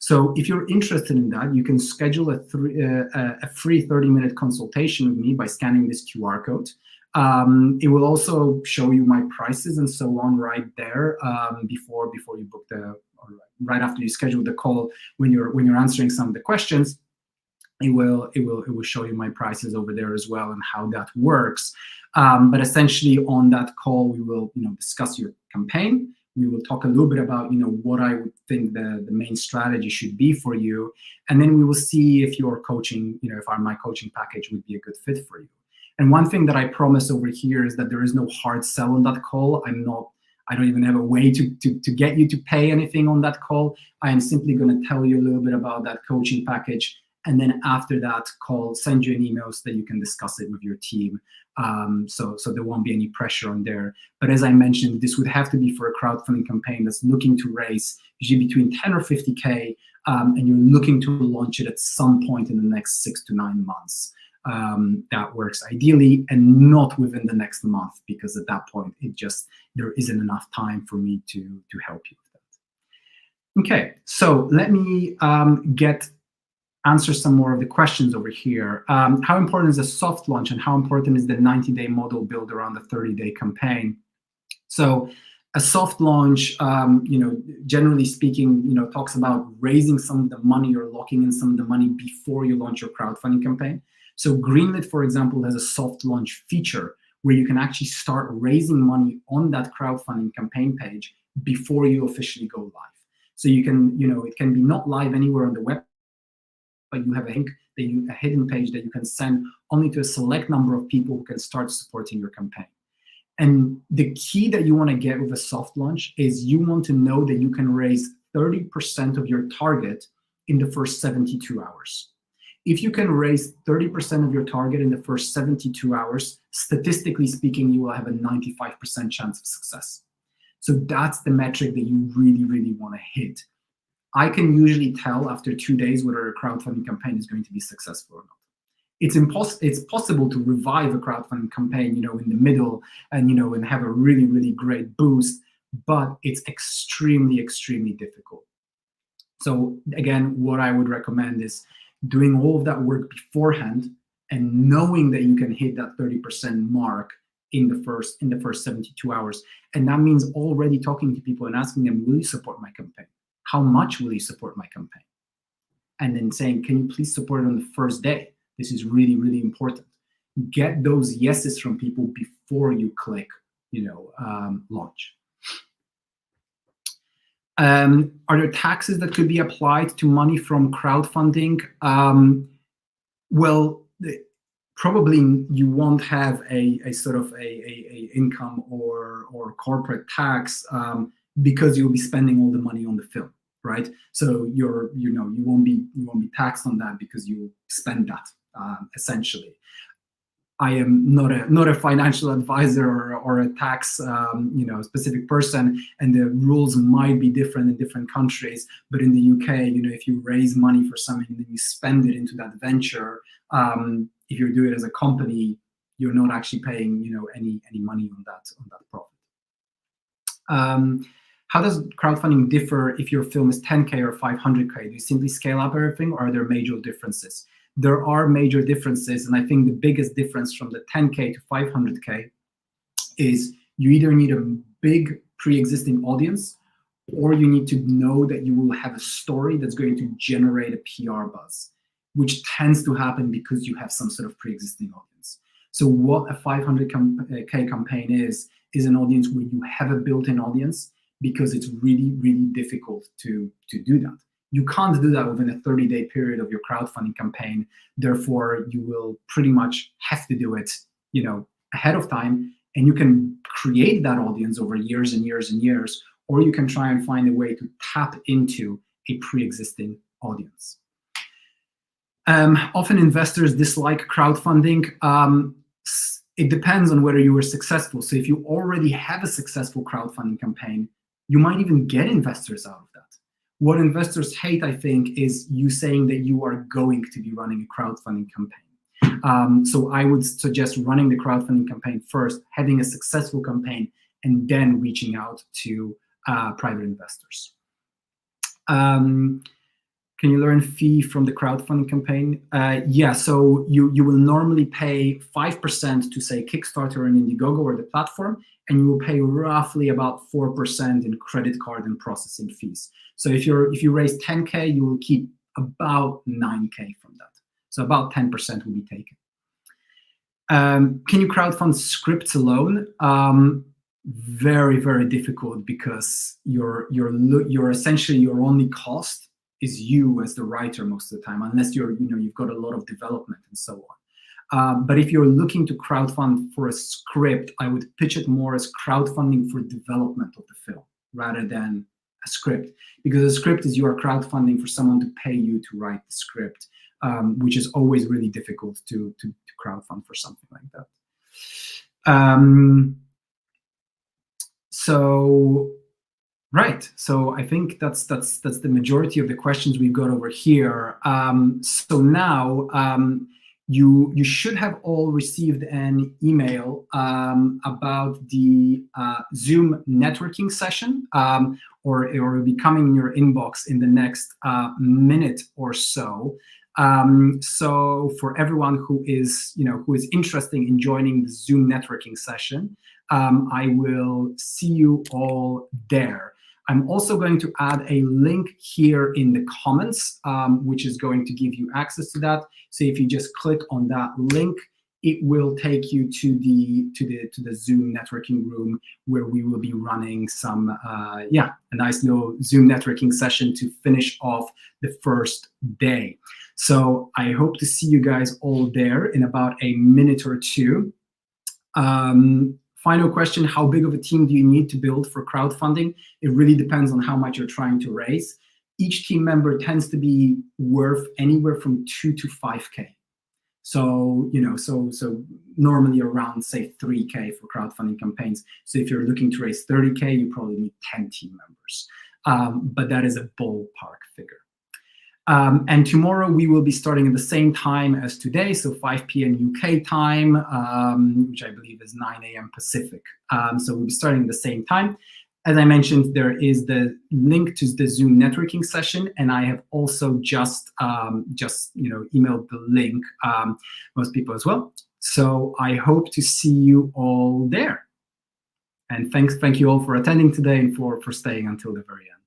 So if you're interested in that, you can schedule a free 30-minute consultation with me by scanning this QR code. It will also show you my prices and so on right there before you book right after you schedule the call. When you're answering some of the questions, it will show you my prices over there as well and how that works. But essentially on that call, we will discuss your campaign. We will talk a little bit about what I would think the main strategy should be for you, and then we will see if your coaching, if my coaching package would be a good fit for you. And one thing that I promise over here is that there is no hard sell on that call. I don't even have a way to get you to pay anything on that call. I am simply going to tell you a little bit about that coaching package, and then after that call, send you an email so that you can discuss it with your team. So there won't be any pressure on there. But as I mentioned, this would have to be for a crowdfunding campaign that's looking to raise usually between 10 or 50K, and you're looking to launch it at some point in the next 6 to 9 months. That works ideally, and not within the next month, because at that point, there isn't enough time for me to help you with that. Okay, so let me answer some more of the questions over here. How important is a soft launch, and how important is the 90-day model built around the 30-day campaign? So a soft launch, generally speaking, talks about raising some of the money or locking in some of the money before you launch your crowdfunding campaign. So Greenlit, for example, has a soft launch feature where you can actually start raising money on that crowdfunding campaign page before you officially go live. So you can, it can be not live anywhere on the web but you have a hidden page that you can send only to a select number of people who can start supporting your campaign. And the key that you want to get with a soft launch is you want to know that you can raise 30% of your target in the first 72 hours. If you can raise 30% of your target in the first 72 hours, statistically speaking, you will have a 95% chance of success. So that's the metric that you really, really want to hit. I can usually tell after 2 days whether a crowdfunding campaign is going to be successful or not. It's possible to revive a crowdfunding campaign, in the middle and have a really, really great boost, but it's extremely, extremely difficult. So again, what I would recommend is doing all of that work beforehand and knowing that you can hit that 30% mark in the first 72 hours. And that means already talking to people and asking them, will you support my campaign? How much will you support my campaign? And then saying, can you please support it on the first day? This is really, really important. Get those yeses from people before you click, launch. Are there taxes that could be applied to money from crowdfunding? Well, probably you won't have a sort of a income or corporate tax because you'll be spending all the money on the film, right? So you won't be taxed on that because you spend that essentially. I am not a financial advisor or a tax specific person, and the rules might be different in different countries. But in the UK, if you raise money for something and then you spend it into that venture, if you do it as a company, you're not actually paying any money on that profit. How does crowdfunding differ if your film is 10K or 500K? Do you simply scale up everything, or are there major differences? There are major differences, and I think the biggest difference from the 10K to 500K is you either need a big pre-existing audience, or you need to know that you will have a story that's going to generate a PR buzz, which tends to happen because you have some sort of pre-existing audience. So what a 500K campaign is an audience where you have a built-in audience, because it's really, really difficult to do that. You can't do that within a 30-day period of your crowdfunding campaign. Therefore, you will pretty much have to do it, ahead of time. And you can create that audience over years and years and years, or you can try and find a way to tap into a pre-existing audience. Often investors dislike crowdfunding. It depends on whether you were successful. So if you already have a successful crowdfunding campaign, you might even get investors out of that. What investors hate, I think, is you saying that you are going to be running a crowdfunding campaign. So I would suggest running the crowdfunding campaign first, having a successful campaign, and then reaching out to private investors. Can you learn fee from the crowdfunding campaign? Yeah, so you will normally pay 5% to, say, Kickstarter and Indiegogo or the platform, and you will pay roughly about 4% in credit card and processing fees. So if you raise 10K, you will keep about 9K from that. So about 10% will be taken. Can you crowdfund scripts alone? Very, very difficult, because you're essentially, your only cost is you as the writer most of the time, unless you've got a lot of development and so on. But if you're looking to crowdfund for a script, I would pitch it more as crowdfunding for development of the film rather than a script, because a script is you are crowdfunding for someone to pay you to write the script, which is always really difficult to crowdfund for something like that. Right, so I think that's the majority of the questions we've got over here. So now you should have all received an email about the Zoom networking session, or it will be coming in your inbox in the next minute or so. So for everyone who is interested in joining the Zoom networking session, I will see you all there. I'm also going to add a link here in the comments, which is going to give you access to that. So if you just click on that link, it will take you to the Zoom networking room, where we will be running some a nice little Zoom networking session to finish off the first day. So I hope to see you guys all there in about a minute or two. Final question: how big of a team do you need to build for crowdfunding? It really depends on how much you're trying to raise. Each team member tends to be worth anywhere from 2 to 5K. So, so normally around, say, 3K for crowdfunding campaigns. So if you're looking to raise 30K, you probably need 10 team members. But that is a ballpark figure. And tomorrow we will be starting at the same time as today, so 5 p.m. UK time, which I believe is 9 a.m. Pacific. So we'll be starting at the same time. As I mentioned, there is the link to the Zoom networking session, and I have also just emailed the link most people as well. So I hope to see you all there. And thank you all for attending today and for staying until the very end.